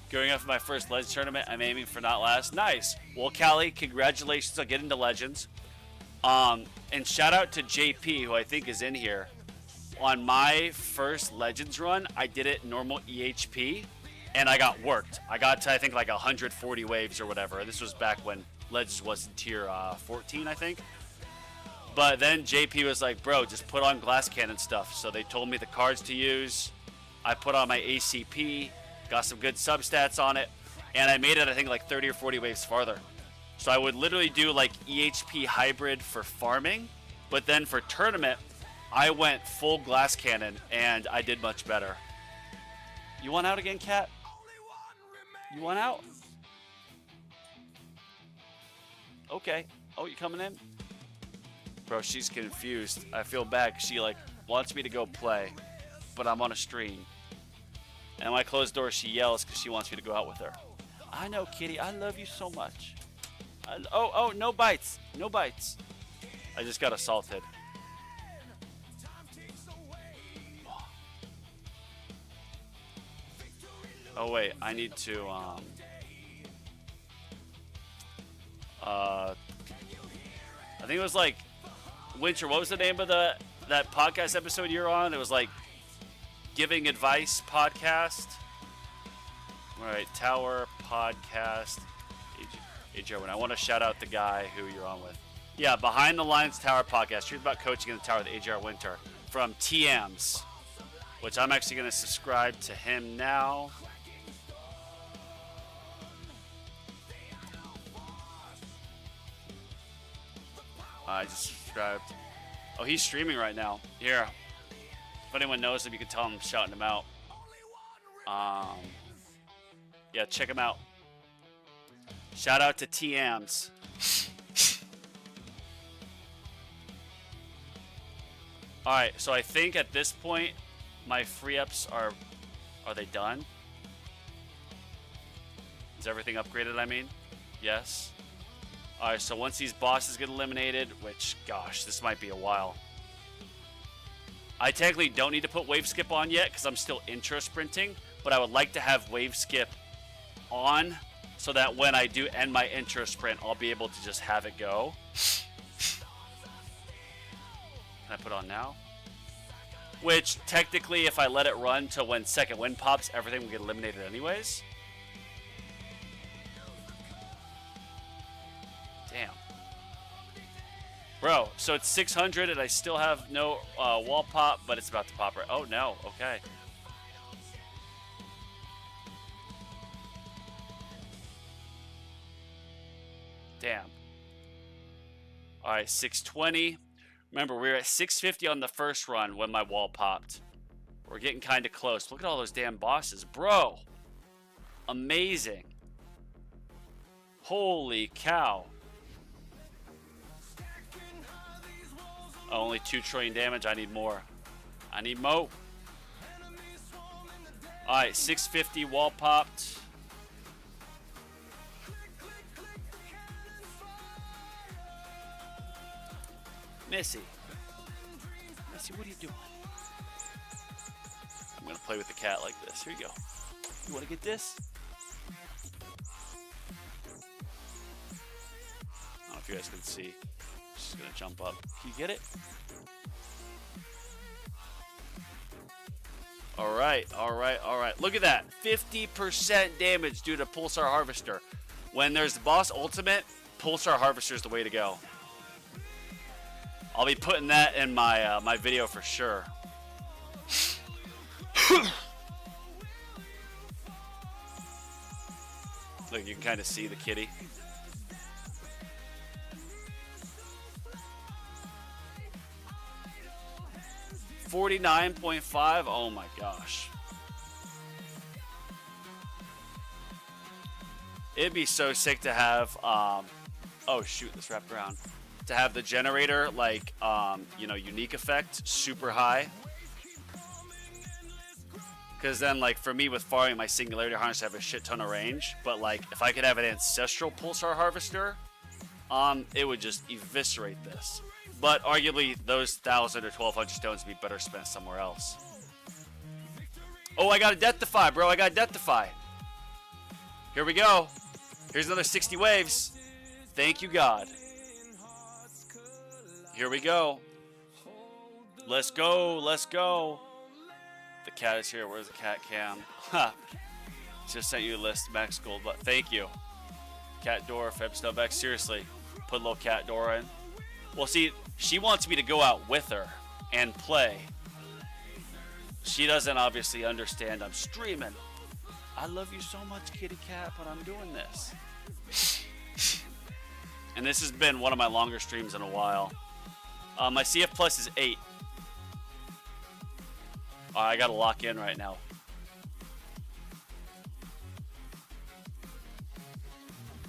Going after my first Legends tournament, I'm aiming for not last. Nice. Well, Callie, congratulations on getting to Legends. And shout out to JP, who I think is in here. On my first Legends run, I did it normal EHP, and I got worked. I got to, I think, like 140 waves or whatever. This was back when Legends was in tier 14, I think. But then JP was like, bro, just put on glass cannon stuff. So they told me the cards to use. I put on my ACP, got some good substats on it, and I made it, I think, like 30 or 40 waves farther. So I would literally do like EHP hybrid for farming, but then for tournament, I went full glass cannon, and I did much better. You want out again, Cat? You want out? Okay. Oh, you coming in? Bro, she's confused. I feel bad 'cause she like wants me to go play, but I'm on a stream. And when I close the door, she yells because she wants me to go out with her. I know, kitty. I love you so much. Oh, no bites. No bites. I just got assaulted. Oh, wait. I need to, I think it was like, Winter, what was the name of that podcast episode you're on? It was like Giving Advice Podcast. All right, Tower Podcast. I want to shout out the guy who you're on with. Yeah, Behind the Lines Tower Podcast. Truth about coaching in the tower with AJR Winter from TMs, which I'm actually going to subscribe to him now. I just subscribed. Oh, he's streaming right now. Here. If anyone knows him, you can tell him I'm shouting him out. Yeah, check him out. Shout out to TMs. Alright, so I think at this point, my free ups are they done? Is everything upgraded, I mean? Yes. Alright, so once these bosses get eliminated, which, gosh, this might be a while. I technically don't need to put wave skip on yet because I'm still intro sprinting, but I would like to have wave skip on so that when I do end my intro sprint, I'll be able to just have it go. Can I put on now? Which, technically, if I let it run till when second wind pops, everything will get eliminated anyways. Damn. Bro, so it's 600 and I still have no wall pop, but it's about to pop right. Oh, no. Okay. Damn. All right, 620. Remember, we were at 650 on the first run when my wall popped. We're getting kind of close. Look at all those damn bosses. Bro. Amazing. Holy cow. Oh, only 2 trillion damage. I need more. I need more. Alright, 650 wall popped. Missy. Missy, what are you doing? I'm going to play with the cat like this. Here you go. You want to get this? I don't know if you guys can see. She's going to jump up. Can you get it? Alright. Look at that. 50% damage due to Pulsar Harvester. When there's the boss ultimate, Pulsar Harvester is the way to go. I'll be putting that in my my video for sure. Look, you can kind of see the kitty. $49.5. Oh my gosh. It'd be so sick to have. Oh shoot, let's wrap around. To have the generator, like, unique effect, super high. Because then, like, for me with farming, my Singularity Harness, I have a shit ton of range. But, like, if I could have an Ancestral Pulsar Harvester, it would just eviscerate this. But arguably, those 1,000 or 1,200 stones would be better spent somewhere else. Oh, I got a Death Defy, bro. I got a Death Defy. Here we go. Here's another 60 waves. Thank you, God. Here we go. Let's go. Let's go. The cat is here. Where's the cat cam? Ha. Just sent you a list. Max Gold. But thank you. Cat Dora, Feb Snowback. Seriously. Put a little Cat Dora in. Well, see, she wants me to go out with her and play. She doesn't obviously understand I'm streaming. I love you so much, kitty cat, but I'm doing this. And this has been one of my longer streams in a while. My CF Plus is 8. I gotta lock in right now.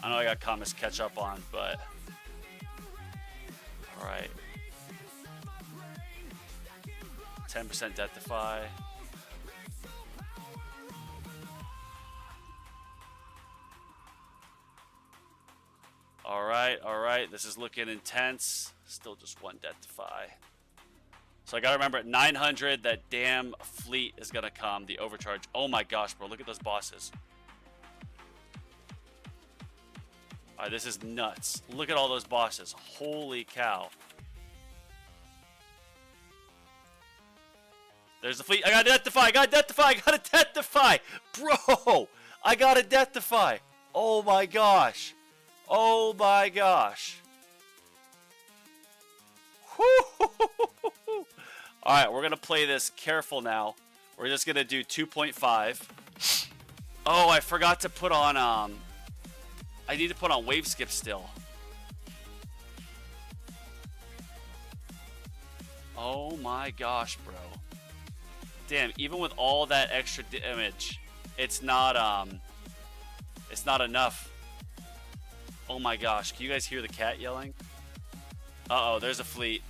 I know I got comments to catch up on, but... Alright. 10% Death Defy. Alright. This is looking intense. Still just one Death Defy. So I gotta remember at 900, that damn fleet is gonna come. The overcharge. Oh my gosh, bro. Look at those bosses. Alright, this is nuts. Look at all those bosses. Holy cow. There's the fleet. I got a Death Defy. I got a Death Defy. I got a Death Defy. Bro, I got a Death Defy. Oh my gosh. Oh my gosh. Alright, we're going to play this careful now. We're just going to do 2.5. Oh, I forgot to put on, I need to put on wave skip still. Oh my gosh, bro. Damn, even with all that extra damage, it's not enough. Oh my gosh, can you guys hear the cat yelling? Uh-oh, there's a fleet.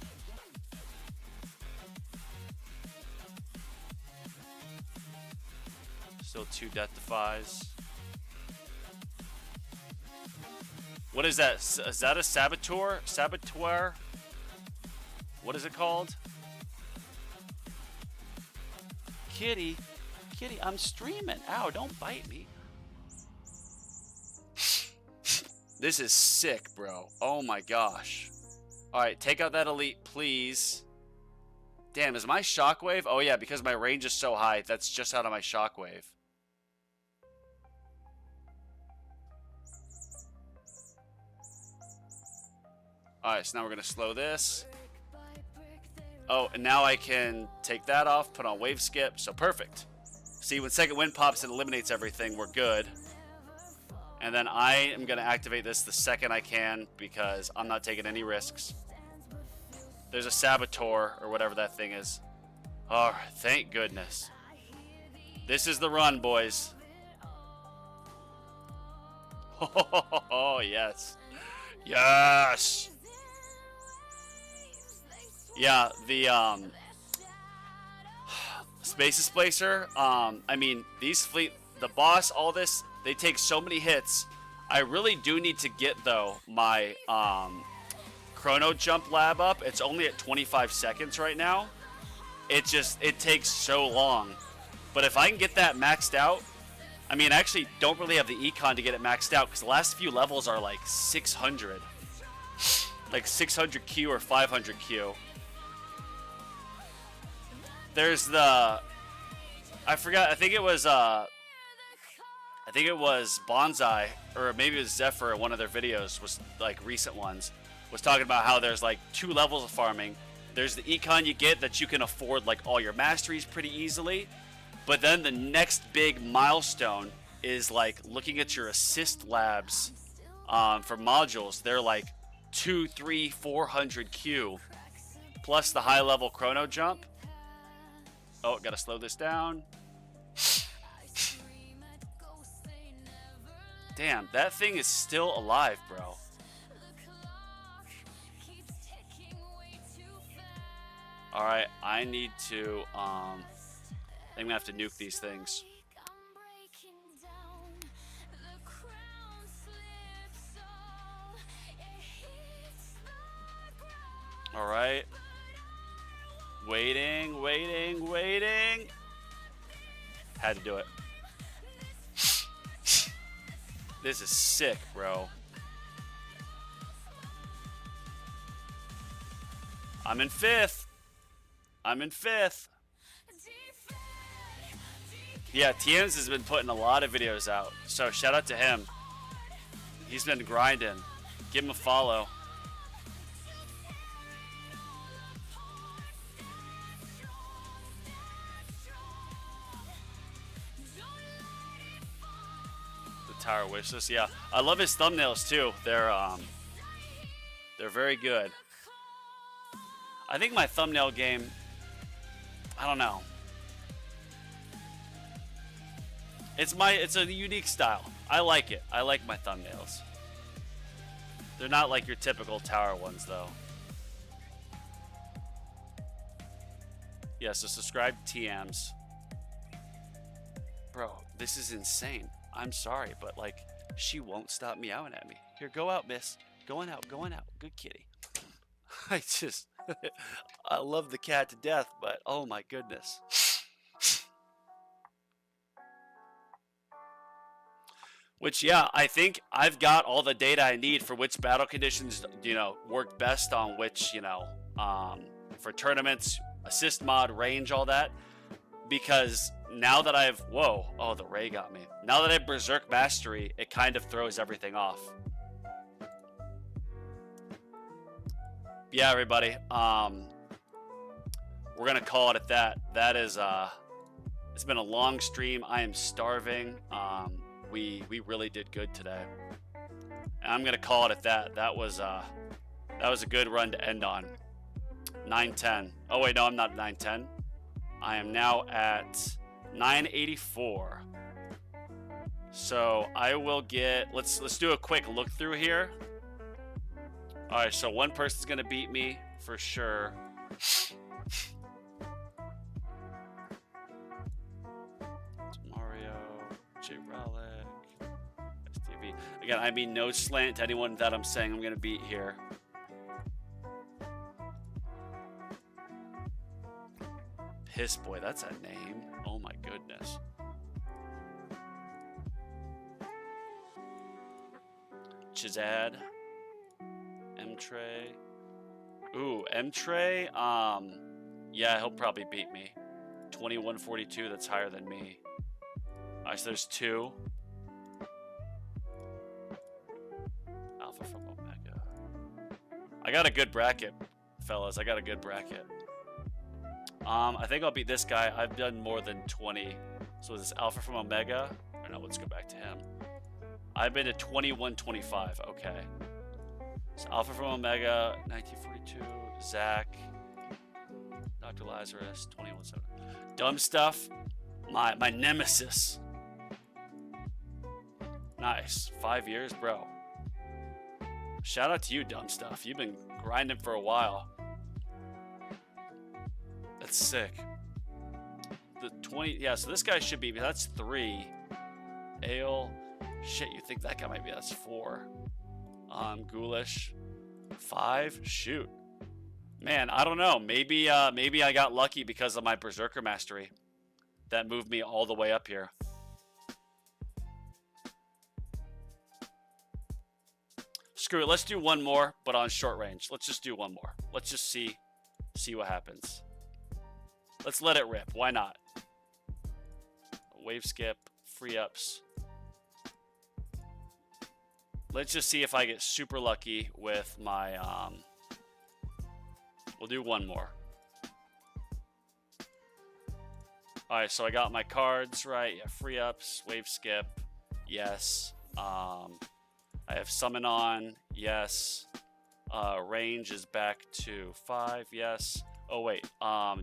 Still 2 Death Defies. What is that? Is that a Saboteur? Saboteur? What is it called? Kitty, I'm streaming. Ow, don't bite me. This is sick, bro. Oh my gosh. Alright, take out that elite, please. Damn, is my shockwave? Oh yeah, because my range is so high, that's just out of my shockwave. Alright, so now we're going to slow this. Oh, and now I can take that off, put on wave skip, so perfect. See, when second wind pops, it eliminates everything, we're good. And then I am going to activate this the second I can, because I'm not taking any risks. There's a Saboteur, or whatever that thing is. Oh, thank goodness. This is the run, boys. Oh, yes. Yes! Yeah, the Space Displacer, I mean, these fleet, the boss, all this, they take so many hits. I really do need to get, though, my Chrono Jump lab up. It's only at 25 seconds right now. It takes so long. But if I can get that maxed out, I mean, I actually don't really have the econ to get it maxed out, because the last few levels are like 600. Like 600 Q or 500 Q. There's the, I forgot, I think it was Bonsai, or maybe it was Zephyr in one of their videos, was like recent ones, was talking about how there's like 2 levels of farming. There's the econ you get that you can afford like all your masteries pretty easily, but then the next big milestone is like looking at your assist labs for modules. They're like 200, 300, 400 Q plus the high level chrono jump. Oh, gotta slow this down. Damn, that thing is still alive, bro. Alright, I need to, I'm gonna have to nuke these things. All right. Waiting, waiting, waiting. Had to do it. This is sick, bro. I'm in 5th. I'm in 5th. Yeah, Tiens has been putting a lot of videos out. So shout out to him. He's been grinding. Give him a follow. The Tower Wishlist. Yeah, I love his thumbnails too. They're very good. I think my thumbnail game, I don't know. It's a unique style. I like it. I like my thumbnails. They're not like your typical tower ones though. Yeah, so subscribe to TMs. Bro, this is insane. I'm sorry, but like, she won't stop meowing at me. Here, go out, miss. Going out, going out. Good kitty. I just, I love the cat to death, but oh my goodness. Which, yeah, I think I've got all the data I need for which battle conditions, you know, work best on which, you know, for tournaments, assist mod, range, all that. Because now that I've, whoa, oh, the Ray got me. Now that I have Berserk Mastery, it kind of throws everything off. Yeah, everybody, we're going to call it at that. That is, it's been a long stream. I am starving. We really did good today. And I'm gonna call it at that. That was a good run to end on. 910. Oh wait, no, I'm not 910. I am now at 984. So I will get. Let's do a quick look through here. All right, so one person's gonna beat me for sure. Mario, J. Relic. Again, I mean no slant to anyone that I'm saying I'm going to beat here. Piss Boy, that's a name. Oh my goodness. Chizad. M-Tray. Ooh, M-Tray. Yeah, he'll probably beat me. 2142, that's higher than me. Alright, so there's 2. Alpha from Omega. I got a good bracket, fellas. I got a good bracket. I think I'll beat this guy. I've done more than 20. So is this Alpha from Omega? Or no, let's go back to him. I've been to 2125. Okay. So Alpha from Omega, 1942. Zach. Dr. Lazarus, 217. Dumb Stuff. My nemesis. Nice. 5 years, bro. Shout out to you, Dumb Stuff. You've been grinding for a while. That's sick. The 20, yeah, so this guy should be, that's 3. Ale. Shit, you think that guy might be, that's 4. Ghoulish. 5. Shoot. Man, I don't know. Maybe I got lucky because of my Berserker Mastery. That moved me all the way up here. Screw it. Let's do one more, but on short range. Let's just do one more. Let's just see what happens. Let's let it rip. Why not? Wave skip, free ups. Let's just see if I get super lucky with my. We'll do one more. All right, so I got my cards right. Yeah, free ups, wave skip, yes. I have summon on, yes. Range is back to 5, yes. Oh wait,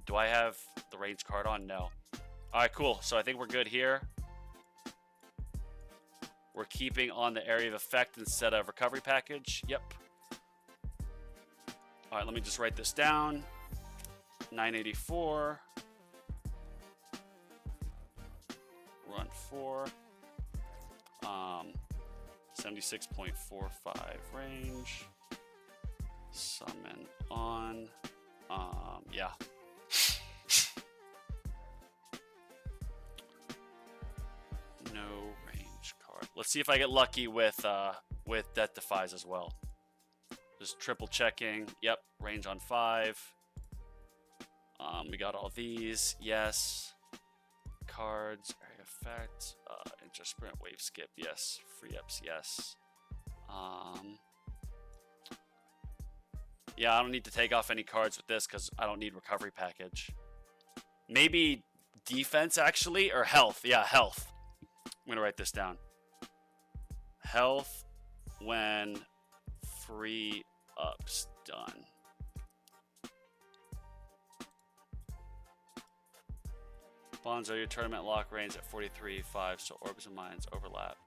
do I have the range card on? No. All right, cool. So I think we're good here. We're keeping on the area of effect instead of recovery package. Yep. All right, let me just write this down. 984. Run 4. 76.45 range. Summon on. Yeah. No range card. Let's see if I get lucky with Death Defies as well. Just triple checking. Yep, range on 5. We got all these. Yes. Cards, area effect, inter sprint, wave skip. Yes. Free ups. Yes. Yeah, I don't need to take off any cards with this because I don't need recovery package. Maybe defense actually, or health. Yeah, health. I'm gonna write this down. Health when free ups done. Bonds are your tournament lock range at 43.5, so orbs and mines overlap.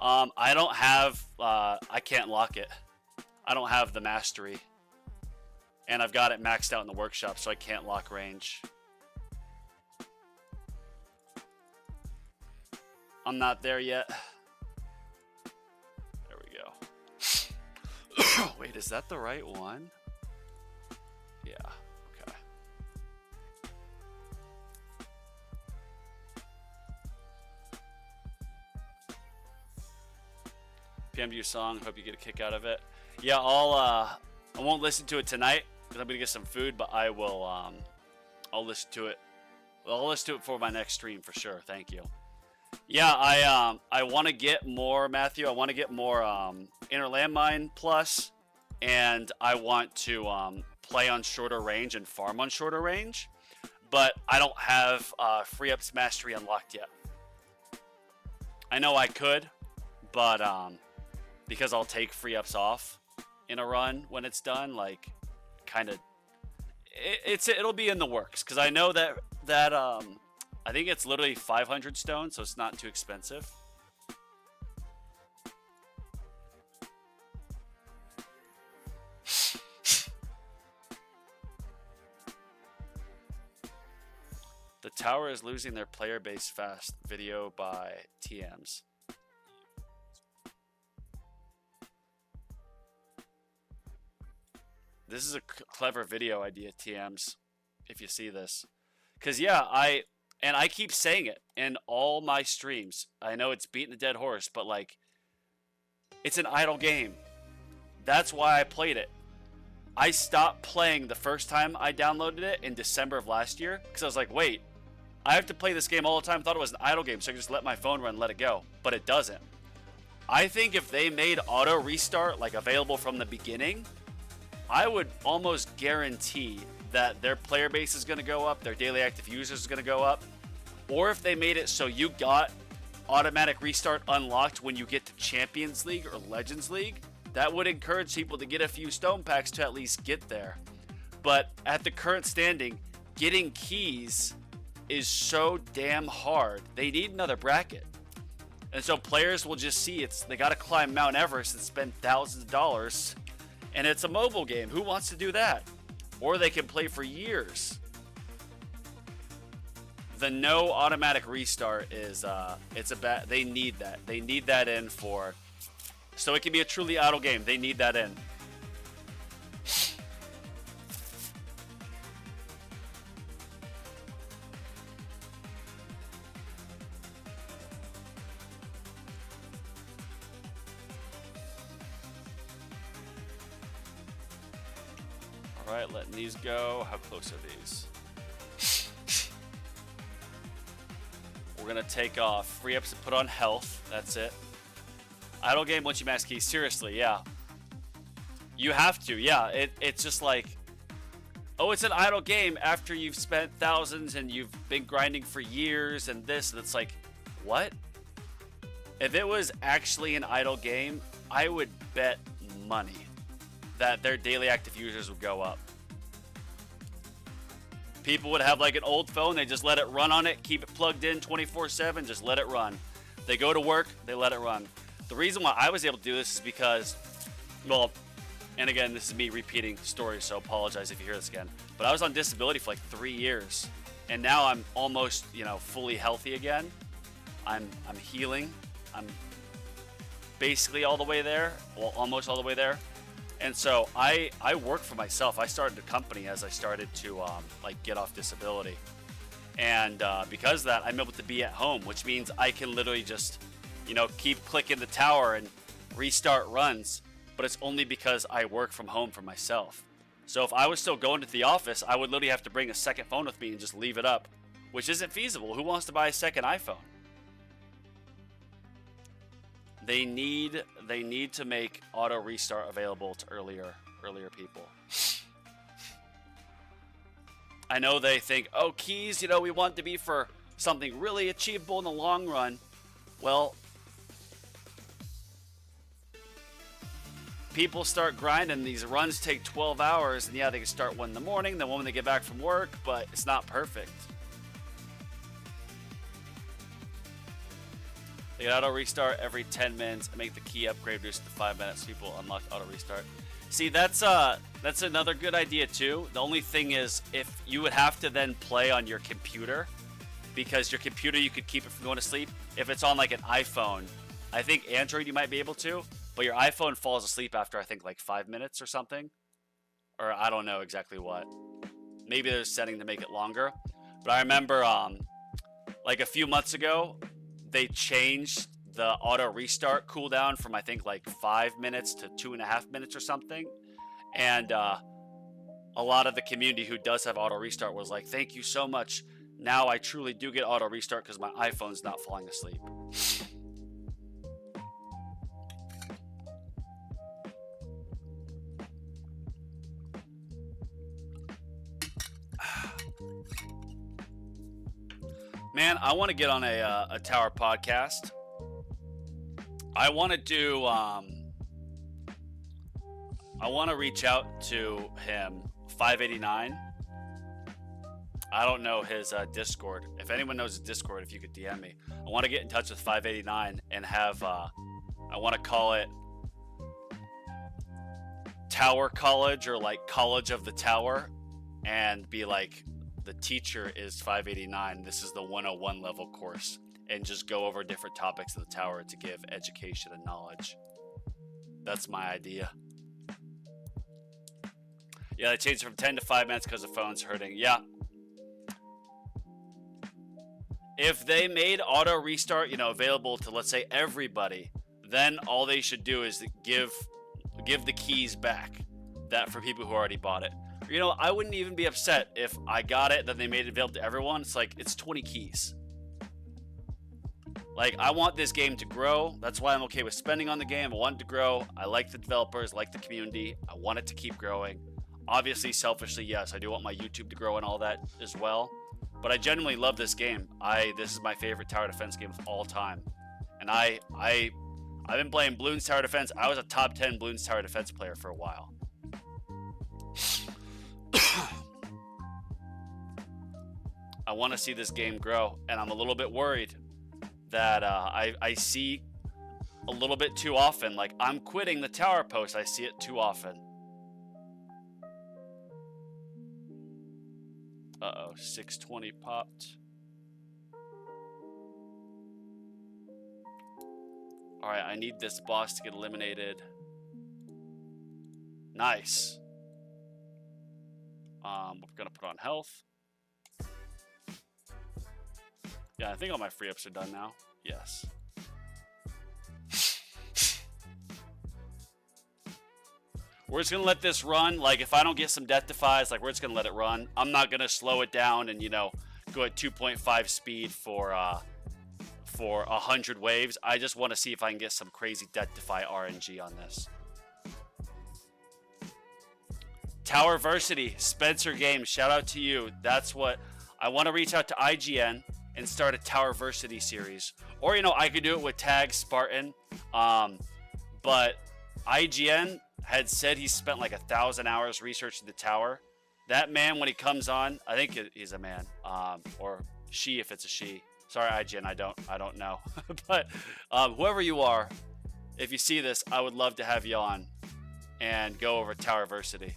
I don't have. I can't lock it. I don't have the mastery, and I've got it maxed out in the workshop, so I can't lock range. I'm not there yet. There we go. Wait, is that the right one? Yeah. Okay. PMU song. Hope you get a kick out of it. Yeah, I won't listen to it tonight because I'm gonna get some food, but I will. I'll listen to it. I'll listen to it for my next stream for sure. Thank you. Yeah, I want to get more, Matthew. I want to get more Inner Landmine Plus, and I want to play on shorter range and farm on shorter range, but I don't have Free Ups Mastery unlocked yet. I know I could, but because I'll take Free Ups off in a run when it's done, like, kind of, it'll be in the works, because I know that I think it's literally 500 stones, so it's not too expensive. The tower is losing their player base fast. Video by TMs. This is a clever video idea, TMs, if you see this. Because, yeah, I keep saying it in all my streams. I know it's beating a dead horse, but, like, it's an idle game. That's why I played it. I stopped playing the first time I downloaded it in December of last year because I was like, wait, I have to play this game all the time. I thought it was an idle game, so I could just let my phone run and let it go. But it doesn't. I think if they made auto restart, like, available from the beginning, I would almost guarantee that their player base is going to go up, their daily active users is going to go up. Or if they made it so you got automatic restart unlocked when you get to Champions League or Legends League, that would encourage people to get a few stone packs to at least get there. But at the current standing, getting keys is so damn hard. They need another bracket. And so players will just see they got to climb Mount Everest and spend thousands of dollars. And it's a mobile game. Who wants to do that? Or they can play for years. The no automatic restart is they need that. They need that in for so it can be a truly idle game. They need that in. All right, letting these go. How close are these? We're going to take off free ups and put on health. That's it. Idle game once you max keys. Seriously, yeah. You have to, yeah. It's just like, oh, it's an idle game after you've spent thousands and you've been grinding for years and this. And it's like, what? If it was actually an idle game, I would bet money that their daily active users would go up. People would have like an old phone, they just let it run on it, keep it plugged in 24/7, just let it run. They go to work, they let it run. The reason why I was able to do this is because, well, and again, this is me repeating stories, so apologize if you hear this again, but I was on disability for like 3 years, and now I'm almost, fully healthy again. I'm healing. I'm basically all the way there, well, almost all the way there. And so I work for myself. I started a company as I started to like get off disability. And because of that, I'm able to be at home, which means I can literally just, keep clicking the tower and restart runs. But it's only because I work from home for myself. So if I was still going to the office, I would literally have to bring a second phone with me and just leave it up, which isn't feasible. Who wants to buy a second iPhone? They need to make auto restart available to earlier people. I know they think, oh, keys, we want to be for something really achievable in the long run. Well, people start grinding. These runs take 12 hours, and yeah, they can start one in the morning, then one when they get back from work, but it's not perfect. They can auto restart every 10 minutes and make the key upgrade reduce to 5 minutes. People unlock auto restart. See, that's another good idea too. The only thing is, if you would have to then play on your computer, because your computer you could keep it from going to sleep. If it's on like an iPhone, I think Android you might be able to, but your iPhone falls asleep after I think like 5 minutes or something, or I don't know exactly what. Maybe there's a setting to make it longer. But I remember like a few months ago, they changed the auto restart cooldown from I think like 5 minutes to 2.5 minutes or something. And a lot of the community who does have auto restart was like, thank you so much. Now I truly do get auto restart because my iPhone's not falling asleep. Man, I want to get on a tower podcast. I want to do, I want to reach out to him, 589. I don't know his Discord. If anyone knows his Discord, if you could DM me. I want to get in touch with 589 and have, I want to call it Tower College, or like College of the Tower, and be like, the teacher is 589. This is the 101 level course, and just go over different topics of the tower to give education and knowledge. That's my idea. Yeah, they changed it from 10 to 5 minutes because the phone's hurting. Yeah. If they made auto restart, available to, let's say, everybody, then all they should do is give the keys back. That for people who already bought it. I wouldn't even be upset if I got it, then they made it available to everyone. It's like, it's 20 keys. Like, I want this game to grow. That's why I'm okay with spending on the game. I want it to grow. I like the developers, like the community. I want it to keep growing. Obviously, selfishly, yes, I do want my YouTube to grow and all that as well. But I genuinely love this game. This is my favorite tower defense game of all time. And I've been playing Bloons Tower Defense. I was a top 10 Bloons Tower Defense player for a while. I want to see this game grow, and I'm a little bit worried that I see a little bit too often. Like, I'm quitting the tower post. I see it too often. Uh-oh, 620 popped. All right, I need this boss to get eliminated. Nice. We're gonna put on health. Yeah, I think all my free ups are done now. Yes. We're just gonna let this run. Like, if I don't get some death defies, like, we're just gonna let it run. I'm not gonna slow it down and go at 2.5 speed for 100 waves. I just want to see if I can get some crazy death defy RNG on this. Towerversity, Spencer Games, shout out to you. That's what I want to reach out to IGN and start a Towerversity series. Or, I could do it with Tag Spartan. But IGN had said he spent like 1,000 hours researching the tower. That man, when he comes on, I think he's a man, or she if it's a she. Sorry, IGN, I don't know. But whoever you are, if you see this, I would love to have you on and go over Towerversity.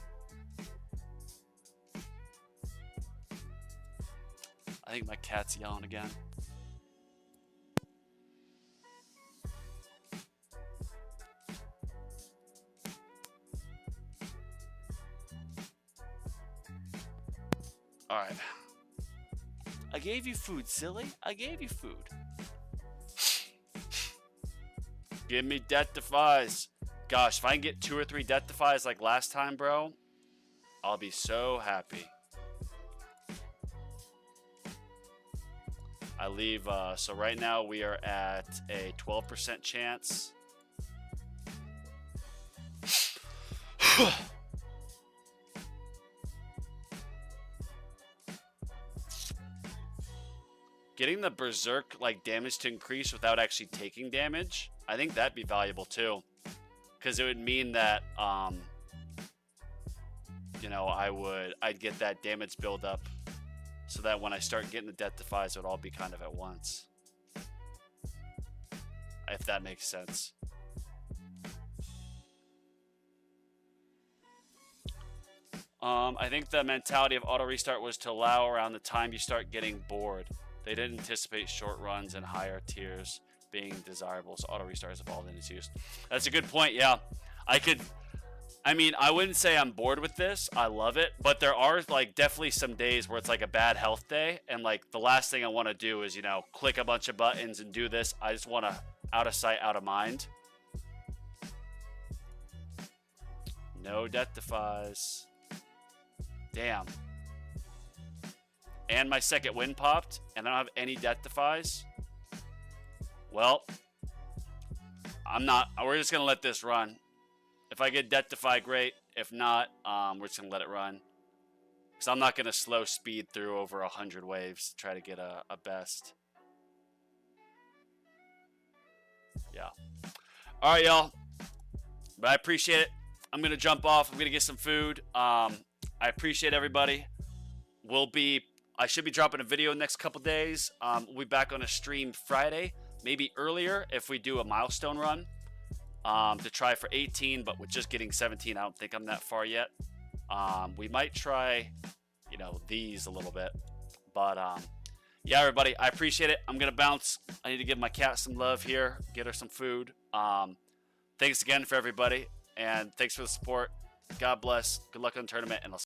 I think my cat's yelling again. I gave you food, silly. I gave you food. Give me death defies. Gosh, if I can get 2 or 3 death defies like last time, bro, I'll be so happy. I leave, so right now we are at a 12% chance. Getting the berserk like damage to increase without actually taking damage, I think that'd be valuable too, because it would mean that you know, I'd get that damage build up, so that when I start getting the death defies, it would all be kind of at once, if that makes sense. I think the mentality of auto restart was to allow around the time you start getting bored. They didn't anticipate short runs and higher tiers being desirable, so auto restart has evolved in its use. That's a good point. Yeah, I mean, I wouldn't say I'm bored with this. I love it, but there are like definitely some days where it's like a bad health day, and like the last thing I want to do is, you know, click a bunch of buttons and do this. I just want to out of sight, out of mind. No death defies. Damn. And my second win popped, and I don't have any death defies. Well, we're just gonna let this run. If I get death defy, great. If not, we're just gonna let it run. Because I'm not gonna slow speed through over 100 waves to try to get a best. Yeah. All right, y'all. But I appreciate it. I'm gonna jump off. I'm gonna get some food. I appreciate everybody. I should be dropping a video in the next couple days. We'll be back on a stream Friday, maybe earlier if we do a milestone run to try for 18, but with just getting 17, I don't think I'm that far yet. We might try, you know, these a little bit. But yeah, everybody, I appreciate it. I'm going to bounce. I need to give my cat some love here, get her some food. Thanks again for everybody, and thanks for the support. God bless. Good luck on the tournament, and I'll